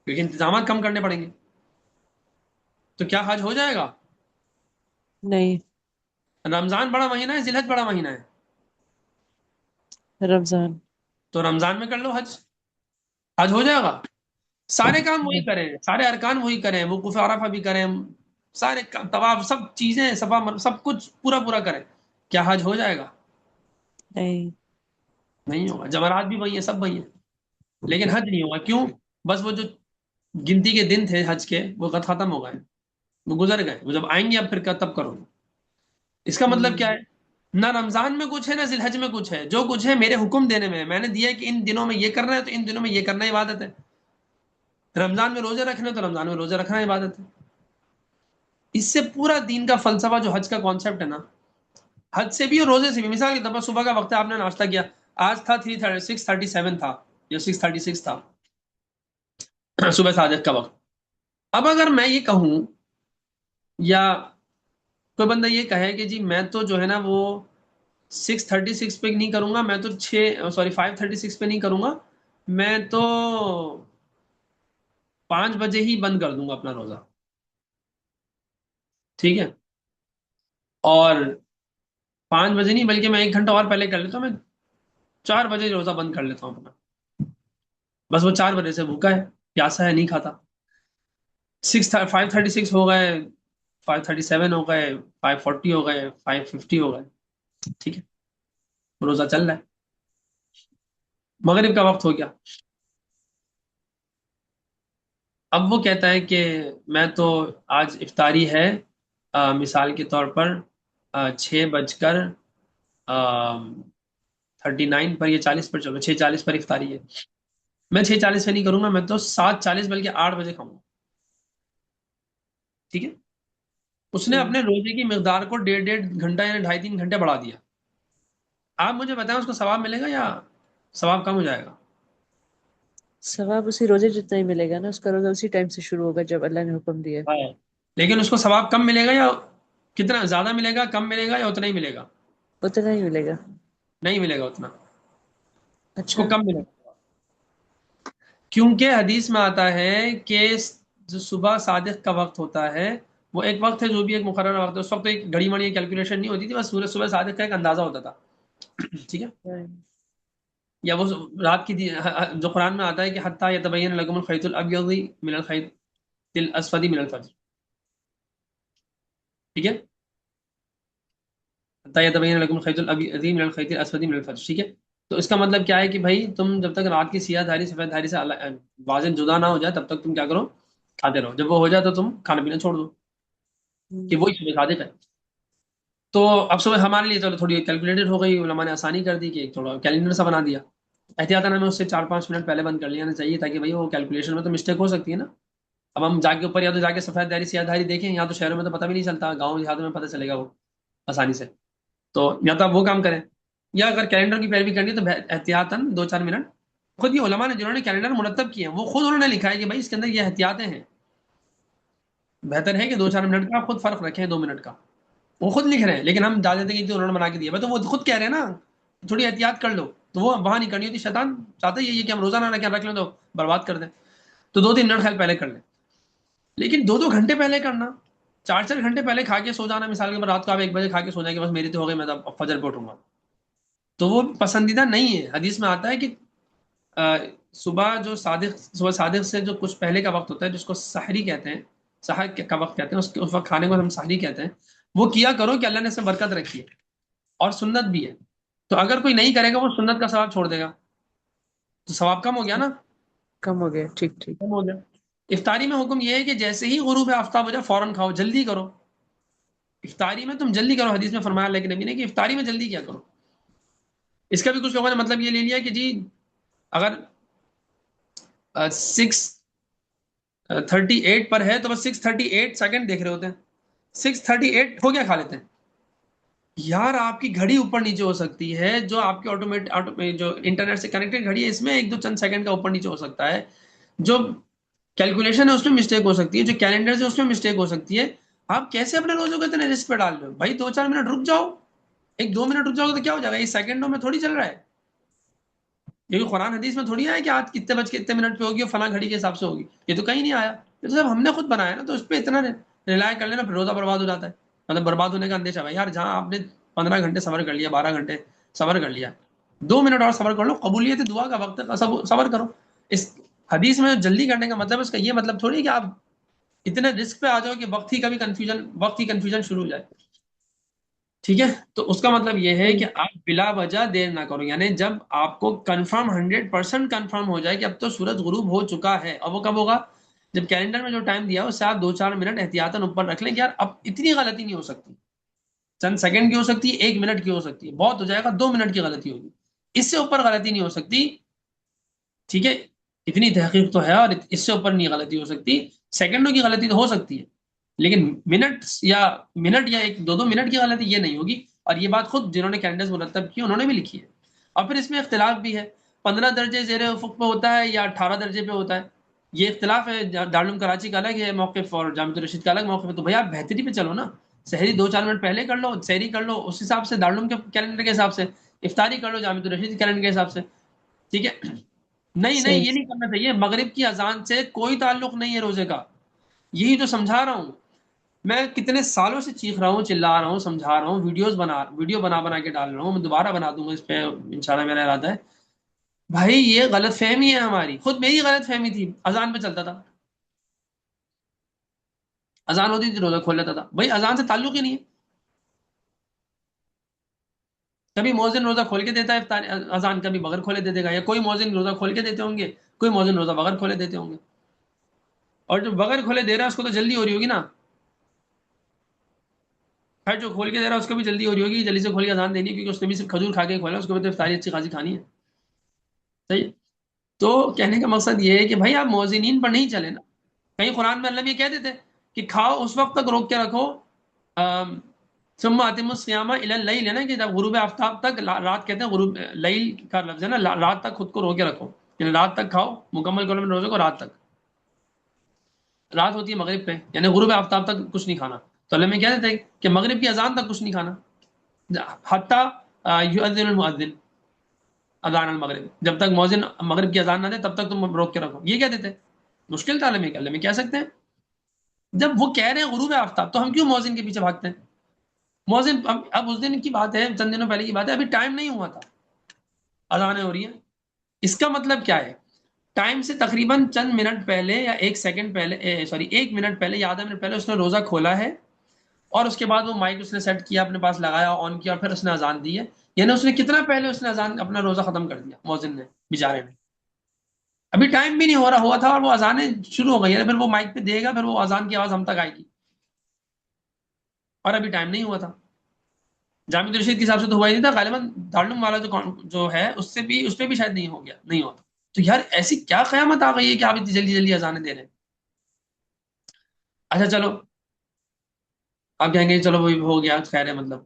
کیونکہ انتظامات کم کرنے پڑیں گے، تو کیا حج ہو جائے گا؟ نہیں، رمضان بڑا مہینہ ہے، ذی الحج بڑا مہینہ ہے، رمضان. تو رمضان میں کر لو حج، حج ہو جائے گا، سارے کام وہی کریں، سارے ارکان وہی کریں، وقوف عرفہ بھی کریں، سارے طواف سب چیزیں سب کچھ پورا پورا کریں، کیا حج ہو جائے گا؟ نہیں. نہیں ہوگا، جمرات بھی وہی ہیں، سب وہی ہیں، لیکن حج نہیں ہوگا، کیوں؟ بس وہ جو گنتی کے دن تھے حج کے وہ قد ختم ہو گئے، وہ گزر گئے، وہ جب آئیں گے اب پھر تب کرو گے، اس کا مطلب کیا ہوں. ہے؟ نہ رمضان میں کچھ ہے، نہ ذی الحج میں کچھ ہے، جو کچھ ہے میرے حکم دینے میں ہے، میں نے دیا ہے کہ ان دنوں میں یہ کرنا ہے تو ان دنوں میں یہ کرنا عبادت ہے، رمضان میں روزے رکھنے تو رمضان میں روزے رکھنا عبادت ہے، اس سے پورا دین کا فلسفہ جو حج کا کانسیپٹ ہے نا، حج سے بھی اور روزے سے بھی، مثال کے طور پر صبح کا وقت ہے، آپ نے ناشتہ کیا، آج تھا 6:37 تھا یا 6:36 تھا صبح صادق کا وقت، اب اگر میں یہ کہوں یا کوئی بندہ یہ کہے کہ جی میں تو جو ہے نا وہ 6:36 پہ نہیں کروں گا، میں تو 5:36 پہ نہیں کروں گا، میں تو 5 بجے ہی بند کر دوں گا اپنا روزہ، ٹھیک ہے، اور 5 بجے نہیں بلکہ میں 1 گھنٹہ اور پہلے کر لیتا ہوں، میں 4 بجے روزہ بند کر لیتا ہوں اپنا، بس وہ 4 بجے سے بھوکا ہے، پیاسا ہے، نہیں کھاتا، 5:36 ہو گئے، 5:37 ہو گئے، 5:40 ہو گئے، 5:50 ہو گئے، ٹھیک ہے، روزہ چل رہا ہے، مغرب کا وقت ہو گیا، اب وہ کہتا ہے کہ میں تو آج افطاری ہے، مثال کے طور پر 6:39 پر یا 40 پر، چلو 6:40 پر افطاری ہے، میں 6:40 پہ نہیں کروں گا، میں تو 7:40 بلکہ 8 بجے کھاؤں گا، ٹھیک ہے، اس نے ہوں. اپنے روزے کی مقدار کو 1.5 گھنٹہ یعنی 2.5-3 گھنٹے بڑھا دیا، آپ مجھے بتائیں اس کو ثواب ملے گا یا ثواب کم ہو جائے گا؟ ثواب اسی روزے جتنا ہی ملے گا نا، اس کا روزہ اسی ٹائم سے شروع ہوگا جب اللہ نے حکم دیا. ہاں، لیکن اس کو ثواب کم ملے گا یا کتنا زیادہ ملے گا، کم ملے گا یا اتنا ہی ملے گا؟ اتنا ہی ملے گا. نہیں ملے گا اتنا، اس اچھا. کو کم ملے گا، کیونکہ حدیث میں آتا ہے کہ جو صبح صادق کا وقت ہوتا ہے وہ ایک وقت ہے، جو بھی ایک مقررہ وقت ہے، اس وقت تو ایک گھڑی مڑی کیلکولیشن نہیں ہوتی تھی، بس سورج صبح صادق کا ایک اندازہ ہوتا تھا، ٹھیک ہے، یا وہ رات کی جو قرآن میں آتا ہے کہ حتیٰ یتبین لکم الخیط الابیض من الخیط الاسود من الفجر، ٹھیک ہے، حتیٰ یتبین لکم الخیط الابیض من الخیط الاسود من الفجر، ٹھیک ہے، تو اس کا مطلب کیا ہے کہ بھائی تم جب تک رات کی سیاہ دھاری سفید دھاری سے واضح جدا نہ ہو جائے تب تک تم کیا کرو، کھاتے رہو، جب وہ ہو جائے تو تم کھانا پینا چھوڑ دو، کہ وہی صبح صادق ہے، تو اب صبح ہمارے لیے چلو تھوڑی کیلکولیٹڈ ہو گئی، علماء نے آسانی کر دی کہ تھوڑا کیلنڈر سا بنا دیا، احتیاطاً ہمیں اس سے 4-5 منٹ پہلے بند کر لینا چاہیے، تاکہ بھائی وہ کیلکولیشن میں تو مسٹیک ہو سکتی ہے نا، اب ہم جا کے اوپر یا تو جا کے سفید دھاری سیاہ دھاری دیکھیں، یا تو شہروں میں تو پتہ بھی نہیں چلتا، گاؤں دیہاتوں میں پتہ چلے گا وہ آسانی سے، تو یا تو آپ وہ کام کریں، یا اگر کیلنڈر کی پیروی کرنی ہے تو احتیاطاً 2-4 منٹ، خود یہ علماء نے جنہوں نے کیلنڈر مرتب کیے ہیں وہ خود انہوں نے لکھا ہے کہ بھائی اس کے اندر یہ احتیاطیں ہیں، بہتر ہے کہ 2-4 منٹ کا آپ خود فرق رکھیں 2 منٹ کا، وہ خود لکھ رہے ہیں، لیکن ہم ڈال دیتے ہیں کہ انہوں نے بنا کے دیا، تو وہ خود کہہ رہے ہیں نا تھوڑی احتیاط کر لو، تو وہ وہاں نہیں کرنی ہوتی، شیطان چاہتا ہی یہ کہ ہم روزانہ رکھ لیں تو برباد کر دیں، تو 2-3 منٹ خیال پہلے کر لیں، لیکن 2-2 گھنٹے پہلے کرنا، 4-4 گھنٹے پہلے کھا کے سو جانا، مثال کے اوپر رات کو آپ 1 بجے کھا کے سو جائیں کہ بس میری تو ہو گئی، میں تو فجر پہ اٹھوں گا، تو وہ پسندیدہ نہیں ہے، حدیث میں آتا ہے کہ صبح جو صادق صبح صادق سے جو کچھ پہلے کا وقت ہوتا ہے جس کو سحری کہتے ہیں، سحر کا وقت کہتے ہیں، اس وقت کھانے کو ہم سحری کہتے ہیں، وہ کیا کرو کہ اللہ نے اس میں برکت رکھی ہے اور سنت بھی ہے، تو اگر کوئی نہیں کرے گا وہ سنت کا ثواب چھوڑ دے گا، تو ثواب کم ہو گیا نا، کم ہو گیا. ٹھیک ٹھیک. کم ہو گیا، افطاری میں حکم یہ ہے کہ جیسے ہی غروب آفتاب ہو جائے فوراً کھاؤ، جلدی کرو، افطاری میں تم جلدی کرو، حدیث میں فرمایا لیکن نبی نے کہ افطاری میں جلدی کیا کرو. اس کا بھی کچھ لوگوں نے مطلب یہ لے لیا کہ جی اگر 6:38 پر ہے تو بس 6:38 دیکھ رہے ہوتے ہیں، 6:38 ہو گیا کھا لیتے ہیں. یار آپ کی گھڑی اوپر نیچے ہو سکتی ہے، جو آپ کی جو انٹرنیٹ سے کنیکٹڈ گھڑی ہے اس میں ایک دو چند سیکنڈ کا اوپر نیچے ہو سکتا ہے، جو کیلکولیشن ہے اس میں مسٹیک ہو سکتی ہے، جو کیلنڈر ہے اس میں مسٹیک ہو سکتی ہے. آپ کیسے اپنے روزوں کو اتنے رسک پہ ڈال رہے ہو بھائی؟ 2-4 منٹ رک جاؤ، 1-2 منٹ رک جاؤ تو کیا ہو جائے گا؟ یہ سیکنڈوں میں تھوڑی چل رہا ہے. کیونکہ قرآن حدیث میں تھوڑی آیا کہ آج کتنے بج کے اتنے منٹ پہ ہوگی اور فلاں گھڑی کے حساب سے ہوگی، یہ تو کہیں نہیں آیا. یہ تو سب ہم نے خود بنایا نا، تو اس پہ اتنا ریلائے کر لینا پھر روزہ برباد ہو جاتا ہے. مطلب برباد ہونے کا اندیشہ ہے یار. جہاں آپ نے 15 گھنٹے صبر کر لیا، 12 گھنٹے صبر کر لیا، 2 منٹ اور صبر کر لو، قبولیت دعا کا وقت ہے، صبر کرو. اس حدیث میں جلدی کرنے کا مطلب اس کا یہ مطلب تھوڑی ہے کہ آپ اتنے رسک پہ آ جاؤ کہ وقت ہی کنفیوژن شروع ہو جائے. ٹھیک ہے، تو اس کا مطلب یہ ہے کہ صحیح. آپ بلا وجہ دیر نہ کرو. یعنی جب آپ کو کنفرم 100% کنفرم ہو جائے کہ اب تو سورج غروب ہو چکا ہے، اب وہ کب ہوگا؟ جب کیلنڈر میں جو ٹائم دیا اس سے آپ 2-4 منٹ احتیاطاً اوپر رکھ لیں کہ یار اب اتنی غلطی نہیں ہو سکتی. چند سیکنڈ کی ہو سکتی ہے، 1 منٹ کی ہو سکتی ہے، بہت ہو جائے گا 2 منٹ کی غلطی ہوگی، اس سے اوپر غلطی نہیں ہو سکتی. ٹھیک ہے، اتنی تحقیق تو ہے، اور اس سے اوپر نہیں غلطی ہو سکتی. سیکنڈوں کی غلطی تو ہو سکتی ہے، لیکن منٹ یا 1-2 منٹ کی غلطی یہ نہیں ہوگی. اور یہ بات خود جنہوں نے کیلنڈرز مرتب کی انہوں نے بھی لکھی ہے. اور پھر اس میں اختلاف بھی ہے، 15 درجے زیر افق پہ ہوتا ہے یا 18 درجے پہ ہوتا ہے، یہ اختلاف ہے. دارالعلوم کراچی کا الگ ہے موقف اور جامعۃ الرشید کا الگ موقف ہے. تو بھائی آپ بہتری پہ چلو نا، سحری 2-4 منٹ پہلے کر لو، سحری کر لو اس حساب سے دارالعلوم کے کیلنڈر کے حساب سے، افطاری کر لو جامعۃ الرشید کے کیلنڈر کے حساب سے. ٹھیک ہے. نہیں نہیں، صحیح. یہ نہیں کرنا چاہیے. مغرب کی اذان سے کوئی تعلق نہیں ہے روزے کا، یہی تو سمجھا رہا ہوں. میں کتنے سالوں سے چیخ رہا ہوں، چلا رہا ہوں، سمجھا رہا ہوں، ویڈیو بنا بنا کے ڈال رہا ہوں. میں دوبارہ بنا دوں گا اس پہ انشاءاللہ، میرا ارادہ ہے. بھائی یہ غلط فہمی ہے ہماری، خود میری غلط فہمی تھی. اذان پہ چلتا تھا، اذان ہوتی تھی روزہ کھول لیتا تھا. بھائی اذان سے تعلق ہی نہیں ہے. کبھی مؤذن روزہ کھول کے دیتا ہے اذان، کبھی بغیر کھولے دے دے گا، یا کوئی مؤذن روزہ کھول کے دیتے ہوں گے، کوئی مؤذن روزہ بغیر کھولے دیتے ہوں گے. اور جو بغیر کھولے دے رہا ہے اس کو تو جلدی ہو رہی ہوگی نا. خیر جو کھول کے دے رہا ہے اس کو بھی جلدی ہو رہی ہوگی، جلدی سے کھول کے اذان دینی ہے، کیونکہ اس نے بھی صرف کھجور کھا کے کھولا، اس کو بھی تو افطاری اچھی خاصی کھانی ہے. صحیح ہے؟ تو کہنے کا مقصد یہ ہے کہ بھائی آپ مؤذنین پر نہیں چلے نا. کہیں قرآن میں اللہ بھی یہ کہہ دیتے کہ کھاؤ اس وقت تک روک کے رکھو، ثم اتم الصیام الی اللیل، ہے نا، کہ جب غروب آفتاب تک، رات کہتے ہیں غروب، لیل کا لفظ ہے نا، رات تک خود کو روکے رکھو. یعنی رات تک کھاؤ، مکمل کرو اپنے روزے کو رات تک. رات ہوتی ہے مغرب پہ، یعنی غروب آفتاب تک کچھ نہیں کھانا. تو اللہ میں کہہ دیتے کہ مغرب کی اذان تک کچھ نہیں کھانا، حتی یؤذن المؤذن اذان المغرب، جب تک مؤذن مغرب کی اذان نہ دے تب تک تم روک کے رکھو. یہ کہہ دیتے. مشکل تھا اللہ میں کہہ سکتے ہیں. جب وہ کہہ رہے ہیں غروب آفتاب تو ہم کیوں مؤذن کے پیچھے بھاگتے ہیں؟ مؤذن اب اس دن کی بات ہے، چند دنوں پہلے کی بات ہے، ابھی ٹائم نہیں ہوا تھا، اذانیں ہو رہی ہیں. اس کا مطلب کیا ہے؟ ٹائم سے تقریباً چند منٹ پہلے یا 1 سیکنڈ پہلے، سوری 1 منٹ پہلے یا آدھا منٹ پہلے اس نے روزہ کھولا ہے، اور اس کے بعد وہ مائک اس نے سیٹ کیا، اپنے پاس لگایا، آن کیا، اور پھر اس نے اذان دی ہے. یعنی اس نے کتنا پہلے اس نے اذان اپنا روزہ ختم کر دیا مؤذن نے، بیچارے نے. ابھی ٹائم بھی نہیں ہو رہا ہوا تھا اور وہ اذانیں شروع ہو گئی ہیں. پھر وہ مائک پہ دے گا، پھر وہ اذان کی آواز ہم تک آئے گی، اور ابھی ٹائم نہیں ہوا تھا. جامع رشید کے حساب سے تو ہوا ہی نہیں تھا غالباً. دارالعلوم والا جو ہے اس پہ بھی شاید نہیں ہو گیا، نہیں ہوتا. تو یار ایسی کیا قیامت آ گئی ہے کہ آپ اتنی جلدی جلدی اذانیں دے رہے ہیں؟ اچھا چلو، آپ کہیں گے چلو وہ ہو گیا، خیر ہے. مطلب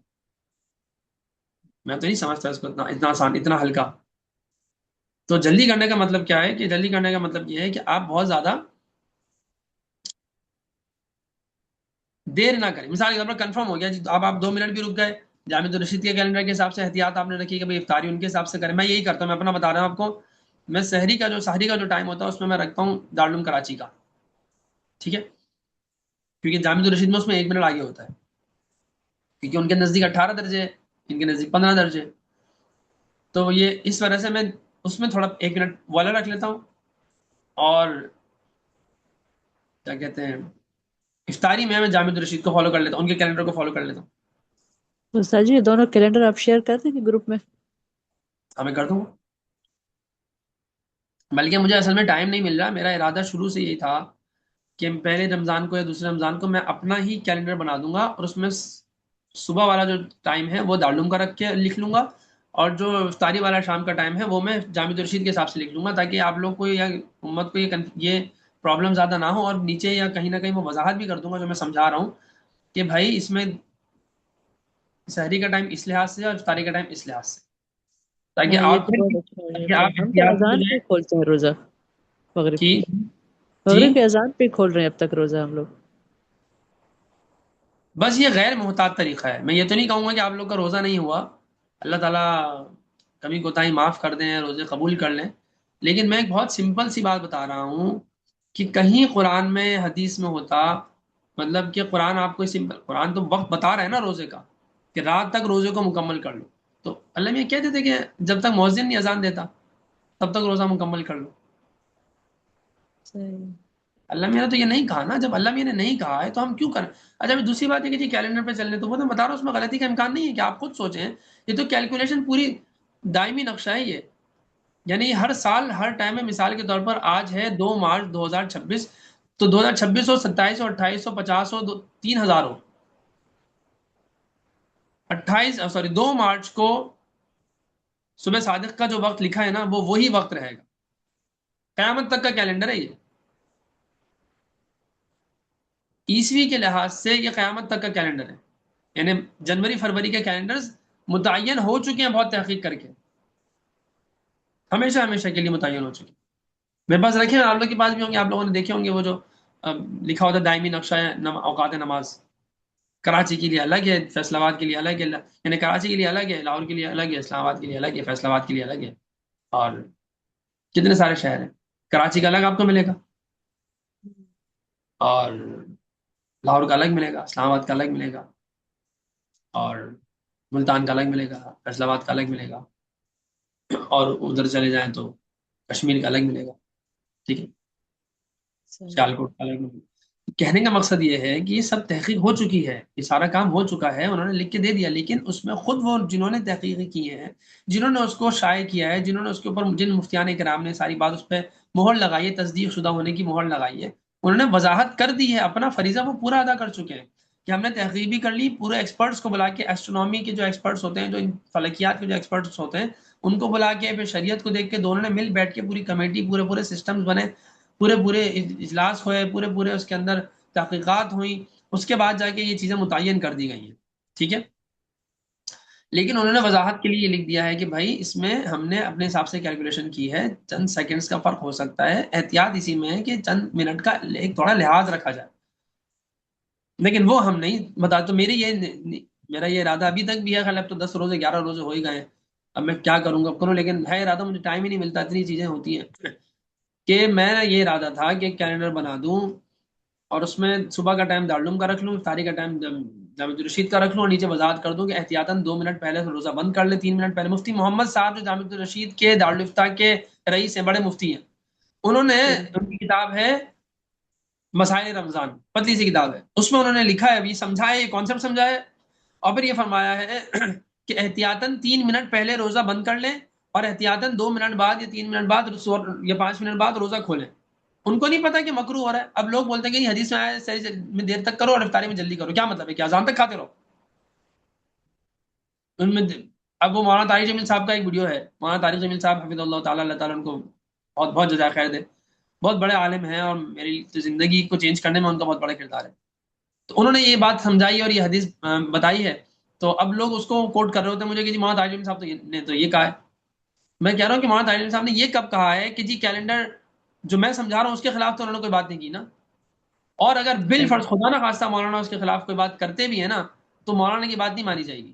میں تو نہیں سمجھتا اس کو اتنا آسان، اتنا ہلکا. تو جلدی کرنے کا مطلب کیا ہے؟ کہ جلدی کرنے کا مطلب یہ ہے کہ آپ بہت زیادہ دیر نہ کریں. مثال کے طور پر کنفرم ہو گیا جی، اب آپ 2 منٹ بھی رک گئے، جامع الرشید کے کیلنڈر کے حساب سے احتیاط آپ نے رکھی کہ بھائی افطاری ان کے حساب سے کریں. میں یہی کرتا ہوں، میں اپنا بتا رہا ہوں آپ کو. میں سحری کا جو ٹائم ہوتا ہے اس میں میں رکھتا ہوں دارالعلوم کراچی کا. ٹھیک ہے، کیونکہ جامع الرشید میں اس میں 1 منٹ آگے ہوتا ہے، کیونکہ ان کے نزدیک 18 درجے، ان کے نزدیک 15 درجے. تو یہ اس وجہ سے میں اس میں تھوڑا 1 منٹ والا رکھ لیتا ہوں. اور کیا کہتے ہیں، افطاری میں جامع الرشید کو فالو کر لیتا ہوں، ان کے کیلنڈر کو فالو کر لیتا ہوں. استاد جی یہ دونوں کیلنڈر آپ شیئر کر دیں گے گروپ میں؟ ہمیں کر دوں، بلکہ مجھے اصل میں ٹائم نہیں مل رہا. میرا ارادہ شروع سے یہی تھا کہ پہلے رمضان کو یا دوسرے رمضان کو میں اپنا ہی کیلنڈر بنا دوں گا، اور اس میں صبح والا جو ٹائم ہے وہ دارالعلوم کا رکھ کے لکھ لوں گا، اور جو افطاری والا شام کا ٹائم ہے وہ میں جامع الرشید کے حساب سے لکھ لوں گا، تاکہ آپ لوگ کو یا امت کو یہ پرابلم زیادہ نہ ہو، اور نیچے یا کہیں نہ کہیں وہ وضاحت بھی کر دوں گا جو میں سمجھا رہا ہوں کہ بھائی اس میں سحری کا ٹائم اس لحاظ سے اور افطاری کا ٹائم اس لحاظ سے، تاکہ ہاں، یہ آپ تو پھر بہت بھی اچھا ہو تاکہ جاتا آپ ہے، ہم تو احتیاط ہو اذان پہ جائیں کھولتے ہیں روزہ مغرب کہ کی، جی مغرب کے اذان پہ کھول رہے ہیں اب تک روزہ ہم لوگ۔ بس یہ غیر محتاط طریقہ ہے، میں یہ تو نہیں کہوں گا کہ آپ لوگ کا روزہ نہیں ہوا، اللہ تعالیٰ کمی کوتاہی معاف کر دیں، روزے قبول کر لیں، لیکن میں ایک بہت سمپل سی بات بتا رہا ہوں کہ کہیں قرآن میں حدیث میں ہوتا، مطلب کہ قرآن آپ کو سمپل، قرآن تو وقت بتا رہا ہے نا روزے کا، کہ رات تک روزے کو مکمل کر لو، تو اللہ میں کہتے تھے کہ جب تک مؤذن نہیں اذان دیتا تب تک روزہ مکمل کر لو۔ صحیح۔ اللہ میاں نے تو یہ نہیں کہا نا، جب اللہ میاں نے نہیں کہا ہے تو ہم کیوں کریں؟ اچھا ابھی دوسری بات ہے کہ جی کیلنڈر پہ چلنے، تو وہ تو میں بتا رہا ہوں اس میں غلطی کا امکان نہیں ہے، کہ آپ خود سوچیں، یہ تو کیلکولیشن پوری دائمی نقشہ ہے یہ، یعنی ہر سال ہر ٹائم میں، مثال کے طور پر آج ہے 2 مارچ 2026، تو 2026 ہو، 27 ہو، 28 ہو، 50 ہو، 3000 ہو، 2 مارچ کو صبح صادق کا جو وقت لکھا ہے نا وہ وہی وقت رہے گا، قیامت تک کا کیلنڈر ہے یہ، عیسوی کے لحاظ سے یہ قیامت تک کا کیلنڈر ہے، یعنی جنوری فروری کے کیلنڈرز متعین ہو چکے ہیں بہت تحقیق کر کے، ہمیشہ ہمیشہ کے لیے متعین ہو چکے ہیں، میرے پاس رکھے ہیں، آپ لوگوں کے پاس بھی ہوں گے، آپ لوگوں نے دیکھے ہوں گے وہ جو لکھا ہوتا ہے دائمی نقشہ ہے اوقات نماز، کراچی کے لیے الگ ہے، فیصل آباد کے لیے الگ ہے، یعنی کراچی کے لیے الگ ہے، لاہور کے لیے الگ ہے، اسلام آباد کے لیے الگ ہے، فیصل آباد کے لیے الگ ہے، اور کتنے سارے شہر ہیں، کراچی کا الگ آپ کو ملے گا، اور لاہور کا الگ ملے گا، اسلام آباد کا الگ ملے گا، اور ملتان کا الگ ملے گا، فیصل آباد کا الگ ملے گا، اور ادھر چلے جائیں تو کشمیر کا الگ ملے گا، ٹھیک ہے، صحیح۔ سیالکوٹ کا الگ ملے گا۔ کہنے کا مقصد یہ ہے کہ یہ سب تحقیق ہو چکی ہے، یہ سارا کام ہو چکا ہے، انہوں نے لکھ کے دے دیا، لیکن اس میں خود وہ جنہوں نے تحقیقی کی ہیں، جنہوں نے اس کو شائع کیا ہے، جنہوں نے اس کے اوپر، جن مفتیان کرام نے ساری بات اس پہ مہر لگائی ہے، تصدیق شدہ ہونے کی مہر لگائی ہے، انہوں نے وضاحت کر دی ہے، اپنا فریضہ وہ پورا ادا کر چکے ہیں، کہ ہم نے تحقیق بھی کر لی، پورے ایکسپرٹس کو بلا کے، ایسٹرونومی کے جو ایکسپرٹس ہوتے ہیں، جو ان فلکیات کے جو ایکسپرٹس ہوتے ہیں ان کو بلا کے، پھر شریعت کو دیکھ کے، دونوں نے مل بیٹھ کے پوری کمیٹی، پورے پورے سسٹمز بنے، پورے پورے اجلاس ہوئے، پورے پورے اس کے اندر تحقیقات ہوئیں، اس کے بعد جا کے یہ چیزیں متعین کر دی گئی ہیں، ٹھیک ہے، لیکن انہوں نے وضاحت کے لیے یہ لکھ دیا ہے کہ بھائی اس میں ہم نے اپنے حساب سے کیلکولیشن کی ہے، چند سیکنڈز کا فرق ہو سکتا ہے، احتیاط اسی میں ہے کہ چند منٹ کا ایک تھوڑا لحاظ رکھا جائے، لیکن وہ ہم نہیں بتا، تو میرا یہ ارادہ ابھی تک بھی ہے، خیال اب تو 10 روزے 11 روزے ہو ہی گئے ہیں، اب میں کیا کروں گا کروں، لیکن ہے ارادہ، مجھے ٹائم ہی نہیں ملتا، اتنی چیزیں ہوتی ہیں کہ میں یہ ارادہ تھا کہ کیلنڈر بنا دوں، اور اس میں صبح کا ٹائم دارالعلوم کا رکھ لوں، افطاری کا ٹائم جامع الرشید کا رکھ لوں، اور نیچے وضاحت کر دوں کہ احتیاطاً 2 منٹ پہلے سے روزہ بند کر لے، 3 منٹ پہلے۔ مفتی محمد صاحب جو جامع الرشید کے دارالفتہ کے رئیس ہیں، بڑے مفتی ہیں، انہوں نے، صحیح۔ ان کی کتاب ہے مسائل رمضان، پتلی سی کتاب ہے، اس میں انہوں نے لکھا ہے، ابھی سمجھایا، یہ کانسیپٹ سمجھایا ہے، اور پھر یہ فرمایا ہے کہ احتیاطاً 3 منٹ پہلے روزہ بند کر لیں، اور احتیاطاً 2 منٹ بعد یا 3 منٹ بعد یا 5 منٹ بعد روزہ کھولیں۔ ان کو نہیں پتا کہ مکروہ ہو رہا ہے، اب لوگ بولتے ہیں کہ یہ حدیث میں آیا ہے سحری میں دیر تک کرو اور افطاری میں جلدی کرو، کیا مطلب ہے؟ کہ اذان تک کھاتے رہو؟ ان میں اب وہ مولانا طارق جمیل صاحب کا ایک ویڈیو ہے، مولانا طارق جمیل صاحب حفظ اللہ تعالیٰ، اللہ تعالیٰ ان کو بہت بہت جزائے خیر دے، بہت بڑے عالم ہیں، اور میری زندگی کو چینج کرنے میں ان کا بہت بڑا کردار ہے، تو انہوں نے یہ بات سمجھائی اور یہ حدیث بتائی ہے، تو اب لوگ اس کو کوٹ کر رہے ہوتے ہیں مجھے کہ جی مولانا طارق جمیل صاحب نے تو یہ کہا ہے، میں کہہ رہا ہوں کہ مولانا طارق جمیل صاحب نے یہ کب کہا ہے کہ جی کیلنڈر جو میں سمجھا رہا ہوں اس کے خلاف تو انہوں نے کوئی بات نہیں کی نا، اور اگر صحیح۔ بالفرض خدا نہ خواستہ مولانا اس کے خلاف کوئی بات کرتے بھی ہیں نا، تو مولانا کی بات نہیں مانی جائے گی، میں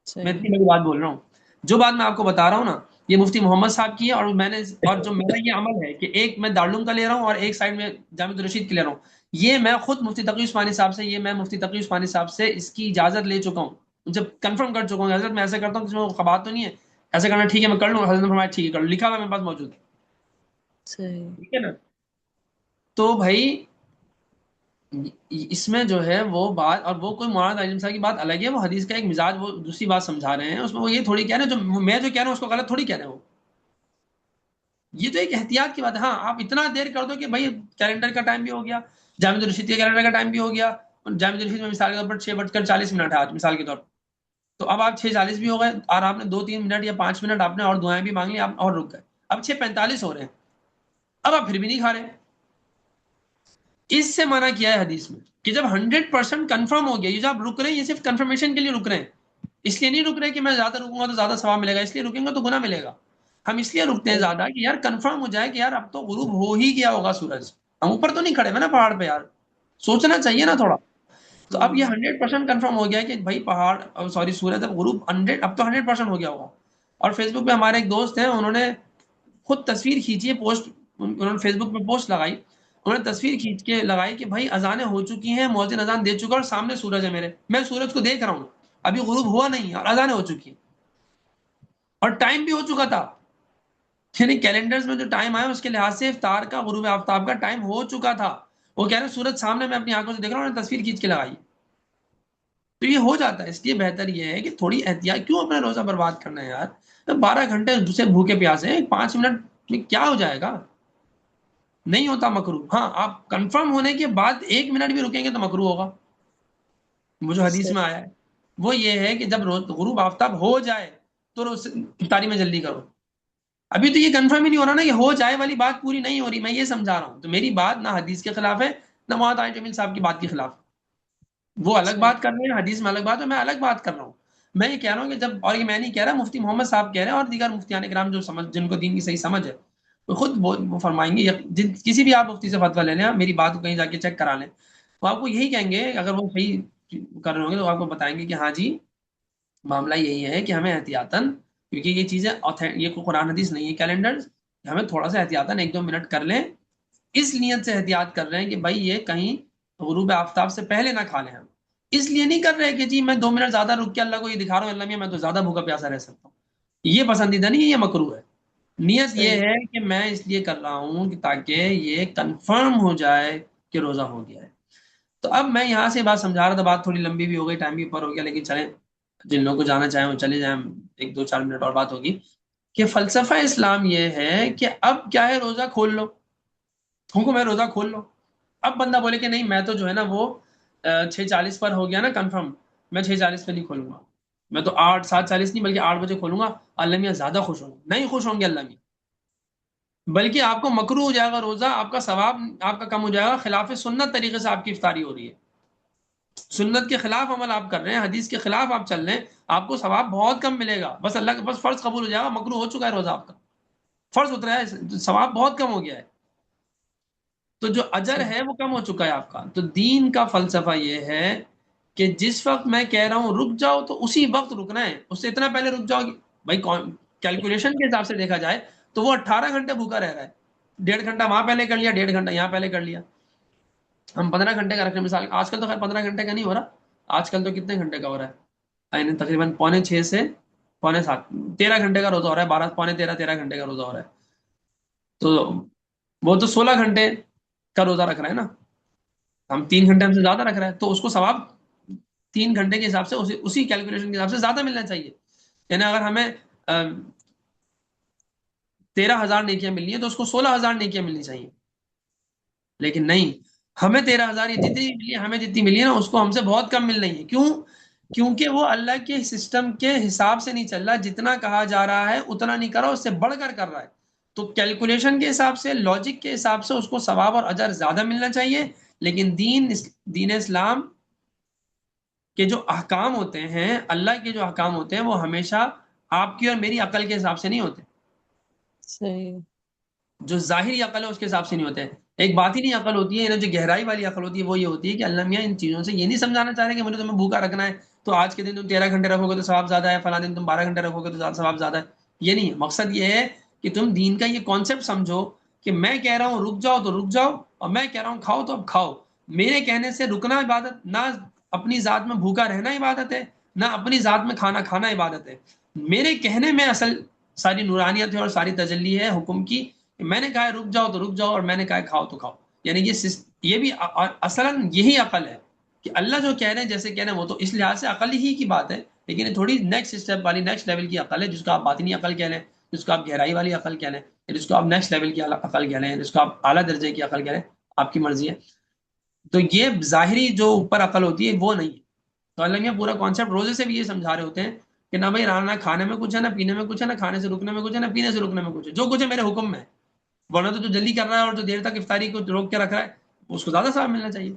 صحیح۔ اتنی بڑی بات بول رہا ہوں، جو بات میں آپ کو بتا رہا ہوں نا، یہ مفتی محمد صاحب کی ہے، اور میں نے، اور جو میرا یہ عمل ہے کہ ایک میں دارالعلوم کا لے رہا ہوں اور ایک سائڈ میں جامع الرشید کی لے رہا ہوں، یہ میں خود مفتی تقی عثمانی صاحب سے، یہ میں مفتی تقی عثمانی صاحب سے اس کی اجازت لے چکا ہوں، جب کنفرم کر چکا ہوں، حضرت میں ایسے کرتا ہوں، کسی میں خبات تو نہیں ہے، ایسے کرنا ٹھیک ہے میں کر لوں، حضرت نے فرمایا ٹھیک ہے کر لوں، لکھا ہوا میرے پاس موجود ہے، صحیح۔ ٹھیک ہے نا، تو بھائی اس میں جو ہے وہ بات، اور وہ کوئی مولانا تعلیم صاحب کی بات الگ ہے، وہ حدیث کا ایک مزاج، وہ دوسری بات سمجھا رہے ہیں، اس میں وہ یہ تھوڑی کہہ رہے ہیں، جو میں جو کہہ رہا ہوں اس کو غلط تھوڑی کہہ رہے ہیں وہ، یہ تو ایک احتیاط کی بات ہے، ہاں آپ اتنا دیر کر دو کہ بھائی کیلنڈر کا ٹائم بھی ہو گیا، جامع الرشید کے کیلنڈر کا ٹائم بھی ہو گیا، جامع الفیض میں مثال کے طور پر 6:40 ہے آج مثال کے طور پر، تو اب آپ 6:40 بھی ہو گئے اور آپ نے 2-3 منٹ یا 5 منٹ آپ نے اور دعائیں بھی مانگ لی، آپ اور رک گئے، اب 6:45 ہو رہے ہیں، اب آپ پھر بھی نہیں کھا رہے. اس سے منع کیا ہے حدیث میں کہ جب 100% کنفرم ہو گیا، یہ جو آپ رک رہے ہیں یہ صرف کنفرمیشن کے لیے رک رہے ہیں، اس لیے نہیں رک رہے کہ میں زیادہ رکوں گا تو زیادہ ثواب ملے گا، اس لیے رکیں گا تو گناہ ملے گا. ہم اس لیے رکتے ہیں زیادہ کہ یار کنفرم ہو جائے کہ یار اب تو غروب ہو ہی گیا ہوگا سورج، ہم اوپر تو نہیں کھڑے ہوئے نا پہاڑ پہ، یار سوچنا چاہیے نا تھوڑا. تو اب یہ 100% کنفرم ہو گیا کہ بھائی پہاڑ سوری سورج اب غروب 100 اب تو 100% ہو گیا ہوگا. اور فیس بک پہ ہمارے ایک دوست ہیں، انہوں نے خود تصویر کھینچی ہے، پوسٹ انہوں نے فیس بک پہ پوسٹ لگائی، انہوں نے تصویر کھینچ کے لگائی کہ بھائی اذانیں ہو چکی ہیں، مؤذن اذان دے چکا اور سامنے سورج ہے میرے، میں سورج کو دیکھ رہا ہوں، ابھی غروب ہوا نہیں اور اذانیں ہو چکی ہیں اور ٹائم بھی ہو چکا تھا. یعنی کیلنڈرز میں جو ٹائم آیا اس کے لحاظ سے افطار کا غروب آفتاب کا ٹائم ہو چکا تھا. وہ کہہ رہے ہیں سورج سامنے میں اپنی آنکھوں سے دیکھ رہا ہوں، انہوں نے تصویر کھینچ کے لگائی. تو یہ ہو جاتا ہے، اس لیے بہتر یہ ہے کہ تھوڑی احتیاط، کیوں اپنا روزہ برباد کرنا ہے یار، 12 گھنٹے سے بھوکے پیاسے ہیں، 5 منٹ میں کیا ہو جائے گا، نہیں ہوتا مکرو. ہاں آپ کنفرم ہونے کے بعد 1 منٹ بھی رکیں گے تو مکرو ہوگا، وہ جو حدیث میں آیا ہے وہ یہ ہے کہ جب غروب آفتاب ہو جائے تو افطاری میں جلدی کرو. ابھی تو یہ کنفرم ہی نہیں ہو رہا نا کہ ہو جائے والی بات پوری نہیں ہو رہی، میں یہ سمجھا رہا ہوں. تو میری بات نہ حدیث کے خلاف ہے نہ مولانا طارق جمیل صاحب کی بات کے خلاف، وہ الگ بات کر رہے ہیں، حدیث میں الگ بات ہے، میں الگ بات کر رہا ہوں. میں یہ کہہ رہا ہوں کہ جب، اور یہ میں نہیں کہہ رہا، مفتی محمد صاحب کہہ رہے ہیں اور دیگر مفتیان کرام جو سمجھ، جن کو دین کی صحیح سمجھ ہے وہ خود وہ فرمائیں گے. کسی بھی آپ مفتی سے فتویٰ لے لیں، میری بات کو کہیں جا کے چیک کرا لیں، وہ آپ کو یہی کہیں گے، اگر وہ صحیح کر رہے ہوں گے تو آپ کو بتائیں گے کہ ہاں جی معاملہ یہی ہے کہ ہمیں احتیاطاً، کیونکہ یہ چیزیں یہ کوئی قرآن حدیث نہیں ہے کیلنڈر، ہمیں تھوڑا سا احتیاطاً 1-2 منٹ کر لیں، اس نیت سے احتیاط کر رہے ہیں کہ بھائی یہ کہیں غروب آفتاب سے پہلے نہ کھا لیں. ہم اس لیے نہیں کر رہے کہ جی میں 2 منٹ زیادہ رک کے اللہ کو یہ دکھا رہا ہوں، اللہ میاں میں تو زیادہ بھوکا پیاسا رہ سکتا ہوں، یہ پسندیدہ نہیں ہے، یہ مکروہ ہے. نیت یہ ہے کہ میں اس لیے کر رہا ہوں کہ تاکہ یہ کنفرم ہو جائے کہ روزہ ہو گیا ہے. تو اب میں یہاں سے بات سمجھا رہا تھا، بات تھوڑی لمبی بھی ہو گئی، ٹائم بھی اوپر ہو گیا، لیکن چلیں جن لوگوں کو جانا چاہیں وہ چلے جائیں، 1-2-4 منٹ اور بات ہوگی. کہ فلسفہ اسلام یہ ہے کہ اب کیا ہے، روزہ کھول لو، حکم ہے روزہ کھول لو. اب بندہ بولے کہ نہیں میں تو جو ہے نا وہ 6:40 پر ہو گیا نا کنفرم، میں 6:40 پہ نہیں کھولوں گا، میں تو 7:40 نہیں بلکہ 8 بجے کھولوں گا، اللہ میاں زیادہ خوش ہوں گے، نہیں خوش ہوں گے اللہ میاں، بلکہ آپ کو مکروہ ہو جائے گا روزہ، آپ کا ثواب آپ کا کم ہو جائے گا، خلاف سنت طریقے سے آپ کی افطاری ہو رہی ہے، سنت کے خلاف عمل آپ کر رہے ہیں، حدیث کے خلاف آپ چل رہے ہیں، آپ کو ثواب بہت کم ملے گا، بس اللہ کے بس فرض قبول ہو جائے گا، مکروہ ہو چکا ہے روزہ آپ کا، فرض اترا ہے، ثواب بہت کم ہو گیا ہے، تو جو اجر ہے وہ کم ہو چکا ہے آپ کا. تو دین کا فلسفہ یہ ہے کہ جس وقت میں کہہ رہا ہوں رک جاؤ تو اسی وقت رکنا ہے، اس سے اتنا پہلے رک جاؤ بھائی، کیلکولیشن کے حساب سے دیکھا جائے تو وہ 18 گھنٹے بھوکا رہ رہا ہے، 1.5 گھنٹہ وہاں پہلے کر لیا، 1.5 گھنٹہ یہاں پہلے کر لیا. ہم 15 گھنٹے کا رکھ رہے ہیں مثال، آج کل تو خیر 15 گھنٹے کا نہیں ہو رہا، آج کل تو کتنے گھنٹے کا ہو رہا ہے، یعنی تقریباً 6:45 سے 7:15، 13 گھنٹے کا روزہ ہو رہا ہے، 13 گھنٹے کا روزہ ہو رہا ہے. تو وہ تو 16 گھنٹے کا روزہ رکھ رہا ہے نا، ہم 3 گھنٹے ہم سے زیادہ رکھ رہا ہے، تو اس کو ثواب 3 گھنٹے کے حساب سے اسی کیلکولیشن کے حساب سے زیادہ ملنا چاہیے. یعنی اگر ہمیں 13,000 نیکیاں ملنی ہے تو اس کو 16,000 نیکیاں ملنی چاہیے، لیکن نہیں، ہمیں 13,000 یہ جتنی ملی ہے، ہمیں جتنی ملی ہے نا اس کو ہم سے بہت کم مل رہی ہے. کیوں؟ کیونکہ وہ اللہ کے سسٹم کے حساب سے نہیں چل رہا، جتنا کہا جا رہا ہے اتنا نہیں کر رہا، اس سے بڑھ کر رہا ہے. تو کیلکولیشن کے حساب سے، لاجک کے حساب سے اس کو ثواب اور اجر زیادہ ملنا چاہیے، لیکن دین اسلام کے جو احکام ہوتے ہیں، اللہ کے جو احکام ہوتے ہیں، وہ ہمیشہ آپ کی اور میری عقل کے حساب سے نہیں ہوتے، صحیح. جو ظاہری عقل ہے اس کے حساب سے نہیں ہوتے. ایک باطنی عقل ہوتی ہے، یعنی جو گہرائی والی عقل ہوتی ہے وہ یہ ہوتی ہے کہ اللہ میاں ان چیزوں سے یہ نہیں سمجھانا چاہ رہے کہ مجھے تمہیں بھوکا رکھنا ہے تو آج کے دن تم 13 گھنٹے رکھو گے تو ثواب زیادہ ہے، فلاں دن تم 12 گھنٹے رکھو گے تو ثواب زیادہ ہے. یہ نہیں ہے مقصد، یہ ہے کہ تم دین کا یہ کانسیپٹ سمجھو کہ میں کہہ رہا ہوں رک جاؤ تو رک جاؤ، اور میں کہہ رہا ہوں کھاؤ تو اب کھاؤ. میرے کہنے سے رکنا عبادت، نہ اپنی ذات میں بھوکا رہنا عبادت ہے، نہ اپنی ذات میں کھانا کھانا عبادت ہے. میرے کہنے میں اصل ساری نورانیت ہے اور ساری تجلی ہے حکم کی، کہ میں نے کہا ہے رک جاؤ تو رک جاؤ، اور میں نے کہا ہے کھاؤ تو کھاؤ. یعنی یہ بھی اصلاً یہی عقل ہے کہ اللہ جو کہہ رہے ہیں جیسے کہہ رہے ہیں وہ تو اس لحاظ سے عقل ہی کی بات ہے، لیکن یہ تھوڑی نیکسٹ اسٹیپ والی، نیکسٹ لیول کی عقل ہے، جس کو آپ باطنی عقل کہہ لیں، جس کو آپ گہرائی والی عقل کہہ لیں، جس کو آپ نیکسٹ لیول کی عقل کہہ لیں، جس کو آپ اعلیٰ درجے کی عقل کہہ لیں، آپ کی مرضی ہے. تو یہ ظاہری جو اوپر عقل ہوتی ہے وہ نہیں ہے. تو اللہ میاں پورا کانسیپٹ روزے سے بھی یہ سمجھا رہے ہوتے ہیں کہ نہ بھائی نہ کھانے میں کچھ ہے، نہ پینے میں کچھ ہے، نہ کھانے سے رکنے میں کچھ ہے، نہ پینے سے رکنے میں کچھ ہے، جو کچھ ہے میرے حکم میں ہے. ورنہ تو جو جلدی کر رہا ہے اور جو دیر تک افطاری کو روک کے رکھ رہا ہے اس کو زیادہ ثواب ملنا چاہیے.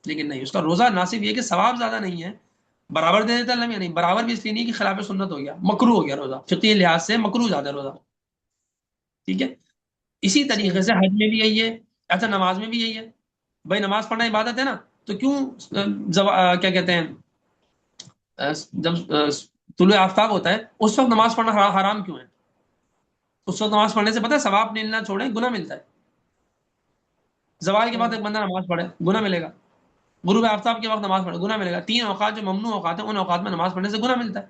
لیکن نہیں، اس کا روزہ نہ صرف یہ کہ ثواب زیادہ نہیں ہے، برابر دے دیتا اللہ میاں نہیں، برابر بھی اس لیے نہیں کہ خلاف سنت ہو گیا، مکروہ ہو گیا روزہ، فقہی لحاظ سے مکروہ زیادہ ہے روزہ. ٹھیک ہے. اسی طریقے صحیح. سے حج میں بھی یہی ہے، اچھا نماز میں بھی یہی ہے. بھائی نماز پڑھنا عبادت ہے نا، تو کیوں کیا کہتے ہیں جب طلوع آفتاب ہوتا ہے اس وقت نماز پڑھنا حرام کیوں ہے؟ اس وقت نماز پڑھنے سے پتہ ہے ثواب ملنا چھوڑیں گناہ ملتا ہے. زوال کے بعد صحیح. ایک بندہ نماز پڑھے گناہ ملے گا، غروب آفتاب کے وقت نماز پڑھے گناہ ملے گا. 3 اوقات جو ممنوع اوقات ہیں ان اوقات میں نماز پڑھنے سے گناہ ملتا ہے.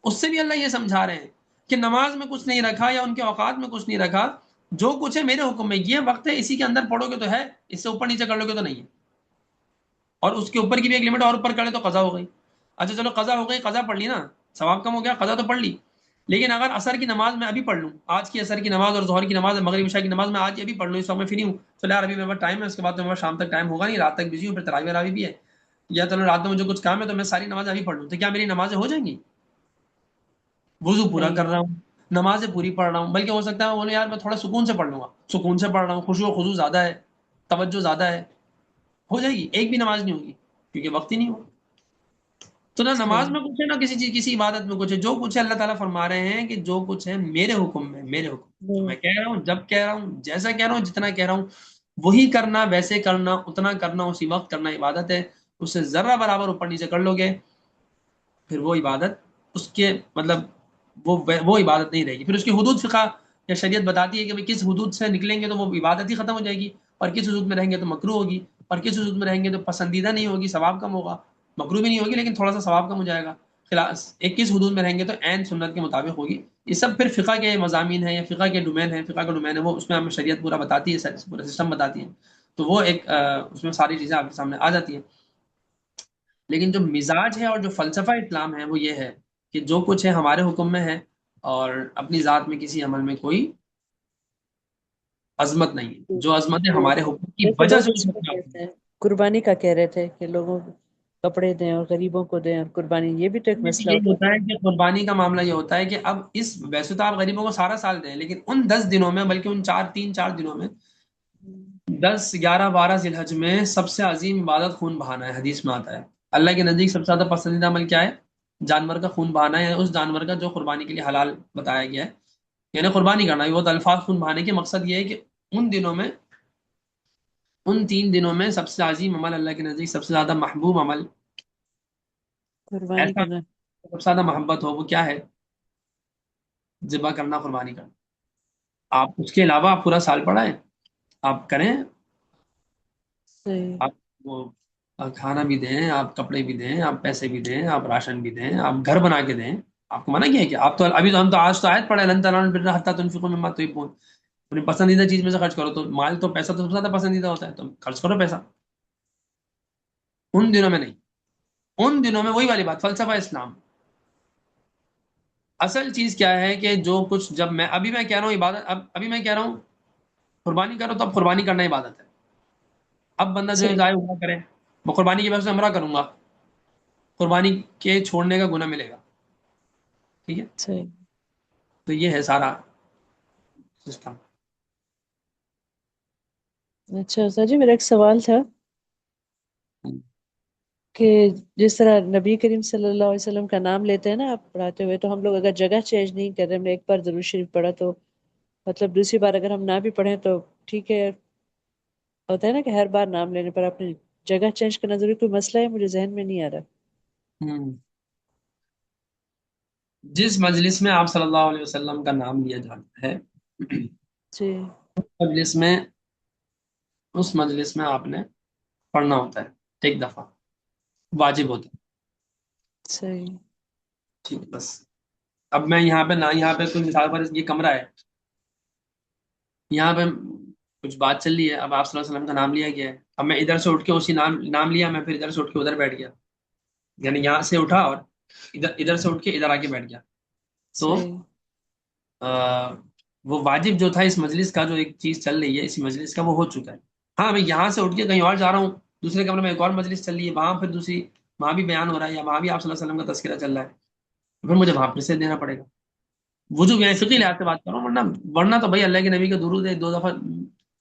اس سے بھی اللہ یہ سمجھا رہے ہیں کہ نماز میں کچھ نہیں رکھا یا ان کے اوقات میں کچھ نہیں رکھا، جو کچھ ہے میرے حکم میں، یہ وقت ہے اسی کے اندر پڑھو گے تو ہے، اس سے اوپر نیچے کر لو گے تو نہیں ہے. اور اس کے اوپر کی بھی ایک لمٹ، اور اوپر کرے تو قضا ہو گئی. اچھا چلو قضا ہو گئی، قضا پڑھ لی نا، ثواب کم ہو گیا، قضا تو پڑھ لی. لیکن اگر عصر کی نماز میں ابھی پڑھ لوں، آج کی عصر کی نماز اور ظہر کی نماز اور مغرب عشاء کی نماز میں آج ابھی پڑھ لوں، اس وقت میں فری ہوں، چلو یار ابھی میرے پاس ٹائم ہے، اس کے بعد تو میرے پاس شام تک ٹائم ہوگا نہیں، رات تک بزی ہوں، پھر تراویح راوی بھی ہے، یا چلو رات میں مجھے کچھ کام ہے تو میں ساری نماز ابھی پڑھ لوں، تو کیا میری نمازیں ہو جائیں گی؟ وضو پورا کر نہیں. رہا ہوں، نمازیں پوری پڑھ رہا ہوں، بلکہ ہو سکتا ہے بولے یار میں تھوڑا سکون سے پڑھ لوں گا، سکون سے پڑھ رہا ہوں، خشوع و خضوع زیادہ ہے، توجہ زیادہ ہے، ہو جائے گی، ایک بھی نماز نہیں ہوگی کیونکہ وقت ہی نہیں ہوا. تو نہ نماز صحیح. میں کچھ ہے، نہ کسی چیز کسی عبادت میں کچھ ہے، جو کچھ ہے اللہ تعالیٰ فرما رہے ہیں کہ جو کچھ ہے میرے حکم میں، میرے حکم جو نہیں. میں کہہ رہا ہوں، جب کہہ رہا ہوں، جیسا کہہ رہا ہوں، جتنا کہہ رہا ہوں وہی کرنا، ویسے کرنا، اتنا کرنا، اسی وقت کرنا عبادت ہے. اس سے ذرہ برابر اوپر نیچے کر لو گے پھر وہ عبادت اس کے مطلب وہ عبادت نہیں رہے گی. پھر اس کی حدود فقہ یا شریعت بتاتی ہے کہ بھئی کس حدود سے نکلیں گے تو وہ عبادت ہی ختم ہو جائے گی، اور کس حدود میں رہیں گے تو مکروہ ہوگی، اور کس حدود میں رہیں گے تو پسندیدہ نہیں ہوگی، ثواب کم ہوگا، مکروہ بھی نہیں ہوگی لیکن تھوڑا سا ثواب کم ہو جائے گا. خلاص 21 حدود میں رہیں گے تو عین سنت کے مطابق ہوگی. یہ سب پھر فقہ کے مضامین ہیں یا فقہ کے ڈومین ہیں، فقہ کا ڈومین ہے وہ، اس میں ہمیں شریعت پورا بتاتی ہے، پورا سسٹم بتاتی ہے. تو وہ ایک اس میں ساری چیزیں آپ کے سامنے آ جاتی ہیں. لیکن جو مزاج ہے اور جو فلسفہ اسلام ہے وہ یہ ہے کہ جو کچھ ہے ہمارے حکم میں ہے، اور اپنی ذات میں کسی عمل میں کوئی عظمت نہیں ہے، جو عظمت ہے ہمارے حکم کی جیسے وجہ لوگ سے اس اس میں کو خلاف کہتے ہیں قربانی کا کہہ رہے تھے کہ لوگوں کو کپڑے دیں اور غریبوں کو دیں اور قربانی، یہ بھی تو ایک میں بھی مسئلہ یہی ہوتا ہوتا ہے کہ قربانی کا معاملہ یہ ہوتا ہے کہ اب اس ویسے تو آپ غریبوں کو سارا سال دیں، لیکن ان 10 دنوں میں، بلکہ ان 4 دنوں میں، ہے. 10 11 12 ذی الحج میں سب سے عظیم عبادت خون بہانا ہے. حدیث میں آتا ہے اللہ کے نزدیک سب سے زیادہ پسندیدہ عمل کیا ہے؟ جانور کا خون بہانا ہے، اس جانور کا جو قربانی کے لیے حلال بتایا گیا ہے، یعنی قربانی کرنا. وہ الفاظ خون بہانے کے مقصد یہ ہے کہ ان دنوں میں، ان 3 دنوں میں سب سے عظیم عمل، اللہ کے نزدیک سب سے زیادہ محبوب عمل، قربانی ایسا کرنا. سب سے زیادہ محبت ہو، وہ کیا ہے؟ ذبح کرنا، قربانی کرنا. آپ اس کے علاوہ آپ پورا سال پڑھائیں، آپ کریں، صحیح. آپ وہ کھانا بھی دیں، آپ کپڑے بھی دیں، آپ پیسے بھی دیں، آپ راشن بھی دیں، آپ گھر بنا کے دیں. آپ کو منع کیا ہے کہ آپ تو ابھی تو ہم تو آج تو آیت پڑھے لن تنالوا البر حتی تنفقوا مما تحبون، اپنی پسندیدہ چیز میں سے خرچ کرو. تو مال تو پیسہ تو سب سے زیادہ پسندیدہ ہوتا ہے، تو خرچ کرو پیسہ. ان دنوں میں نہیں، ان دنوں میں وہی والی بات فلسفہ اسلام. اصل چیز کیا ہے کہ جو کچھ جب ابھی میں کہہ رہا ہوں عبادت، ابھی میں کہہ رہا ہوں قربانی کرو، تو اب قربانی کرنا عبادت ہے. اب بندہ جو ہے صحیح. ضائع عمرہ کرے، میں قربانی کی وجہ سے عمرہ کروں گا، قربانی کے چھوڑنے کا گناہ ملے گا. ٹھیک ہے. صحیح. تو یہ ہے سارا سسٹم. اچھا سر جی، میرا ایک سوال تھا کہ جس طرح نبی کریم صلی اللہ علیہ وسلم کا نام لیتے ہیں نا آپ پڑھاتے ہوئے، تو ہم لوگ اگر جگہ چینج نہیں کر رہے، ہم نے ایک بار ضرور شریف پڑھا تو مطلب دوسری بار اگر ہم نہ بھی پڑھیں تو ٹھیک ہے. ہوتا ہے نا کہ ہر بار نام لینے پر اپنی جگہ چینج کرنا ضروری، کوئی مسئلہ ہے؟ مجھے ذہن میں نہیں آ رہا. ہوں. جس مجلس میں آپ صلی اللہ علیہ وسلم کا نام لیا جاتا ہے، جی. مجلس میں، اس مجلس میں آپ نے پڑھنا ہوتا ہے ایک دفعہ، واجب ہوتا ہے. صحیح. ٹھیک ہے. بس اب میں یہاں پہ نہ، یہاں پہ کوئی مثال پر یہ کمرہ ہے، یہاں پہ کچھ بات چل رہی ہے، اب آپ صلی اللہ علیہ وسلم کا نام لیا گیا ہے، اب میں ادھر سے اٹھ کے اسی نام لیا، میں پھر ادھر سے اٹھ کے ادھر بیٹھ گیا، یعنی یہاں سے اٹھا اور ادھر سے اٹھ کے ادھر آ کے بیٹھ گیا. تو صحیح. وہ واجب جو تھا اس مجلس کا، جو ایک چیز چل رہی ہے اسی مجلس کا، وہ ہو چکا ہے. ہاں میں یہاں سے اٹھ کے کہیں اور جا رہا ہوں دوسرے کمرے میں ایک اور مجلس چل رہی ہے، وہاں پھر دوسری، وہاں بھی بیان ہو رہا ہے، یا وہاں بھی آپ صلی اللہ علیہ وسلم کا تذکرہ چل رہا ہے، تو پھر مجھے وہاں پھر سے دینا پڑے گا. وضو میں فقہی لحاظ سے بات کر رہا ہوں، ورنہ تو بھائی اللہ کے نبی کا درود ہے 2 دفعہ،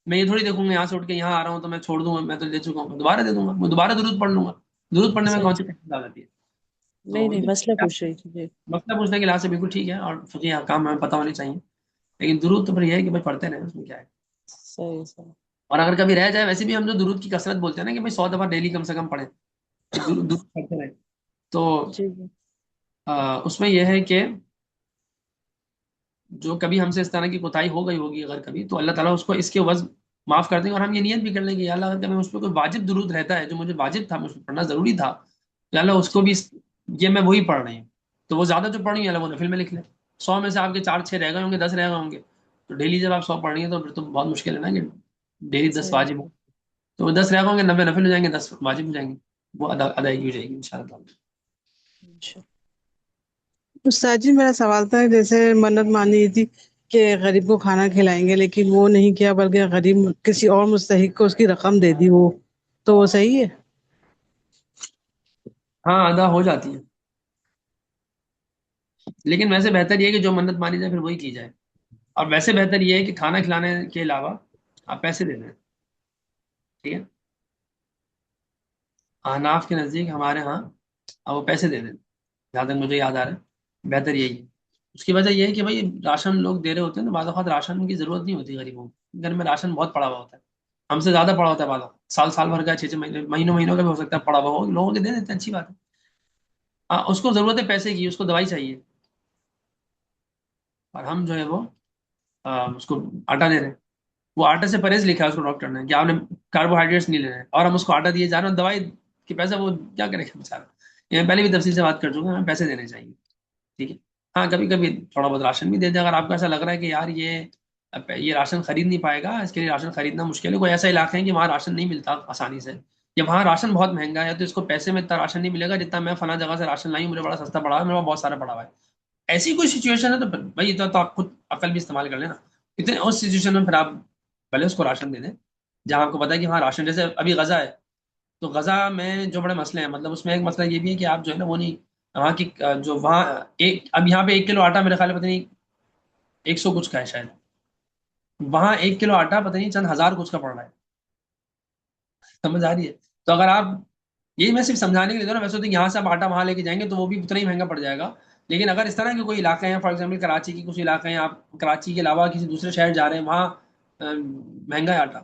میں یہ تھوڑی دیکھوں گا یہاں سے اٹھ کے یہاں آ رہا ہوں تو میں چھوڑ دوں گا، میں تو لے چکا ہوں، میں دوبارہ دے دوں گا، میں دوبارہ درود پڑھ لوں گا. درود پڑھنے میں صحیح. کون سی تکلیف آ جاتی ہے؟ نہیں تو نہیں، یہ مسئلہ پوچھ رہی تھی جی. مسئلہ پوچھنے کے لحاظ سے بالکل ٹھیک ہے، اور فقہی احکام ہمیں پتہ ہونے چاہیے، لیکن درود تو پھر یہ ہے کہ بھائی پڑھتے رہیں، اس میں کیا ہے. صحیح صحیح. اور اگر کبھی رہ جائے، ویسے بھی ہم جو درود کی کثرت بولتے ہیں نا کہ بھائی 100 دفعہ ڈیلی کم سے کم پڑھیں، کہ درود پڑھتے رہیں، تو جی جی. اس میں یہ ہے کہ جو کبھی ہم سے اس طرح کی کوتاہی ہو گئی ہوگی اگر کبھی، تو اللہ تعالیٰ اس کو اس کے عوض معاف کر دیں، اور ہم یہ نیت بھی کر لیں کہ یا اللہ اگر کبھی مجھ پہ کوئی واجب درود رہتا ہے جو مجھے واجب تھا، مجھ پہ پڑھنا ضروری تھا، تو یا اللہ اس کو بھی یہ میں وہی پڑھ رہی ہوں، تو وہ زیادہ جو پڑھ رہی ہیں اللہ وہ نفل میں لکھ لیں. 100 میں سے آپ کے 4 6 رہ گئے ہوں گے، 10 رہ گئے ہوں گے، تو ڈیلی جب آپ 100 پڑھ رہی ہیں تو پھر تو بہت مشکل ہے نا کہ ڈیلی 10 صحیح. واجب ہو. تو وہ 10 رہ گئے ہوں گے، 90 نفل ہو جائیں گے، 10 واجب ہو جائیں گے، وہ ادائیگی ہو جائے گی ان شاء اللہ. اچھا. استاد جی میرا سوال تھا، جیسے منت مانی تھی کہ غریب کو کھانا کھلائیں گے، لیکن وہ نہیں کیا بلکہ غریب کسی اور مستحق کو اس کی رقم دے دی، وہ تو وہ صحیح ہے؟ ہاں ادا ہو جاتی ہے، لیکن ویسے بہتر یہ ہے کہ جو منت مانی جائے پھر وہی کی جائے. اور ویسے بہتر یہ ہے کہ کھانا کھلانے کے علاوہ آپ پیسے دے دیں. ٹھیک ہے، احناف کے نزدیک ہمارے ہاں اب وہ پیسے دے دیں، جہاں تک مجھے یاد آ رہا ہے بہتر یہی ہے. اس کی وجہ یہ ہے کہ بھائی راشن لوگ دے رہے ہوتے ہیں تو بعض اوقات راشن کی ضرورت نہیں ہوتی غریبوں کو، گھر میں راشن بہت پڑا ہوا ہوتا ہے، ہم سے زیادہ پڑا ہوتا ہے، بعض اوقات سال سال بھر کا 6 6 مہینے مہینوں کا بھی ہو سکتا ہے پڑا ہوا ہو، لوگوں کے دے دیتے ہیں، اچھی بات ہے. اس کو ضرورت ہے پیسے کی، اس کو دوائی چاہیے، اور ہم جو ہے وہ اس کو آٹا دے رہے ہیں. وہ آٹا سے پرہیز لکھا ہے اس کو ڈاکٹر نے کہ آپ نے کاربوہائیڈریٹس نہیں لینے ہیں، اور ہم اس کو آٹا دیے جا رہے ہیں، دوائی کے پیسہ وہ کیا کرے گا بیچارہ. یہ میں پہلے بھی تفصیل سے بات کر چکا ہوں، ہمیں پیسے دینے چاہیے. ٹھیک ہے، ہاں کبھی کبھی تھوڑا بہت راشن بھی دے دیں اگر آپ کو ایسا لگ رہا ہے کہ یار یہ راشن خرید نہیں پائے گا، اس کے لیے راشن خریدنا مشکل ہے، کوئی ایسا علاقہ ہے کہ وہاں راشن نہیں ملتا آسانی سے، یا وہاں راشن بہت مہنگا ہے، تو اس کو پیسے میں اتنا راشن نہیں ملے گا جتنا میں فلاں جگہ سے راشن لائی ہوں، مجھے بڑا سستا پڑا ہے، میرے پاس بہت سارا پڑا ہوا ہے. ایسی کوئی سچویشن ہے تو بھائی تو آپ خود عقل بھی استعمال کر لینا. اتنے اس سچویشن میں پھر آپ پہلے اس کو راشن دے دیں جہاں آپ کو پتا ہے کہ وہاں راشن، جیسے ابھی غزہ ہے، تو غزہ میں جو بڑے مسئلے ہیں، مطلب اس میں ایک مسئلہ یہ بھی ہے کہ آپ جو ہے نا وہ نہیں، وہاں کی جو وہاں اب یہاں پہ 1 کلو آٹا میرے خیال ہے پتہ نہیں 100 کچھ کا ہے شاید، وہاں 1 کلو آٹا پتہ نہیں چند ہزار کچھ کا پڑ رہا ہے. سمجھ آ رہی ہے؟ تو اگر آپ، یہی میں صرف سمجھانے کے لیے دوں نا، ویسے تو یہاں سے آپ آٹا وہاں لے کے جائیں گے تو وہ بھی اتنا ہی مہنگا پڑ جائے گا، لیکن اگر اس طرح کے کوئی علاقے ہیں، فار ایگزامپل کراچی کی کچھ علاقے ہیں، آپ کراچی کے علاوہ کسی دوسرے شہر جا رہے ہیں، وہاں مہنگا ہے آٹا،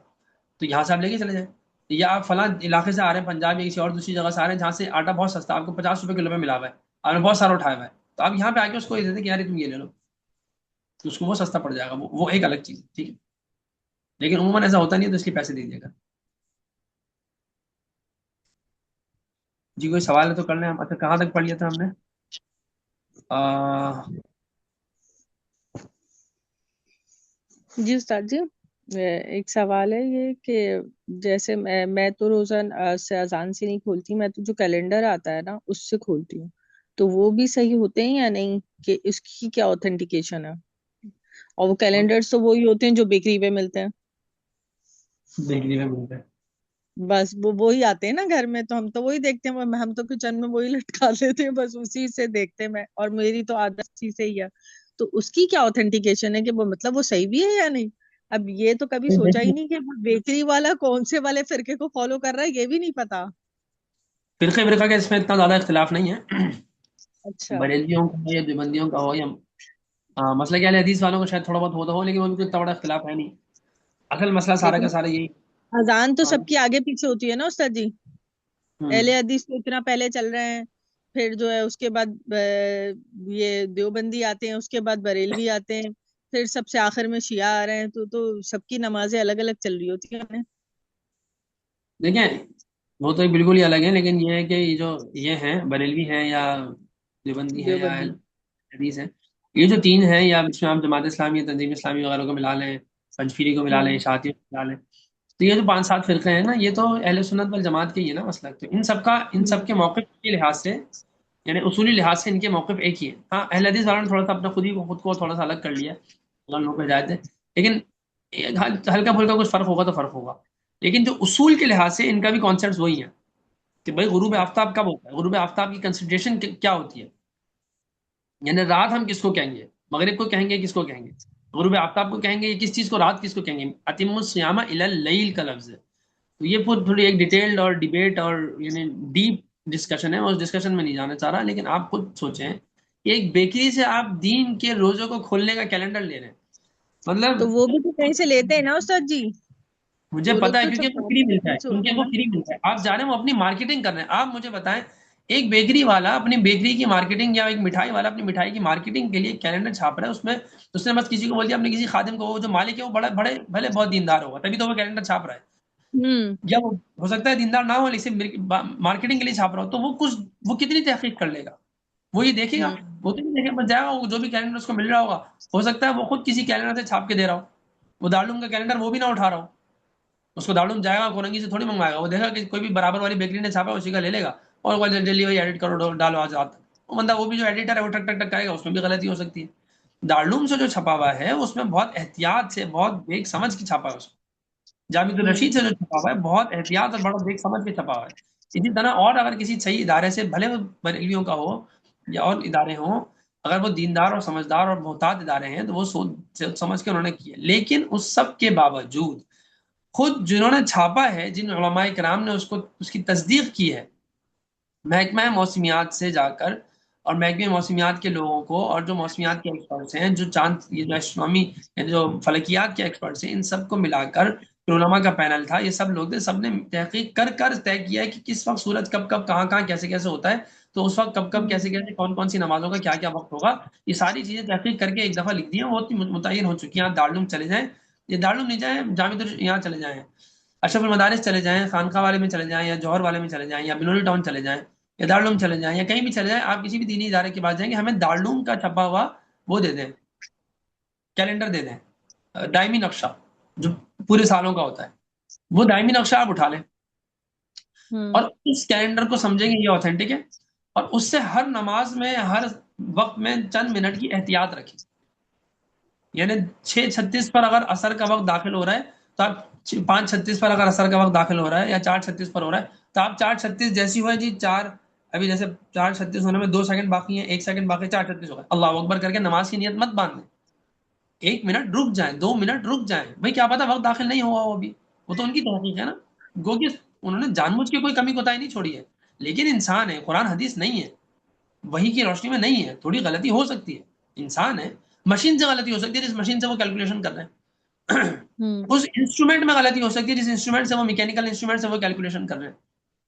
تو یہاں سے آپ لے کے چلے جائیں. یا آپ فلاں علاقے سے آ رہے ہیں، پنجاب یا کسی اور دوسری جگہ سے آ رہے ہیں جہاں سے آٹا بہت سستا، آپ کو 50 روپے کلو میں ملا ہوا ہے، آپ نے بہت سارا اٹھایا ہوا ہے، تو آپ یہاں پہ آ کے اس کو یہ دیتے کہ یار تم یہ لے لو، تو اس کو وہ سستا پڑ جائے گا، وہ ایک الگ چیز ہے. ٹھیک ہے، لیکن عموماً ایسا ہوتا نہیں ہے، تو اس لیے پیسے دے دیجیے گا. جی کوئی سوال ہے تو کر لیں ہم. اچھا کہاں تک پڑھ لیا تھا ہم نے؟ جی استاد جی، ایک سوال ہے یہ کہ جیسے میں تو روزانہ سے اذان سے نہیں کھولتی، میں تو جو کیلنڈر آتا ہے نا اس سے کھولتی ہوں، تو وہ بھی صحیح ہوتے ہیں یا نہیں، کہ اس کی کیا اوتھینٹیکیشن ہے؟ اور وہ کیلنڈرز تو وہی ہوتے ہیں جو بیکری پہ ملتے ہیں؟ دیکھنے میں ملتا ہے. بس وہ وہی آتے ہیں نا گھر میں، تو ہم تو وہی دیکھتے ہیں، ہم تو کچن میں وہی لٹکا لیتے ہیں، بس اسی سے دیکھتے ہیں. میں اور میری تو عادت اسی سے ہی ہے، تو اس کی کیا اوتھینٹیکیشن ہے کہ وہ مطلب وہ صحیح بھی ہے یا نہیں؟ اب یہ تو کبھی سوچا ہی نہیں کہ بیکری والا کون سے والے فرقے کو فالو کر رہا ہے، یہ بھی نہیں پتا. فرقہ کا اس میں اتنا زیادہ اختلاف نہیں ہے، اچھا. بریلویوں کا ہو یا دیوبندیوں کا ہو یا مسئلہ کیا ہے، حدیث والوں کو شاید تھوڑا بہت ہوتا ہو، لیکن وہ بھی کوئی اتنا بڑا اختلاف ہے نہیں. اصل مسئلہ سارا کا لیکن سارا یہی. اذان تو ہاں، سب کی آگے پیچھے ہوتی ہے نا استاد جی، اہل حدیث تو اتنا پہلے چل رہے ہیں، پھر جو ہے اس کے بعد یہ دیوبندی آتے ہیں، اس کے بعد بریلوی آتے ہیں، پھر سب سے آخر میں شیعہ آ رہے ہیں، تو سب کی نمازیں الگ الگ چل رہی ہوتی ہیں. دیکھیں وہ تو بالکل ہی الگ ہے، لیکن یہ ہے کہ یہ جو یہ ہیں بریلوی ہیں یا دیوبندی ہیں یا دیوبندی. حدیث ہیں، یہ جو 3 ہیں، یا اس میں آپ جماعت اسلامی، تنظیم اسلامی وغیرہ کو ملا لیں، پنجپیری کو ملا لیں، ہوں. اشاعتی کو ملا لیں، تو یہ جو 5 7 فرقے ہیں نا، یہ تو اہل سنت والجماعت کے ہی ہے نا مسلک. تو ان سب کے موقف کے لحاظ سے، یعنی اصولی لحاظ سے ان کے موقف ایک ہی ہے. ہاں اہل حدیث والوں نے تھوڑا سا اپنا خود کو تھوڑا سا الگ کر لیا، اللہ لوگوں کو ہدایت ہے، لیکن ہلکا پھلکا کچھ فرق ہوگا تو فرق ہوگا. لیکن جو اصول کے لحاظ سے ان کا بھی کانسیپٹ وہی ہے کہ بھائی غروب آفتاب کب ہوتا ہے، غروب آفتاب کی کنسیڈریشن کیا ہوتی ہے، یعنی رات ہم کس کو کہیں گے، مغرب کو کہیں گے، کس کو کہیں گے، غروب آفتاب کو کہیں گے، یہ کس چیز کو، رات کس کو کہیں گے، اتم الصیام الی اللیل کا لفظ ہے. تو یہ تھوڑی ایک ڈیٹیلڈ اور ڈیبیٹ اور یعنی ڈیپ ڈسکشن ہے، اس ڈسکشن میں نہیں جانا چاہ رہا، لیکن آپ خود سوچیں کہ ایک بیکری سے آپ دین کے روزوں کو کھولنے کا کیلنڈر لے رہے ہیں، مطلب تو وہ بھی تو کہیں سے لیتے ہیں نا استاد جی، مجھے وہ لوگ پتا ہے تو کیونکہ وہ فری چھپواتے ملتا کہیں ہے، سے ہوتے ہیں نا. آپ جا رہے ہیں وہ اپنی مارکیٹنگ کر رہے ہیں. آپ مجھے بتائیں ایک بیکری والا اپنی بیکری کی مارکیٹنگ یا ایک مٹھائی والا اپنی مٹھائی کی مارکیٹنگ کے لیے کیلنڈر چھاپ رہا ہے، اس میں اس نے بس کسی کو بول دیا، اپنے کسی خادم کو، وہ جو مالک ہے وہ بڑے بڑے بھلے بہت دیندار ہوگا تبھی تو وہ کیلنڈر چھاپ رہا ہے، ہوں یا وہ ہو سکتا ہے دیندار نہ ہو لیکن مارکیٹنگ کے لیے چھاپ رہا ہو، تو وہ کتنی تحقیق کر لے گا، وہ یہ دیکھے گا، ہوں وہ تو نہیں دیکھے بس جائے گا، وہ جو بھی کیلنڈر اس کو مل رہا ہوگا ہو سکتا ہے وہ خود کسی کیلنڈر سے چھاپ کے دے رہا ہو، وہ دارالعلوم کا کیلنڈر وہ بھی نہ اٹھا رہا ہو، اس کو دارالعلوم جائے گا کورنگی سے تھوڑی منگوائے گا، وہ دیکھا کہ کوئی بھی برابر والی بیکری نے چھاپا اسی کا لے لے گا اور وہ جلدی وہی ایڈٹ کرو ڈالو آج رات تک. وہ بندہ وہ بھی جو ایڈیٹر ہے وہ ٹک ٹک ٹک کرے گا، اس میں بھی غلطی ہو سکتی ہے. دارالعلوم سے جو چھپا ہوا ہے اس میں بہت احتیاط سے، بہت دیکھ سمجھ کے چھپا ہے، اس میں جامع ہوں الرشید سے جو چھپا ہوا ہے بہت احتیاط اور بڑا دیکھ سمجھ کے چھپا ہوا ہے. اسی طرح اور اگر کسی صحیح ادارے سے، بھلے وہ بریلویوں کا ہو یا اور ادارے ہوں، اگر وہ دیندار اور سمجھدار اور محتاط ادارے ہیں تو وہ سوچ سمجھ کے انہوں نے کیا، لیکن اس سب کے باوجود خود جنہوں نے چھاپا ہے، جن علماء کرام نے اس کی تصدیق کی ہے، محکمہ موسمیات سے جا کر، اور محکمہ موسمیات کے لوگوں کو، اور جو موسمیات کے ایکسپرٹس ہیں، جو چاند، یہ جو ایسٹرونومی یعنی جو فلکیات کے ایکسپرٹس ہیں، ان سب کو ملا کر علماء کا پینل تھا، یہ سب لوگ تھے، سب نے تحقیق کر کر طے کیا ہے کہ کس وقت سورج کب کب کہاں کہاں کیسے کیسے ہوتا ہے، تو اس وقت کب کب ہوں کیسے کیسے کون کون سی نمازوں کا کیا کیا وقت ہوگا. یہ ساری چیزیں تحقیق کر کے ایک دفعہ لکھ دی ہیں، وہ متعین ہو چکی ہیں. آپ دارالعلوم چلے جائیں، یہ دارالعلوم نہیں جائیں، جامع یہاں چلے جائیں، اشرف المدارس چلے جائیں، خانقاہ والے میں چلے جائیں، یا جوہر والے میں چلے جائیں، یا بنوری ٹاؤن چلے جائیں، یا دارالعلوم چلے جائیں، یا کہیں بھی چلے جائیں، آپ کسی بھی دینی ادارے کے پاس جائیں گے، ہمیں دارالعلوم کا چھپا ہوا وہ دے دیں، کیلنڈر دے دیں، دائمی نقشہ جو پورے سالوں کا ہوتا ہے، وہ دائمی نقشہ آپ اٹھا لیں ہوں اور اس کیلنڈر کو سمجھیں گے یہ آتھینٹک ہے، اور اس سے ہر نماز میں، ہر وقت میں چند منٹ کی احتیاط رکھیں. یعنی 6:36 پر اگر عصر کا وقت داخل ہو رہا ہے تو آپ 5:36 پر اگر عصر کا وقت داخل ہو رہا ہے، یا 4:36 پر ہو رہا ہے تو آپ 4:36 جیسی ہوئے جی، ابھی جیسے 4:36 ہونے میں 2 سیکنڈ باقی ہیں، 1 سیکنڈ باقی ہے، 4:36 ہو گئے، اللہ اکبر کر کے نماز کی نیت مت باندھیں، 1 منٹ رک جائیں، 2 منٹ رک جائیں، بھائی کیا پتا وقت داخل نہیں ہوا ہو ابھی، وہ تو ان کی تحقیق ہے نا، گو کہ انہوں نے جان بوجھ کے کوئی کمی کوتاہی نہیں چھوڑی ہے، لیکن انسان ہے، قرآن حدیث نہیں ہے، وہی کی روشنی میں نہیں ہے، تھوڑی غلطی ہو سکتی ہے، انسان ہے، مشین سے غلطی ہو سکتی ہے، جس مشین سے وہ کیلکولیشن کر رہے ہیں ہوں اس انسٹرومنٹ میں غلطی ہو سکتی ہے، جس انسٹرومنٹ سے وہ میکینیکل انسٹرومنٹ سے وہ کیلکولیشن کر رہے ہیں،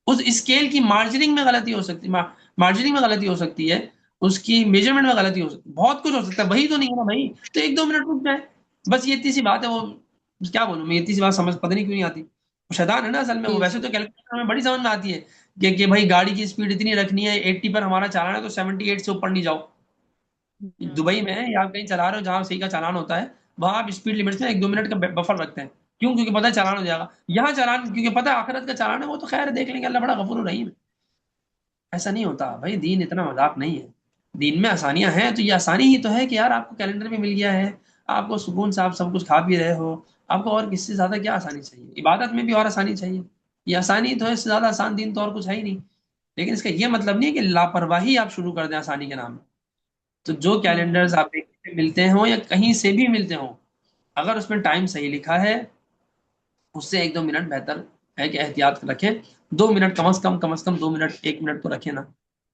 اس اسکیل کی مارجننگ میں غلطی ہو سکتی ہے، مارجننگ میں غلطی ہو سکتی ہے، اس کی میجرمنٹ میں غلطی ہو سکتی ہے، بہت کچھ ہو سکتا ہے، وہی تو نہیں ہے نا بھائی، تو 1-2 منٹ رک جائے، بس یہ اتنی سی بات ہے. وہ کیا بولوں میں، اتنی سی بات سمجھ پتہ نہیں کیوں نہیں آتی، وہ شیطان ہے نا اصل میں. وہ جی ویسے تو کیلکولیشن میں بڑی سمجھ میں آتی ہے کہ بھائی گاڑی کی اسپیڈ اتنی رکھنی ہے، 80 پر ہمارا چالان ہے تو 78 سے اوپر نہیں جاؤ. دبئی میں یا کہیں چلا رہے ہو جہاں صحیح کا چالان ہوتا ہے، وہاں آپ اسپیڈ لمٹ میں 1-2 منٹ کا بفر رکھتے ہیں، کیوں؟ کیونکہ پتہ ہے چالان ہو جائے گا. یہاں چالان کیونکہ پتہ ہے آخرت کا چالان ہے، وہ تو خیر دیکھ لیں گے، اللہ بڑا غفور رحیم ہے. ایسا نہیں ہوتا بھائی، دین اتنا مذاق نہیں ہے، دین میں آسانیاں ہیں، تو یہ آسانی ہی تو ہے کہ یار آپ کو کیلنڈر بھی مل گیا ہے، آپ کو سکون سے آپ سب کچھ کھا پی رہے ہو، آپ کو اور کس سے زیادہ کیا آسانی چاہیے؟ عبادت میں بھی اور آسانی چاہیے، یہ آسانی تو ہے، اس سے زیادہ آسان دین تو اور کچھ ہے ہی نہیں. لیکن اس کا یہ مطلب نہیں ہے کہ لاپرواہی آپ شروع کر دیں آسانی کے نام میں. تو جو کیلنڈرز آپ کو ملتے ہوں یا کہیں سے بھی ملتے ہوں، اگر اس میں ٹائم صحیح لکھا ہے، اس سے 1-2 منٹ بہتر ہے کہ احتیاط رکھیں. 2 منٹ کم از کم 2 منٹ، 1 منٹ تو رکھیں نا،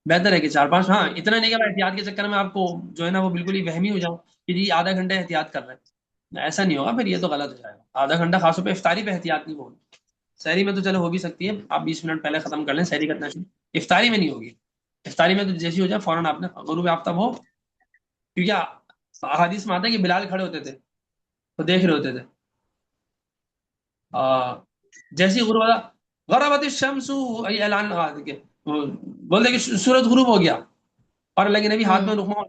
بہتر ہے کہ 4-5. ہاں اتنا نہیں کہ میں احتیاط کے چکر میں آپ کو جو ہے نا وہ بالکل ہی وہمی ہو جاؤں کہ جی آدھا گھنٹہ احتیاط کر رہے ہیں، ایسا نہیں ہوگا، پھر یہ تو غلط ہو جائے گا. آدھا گھنٹہ خاص طور پہ افطاری پہ احتیاط نہیں ہوگی، سحری میں تو چلو ہو بھی سکتی ہے، آپ 20 منٹ پہلے ختم کر لیں سحری کرنا چاہیے، افطاری میں نہیں ہوگی. افطاری میں تو جیسی ہو جائے فوراً آپ نے غروب آفتاب ہو، کیونکہ احادیث میں آتا ہے کہ بلال کھڑے ہوتے تھے تو دیکھ رہے ہوتے تھے، جیسی غروب غربت الشمس، یہ اعلان لگا دے کے بولتے کہ سورج غروب ہو گیا، اور اللہ کے نبی ہاتھ میں رخما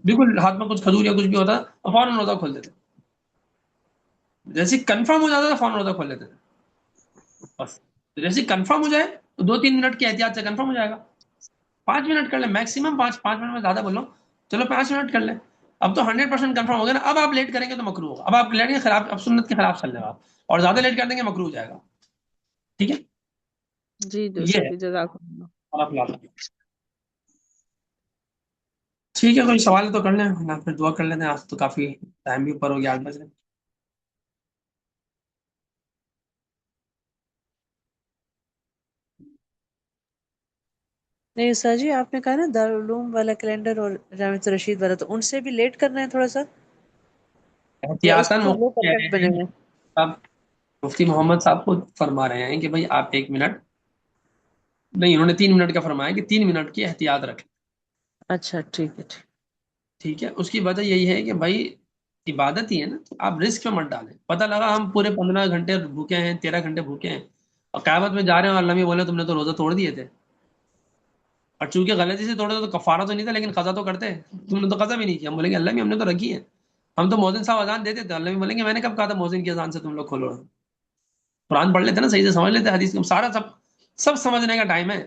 بالکل ہاتھ میں کچھ کھجور یا کچھ بھی ہوتا اور فوراً روزہ کھول دیتے، جیسے کنفرم ہو جاتا تھا فوراً روزہ کھول لیتے تھے بس. جیسے کنفرم ہو جائے تو 2-3 منٹ کی احتیاط سے کنفرم ہو جائے گا. 5 منٹ کر لیں میکسیمم، 5 منٹ میں زیادہ بول رہا ہوں، چلو 5 منٹ کر لیں. اب تو 100% کنفرم ہو گیا نا. اب آپ لیٹ کریں گے تو مکروہ ہوگا. اب آپ لیٹ کے خلاف، اب سنت کے خلاف چل رہے ہو آپ، اور زیادہ لیٹ کر دیں گے مکروہ ہو جائے گا. ٹھیک ہے، جی یہ دوست ہے. جی، جزاک اللہ. اور آپ لا- ٹھیک ہے، کوئی سوال ہے تو کر لیں، ورنہ پھر دعا کر لیتے ہیں. آج تو کافی ٹائم بھی اوپر ہو گیا، 8 بجے. نہیں سر جی، آپ نے کہا نا دارالعلوم والا کیلنڈر اور جامعۃ رشید والا، تو ان سے بھی لیٹ کرنا ہے تھوڑا سا، یا اس احتیاطاً سے وہ مفتی کہہ پرفیکٹ رہے بنے ہیں، گا؟ اب مفتی محمد صاحب خود فرما رہے ہیں کہ بھائی آپ 1 منٹ نہیں، انہوں نے 3 منٹ کا فرمایا کہ 3 منٹ کی احتیاط رکھیں. اچھا ٹھیک ہے ٹھیک. ٹھیک ہے، اس کی وجہ یہی ہے کہ بھائی عبادت ہی ہے نا، تو آپ رسک پہ مت ڈالیں. پتہ لگا ہم پورے 15 گھنٹے بھوکے ہیں، 13 گھنٹے بھوکے ہیں، اور قیامت میں جا رہے ہیں اور اللہ بھی بولے تم نے تو روزہ توڑ دیے تھے، اور چونکہ غلطی سے توڑے تو کفارہ تو نہیں تھا لیکن قضا تو کرتے. تم نے تو قضا بھی نہیں کیا. ہم بولیں گے اللہ بھی ہم نے تو رکھی ہے. ہم تو مؤذن صاحب اذان دیتے تھے، اللہ بھی بولیں گے میں نے کب کہا تھا مؤذن کی اذان سے تم لوگ کھولو. قرآن پڑھ لیتے نا، صحیح سے سمجھ لیتے حدیث کو، سارا سب سمجھنے کا ٹائم ہے.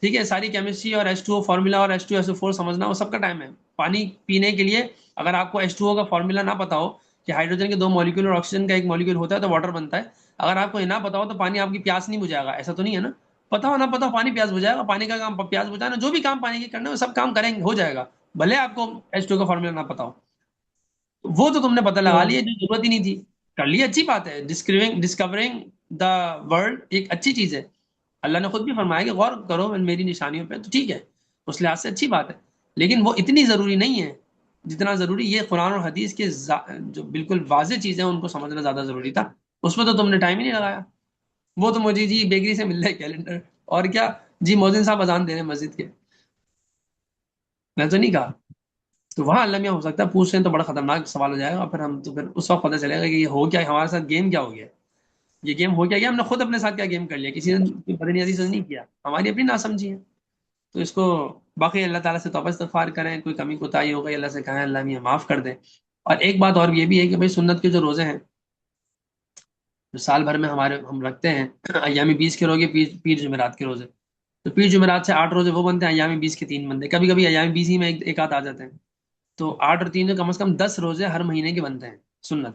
ٹھیک ہے، ساری کیمسٹری اور H2O فارمولا اور H2SO4 سمجھنا، وہ سب کا ٹائم ہے. پانی پینے کے لیے اگر آپ کو H2O کا فارمولا نہ پتا ہو کہ ہائیڈروجن کے 2 مالیکول اور آکسیجن کا 1 مالیکول ہوتا ہے تو واٹر بنتا ہے، اگر آپ کو یہ نہ پتا ہو تو پانی آپ کی پیاس نہیں بجھائے گا. ایسا تو نہیں ہے نا، پتا ہو نہ پتا ہو پانی پیاس بجھائے گا. پانی کا کام پیاس بجھانا، جو بھی کام پانی کے کرنا ہے وہ سب کام کریں گے، ہو جائے گا، بھلے آپ کو H2O کا فارمولا نہ پتا ہو. وہ تو تم نے پتہ لگا لیا جو ضرورت ہی نہیں تھی، کر لی، اچھی بات ہے. ڈسکورنگ دا ورلڈ ایک اچھی چیز ہے. اللہ نے خود بھی فرمایا کہ غور کرو میری نشانیوں پہ، تو ٹھیک ہے، اس لحاظ سے اچھی بات ہے. لیکن وہ اتنی ضروری نہیں ہے جتنا ضروری یہ قرآن اور حدیث کے جو بالکل واضح چیزیں ہیں ان کو سمجھنا زیادہ ضروری تھا. اس میں تو تم نے ٹائم ہی نہیں لگایا. وہ تو مجھے جی بیکری سے مل رہا ہے کیلنڈر، اور کیا جی مؤذن صاحب اذان دے رہے ہیں مسجد کے، میں تو نہیں کہا. تو وہاں اللہ میاں ہو سکتا ہے پوچھ رہے ہیں تو بڑا خطرناک سوال ہو جائے گا، پھر ہم تو پھر اس وقت پتہ چلے گا کہ یہ ہو کیا، ہمارے ساتھ گیم کیا ہو گیا. یہ گیم ہو کیا گیا، ہم نے خود اپنے ساتھ کیا گیم کر لیا، کسی نے کوئی بدنی عزیز سے نہیں کیا، ہماری اپنی ناسمجھی ہے. تو اس کو باقی اللہ تعالیٰ سے توبہ استغفار کریں، کوئی کمی کوتاہی ہو گئی اللہ سے کہیں اللہ میاں معاف کر دیں. اور ایک بات اور یہ بھی ہے کہ بھائی سنت کے جو روزے ہیں جو سال بھر میں ہم رکھتے ہیں، ایامی 20 کے روزے، پیر جمعرات کے روزے، تو پیر جمعرات سے 8 روزے وہ بنتے ہیں، ایامی 20 کے 3 بنتے ہیں، کبھی کبھی ایامی 20 ہی میں ایک آدھ آ جاتے ہیں. تو 8 اور 3 کم از کم 10 روزے ہر مہینے کے بنتے ہیں سنت.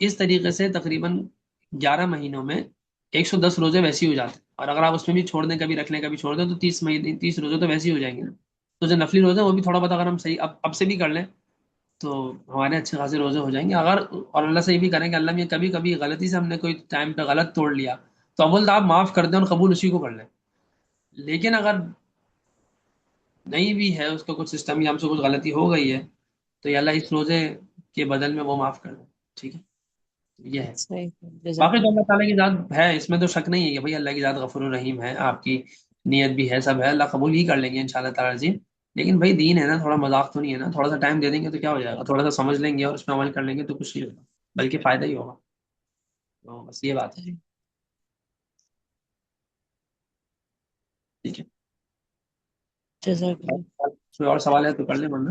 اس طریقے سے تقریباً 11 مہینوں میں 110 روزے ویسے ہی ہو جاتے ہیں. اور اگر آپ اس میں بھی چھوڑ دیں، کبھی رکھ لیں کبھی چھوڑ دیں، تو 30 روزے تو ویسے ہی ہو جائیں گے نا. تو جو نفلی روزے ہیں وہ بھی تھوڑا بہت اگر ہم صحیح اب سے بھی کر لیں تو ہمارے اچھے خاصے روزے ہو جائیں گے. اگر اور اللہ سے یہ بھی کریں کہ اللہ میں کبھی کبھی غلطی سے ہم نے کوئی ٹائم پہ غلط توڑ لیا تو اول تو آپ معاف کر دیں اور قبول اسی کو کر لیں. لیکن اگر نہیں بھی ہے اس کا کچھ سسٹم یا ہم سے کچھ غلطی ہو گئی ہے تو یا اللہ اس روزے کے بدل میں وہ معاف کر دیں. ٹھیک ہے، یہ ہے. صحیح. جزاک باقی تو اللہ. اللہ تعالیٰ کی ذات ہے، اس میں تو شک نہیں ہے کہ بھائی اللہ کی ذات غفور الرحیم ہے، آپ کی نیت بھی ہے، سب ہے، اللہ قبول ہی کر لیں گے انشاءاللہ تعالیٰ عزیز. لیکن بھائی دین ہے نا، تھوڑا مذاق تو نہیں ہے نا. تھوڑا سا ٹائم دے دیں گے تو کیا ہو جائے گا، تھوڑا سا سمجھ لیں گے اور اس میں عمل کر لیں گے تو کچھ نہیں ہوگا بلکہ فائدہ ہی ہوگا. تو بس یہ بات ہے. ٹھیک ہے، جزاک اللہ. کوئی اور سوال ہے تو کر لیں ورنہ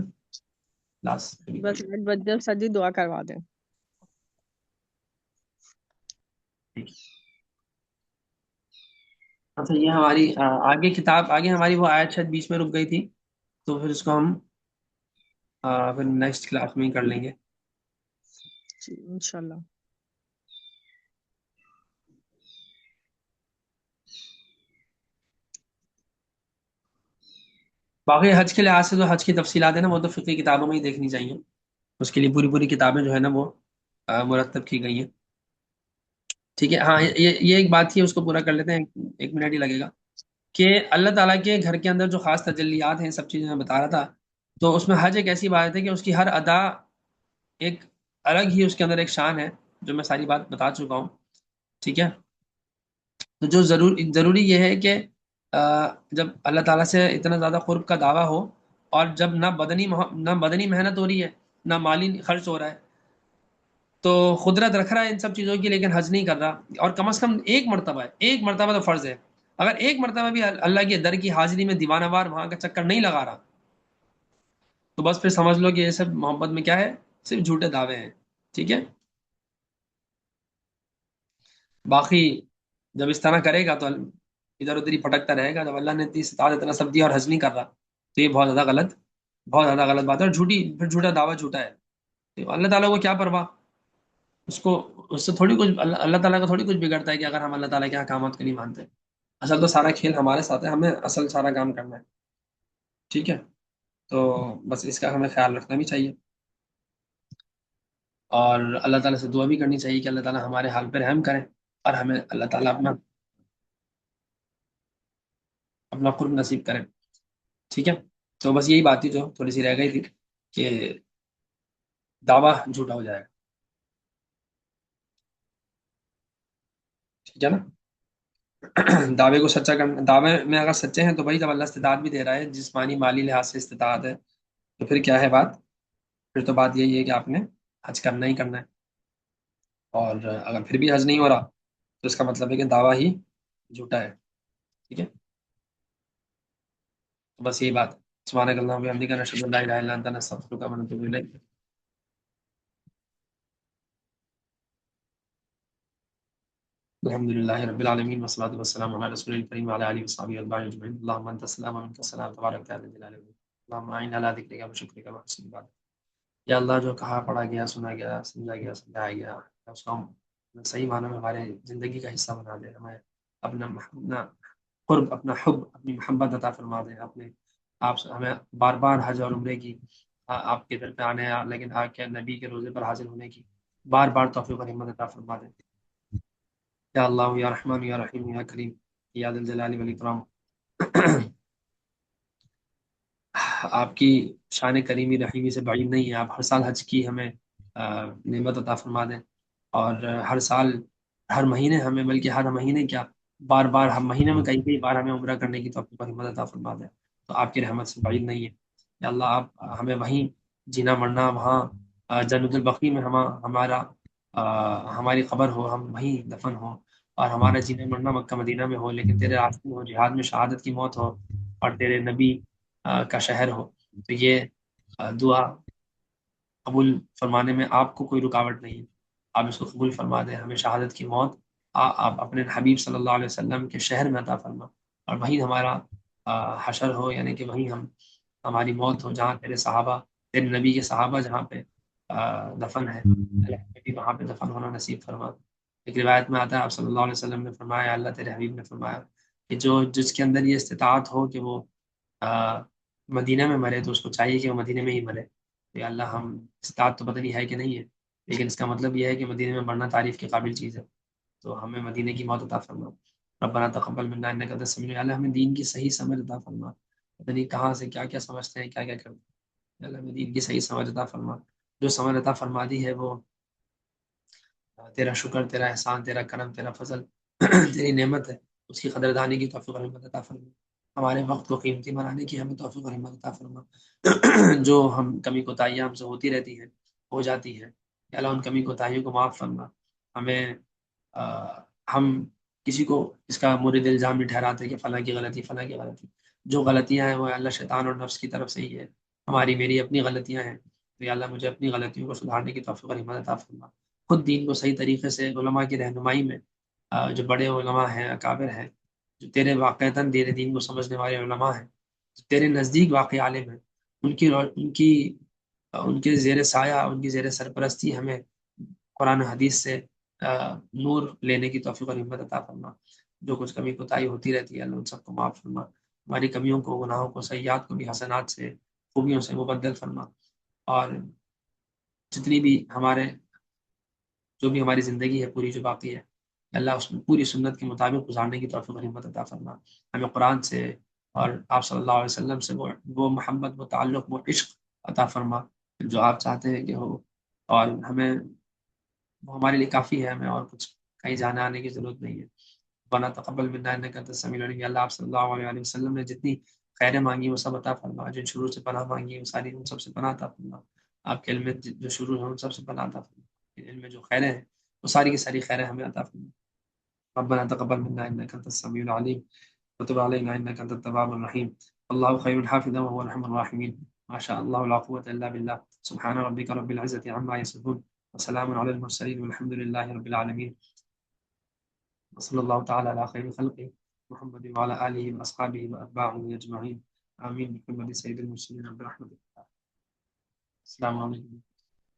لاسٹ. بس 8 بجے سر جی دعا کروا دیں. اچھا، یہ ہماری آگے کتاب، آگے ہماری وہ آیت شاید بیچ میں رک گئی تھی، تو پھر اس کو ہم پھر نیکسٹ کلاس میں ہی کر لیں گے. جی انشاءاللہ. باقی حج کے لحاظ سے جو حج کی تفصیلات ہیں نا وہ تو فقہی کتابوں میں ہی دیکھنی چاہیے. اس کے لیے پوری کتابیں جو ہے نا وہ مرتب کی گئی ہیں. ٹھیک ہے، ہاں یہ ایک بات تھی، اس کو پورا کر لیتے ہیں، 1 منٹ ہی لگے گا. کہ اللہ تعالیٰ کے گھر کے اندر جو خاص تجلیات ہیں، سب چیزیں میں بتا رہا تھا، تو اس میں حج ایک ایسی بات ہے کہ اس کی ہر ادا ایک الگ ہی اس کے اندر ایک شان ہے، جو میں ساری بات بتا چکا ہوں. ٹھیک ہے، تو جو ضروری یہ ہے کہ جب اللہ تعالیٰ سے اتنا زیادہ قرب کا دعویٰ ہو اور جب نہ بدنی محنت ہو رہی ہے نہ مالی خرچ ہو رہا ہے، تو قدرت رکھ رہا ہے ان سب چیزوں کی لیکن حج نہیں کر رہا، اور کم از کم ایک مرتبہ تو فرض ہے. اگر ایک مرتبہ بھی اللہ کے در کی حاضری میں دیوانہ وار وہاں کا چکر نہیں لگا رہا تو بس پھر سمجھ لو کہ یہ سب محبت میں کیا ہے، صرف جھوٹے دعوے ہیں. ٹھیک ہے، باقی جب اس طرح کرے گا تو ادھر ادھر ہی پھٹکتا رہے گا. جب اللہ نے اتنی استطاعت اتنا سب دیا اور حج نہیں کر رہا تو یہ بہت زیادہ غلط بہت زیادہ غلط بات ہے، اور جھوٹی، پھر جھوٹا دعویٰ جھوٹا ہے. تو اللہ تعالیٰ کو کیا پرواہ، اس کو، اس سے تھوڑی کچھ اللہ تعالیٰ کا تھوڑی کچھ بگڑتا ہے کہ اگر ہم اللہ تعالیٰ کے احکامات کو نہیں مانتے. اصل تو سارا کھیل ہمارے ساتھ ہے، ہمیں اصل سارا کام کرنا ہے. ٹھیک ہے، تو بس اس کا ہمیں خیال رکھنا بھی چاہیے، اور اللہ تعالیٰ سے دعا بھی کرنی چاہیے کہ اللہ تعالیٰ ہمارے حال پہ رحم کرے، اور ہمیں اللہ تعالیٰ اپنا قرب نصیب کرے. ٹھیک ہے، تو بس یہی بات تھی جو تھوڑی سی رہ گئی تھی، کہ دعویٰ جھوٹا ہو جائے گا. ٹھیک ہے نا. دعوے کو سچا کرنا، دعوے میں اگر سچے ہیں تو بھائی جب اللہ استطاعت بھی دے رہا ہے، جسمانی مالی لحاظ سے استطاعت ہے، تو پھر کیا ہے بات، پھر تو بات یہی ہے کہ آپ نے حج کرنا ہی کرنا ہے. اور اگر پھر بھی حج نہیں ہو رہا تو اس کا مطلب ہے کہ دعویٰ ہی جھوٹا ہے. ٹھیک ہے، تو بس یہی بات. سبحانک اللہم و بحمدک، نشہد ان لا الہ الا انت، نستغفرک و نتوب الیک. الحمد للہ رب العالمین، والصلاۃ والسلام علی رسول الکریم وعلی آلہ وصحبہ اجمعین اجمعین. اللہم انت السلام ومنک السلام، تبارک یا ذا الجلال والاکرام. اللہم اعنا علی ذکرک وشکرک وحسن عبادتک. یا اللہ، جو کہا پڑھا گیا، سنا گیا، سمجھا گیا، سمجھایا گیا، اس کو ہم صحیح معنوں میں ہمارے زندگی کا حصہ بنا دے. ہمیں اپنا قرب، اپنا حب، اپنی محبت عطا فرما دے. اپنے آپ سے ہمیں بار بار حج اور عمرے کی، آپ کے در پہ آنے، لیکن آ کے نبی کے روزے پر حاضر ہونے کی بار بار توفیق اور ہمت عطا فرما دے. یا اللہ یا رحمان یا رحیم یا کریم یا ذا الجلال والاکرام. آپ کی شان کریمی رحیمی سے بعید نہیں ہے. آپ ہر سال حج کی ہمیں نعمت عطا فرما دیں، اور ہر سال، ہر مہینے ہمیں، بلکہ ہر مہینے کیا، بار بار، ہر مہینے میں کئی بار ہمیں عمرہ کرنے کی توفیق اور ہمت عطا فرما دیں. تو آپ کی رحمت سے بعید نہیں ہے. یا اللہ، آپ ہمیں وہیں جینا مرنا، وہاں جنت البقیع میں ہماری قبر ہو، ہم وہیں دفن ہو، اور ہمارا جینا مرنا مکہ مدینہ میں ہو، لیکن تیرے راستے میں ہو، جہاد میں شہادت کی موت ہو، اور تیرے نبی کا شہر ہو. تو یہ دعا قبول فرمانے میں آپ کو کوئی رکاوٹ نہیں ہے. آپ اس کو قبول فرما دیں. ہمیں شہادت کی موت آپ اپنے حبیب صلی اللہ علیہ وسلم کے شہر میں عطا فرما، اور وہیں ہمارا حشر ہو، یعنی کہ وہیں ہماری موت ہو، جہاں تیرے صحابہ، تیرے نبی کے صحابہ جہاں پہ دفن ہے، اللہ ہمیں بھی وہاں پہ دفن ہونا نصیب فرما. ایک روایت میں آتا ہے، آپ صلی اللہ علیہ وسلم نے فرمایا، اللہ تیرے حبیب نے فرمایا کہ جس کے اندر یہ استطاعت ہو کہ وہ مدینہ میں مرے، تو اس کو چاہیے کہ وہ مدینہ میں ہی مرے. یا اللہ، ہم استطاعت تو پتہ نہیں ہے کہ نہیں ہے، لیکن اس کا مطلب یہ ہے کہ مدینہ میں مرنا تعریف کی قابل چیز ہے. تو ہمیں مدینہ کی موت عطا فرما. ربنا تقبل منا انک انت السمیع العلیم. اللہ ہمیں دین کی صحیح سمجھ عطا فرما. پتہ نہیں کہاں سے کیا کیا سمجھتے ہیں، کیا کیا کرتے ہیں. اللہ ہمیں دین کی صحیح سمجھ عطا فرما. جو سمجھ عطا فرما دی ہے وہ تیرا شکر، تیرا احسان، تیرا کرم، تیرا فضل، تیری نعمت ہے. اس کی قدردانی کی توفیق اور ہمت عطا فرما. ہمارے وقت کو قیمتی بنانے کی ہمیں توفیق اور ہمت عطا فرما. جو ہم کمی کوتاہیاں ہم سے ہوتی رہتی ہیں، ہو جاتی ہیں، یا اللہ ان کمی کوتاہیوں کو معاف فرما. ہمیں ہم کسی کو اس کا مورد الزام نہیں ٹھہراتے کہ فلاں کی غلطی، فلاں کی غلطی. جو غلطیاں ہیں وہ اللہ شیطان اور نفس کی طرف سے ہی ہے. ہماری میری اپنی غلطیاں ہیں، تو یا اللہ مجھے اپنی غلطیوں کو سدھارنے کی توفیق اور ہمت عطا فرما. خود دین کو صحیح طریقے سے علماء کی رہنمائی میں، جو بڑے علماء ہیں، اکابر ہیں، جو تیرے واقعتاً تیرے دین کو سمجھنے والے علماء ہیں، جو تیرے نزدیک واقع عالم ہیں، ان کے زیر سایہ، ان کی زیر سرپرستی ہمیں قرآن و حدیث سے نور لینے کی توفیق اور ہمت عطا فرما. جو کچھ کمی کوتاہی ہوتی رہتی ہے، اللہ ان سب کو معاف فرما. ہماری کمیوں کو، گناہوں کو، سیئات کو بھی حسنات سے، خوبیوں سے مبدل فرما. اور جتنی بھی جو بھی ہماری زندگی ہے پوری جو باقی ہے، اللہ اس میں پوری سنت کے مطابق گزارنے کی توفیق اور ہمت عطا فرما. ہمیں قرآن سے اور آپ صلی اللہ علیہ وسلم سے وہ محبت، وہ تعلق، وہ عشق عطا فرما جو آپ چاہتے ہیں کہ ہو. اور وہ ہمارے لیے کافی ہے، ہمیں اور کچھ کہیں جانے آنے کی ضرورت نہیں ہے. ربنا تقبل منا انک انت السمیع العلیم. اللہ، آپ صلی اللہ علیہ وسلم نے جتنی خیریں مانگی وہ سب عطا فرما. جن شروع سے پناہ مانگی وہ ساری، ان سب سے پناہ عطا فرما. آپ کے علم میں جو شروع ہے ان سب سے پناہ عطا فرما. علم میں جو خیریں ہیں وہ ساری کی ساری خیریں ہمیں عطا فرما. ربنا تقبل منا انك انت السميع العليم وتب علينا انك انت التواب الرحيم. الله خير حافظا وهو ارحم الراحمين. ما شاء الله لا قوة الا بالله. سبحان ربك رب العزة عما يصفون، وسلام على المرسلين، والحمد لله رب العالمين. وصلى الله تعالى على خير خلقه محمد وعلى آله وأصحابه وأتباعه أجمعين. آمين بحرمة سيد المرسلين برحمتك. السلام علیکم.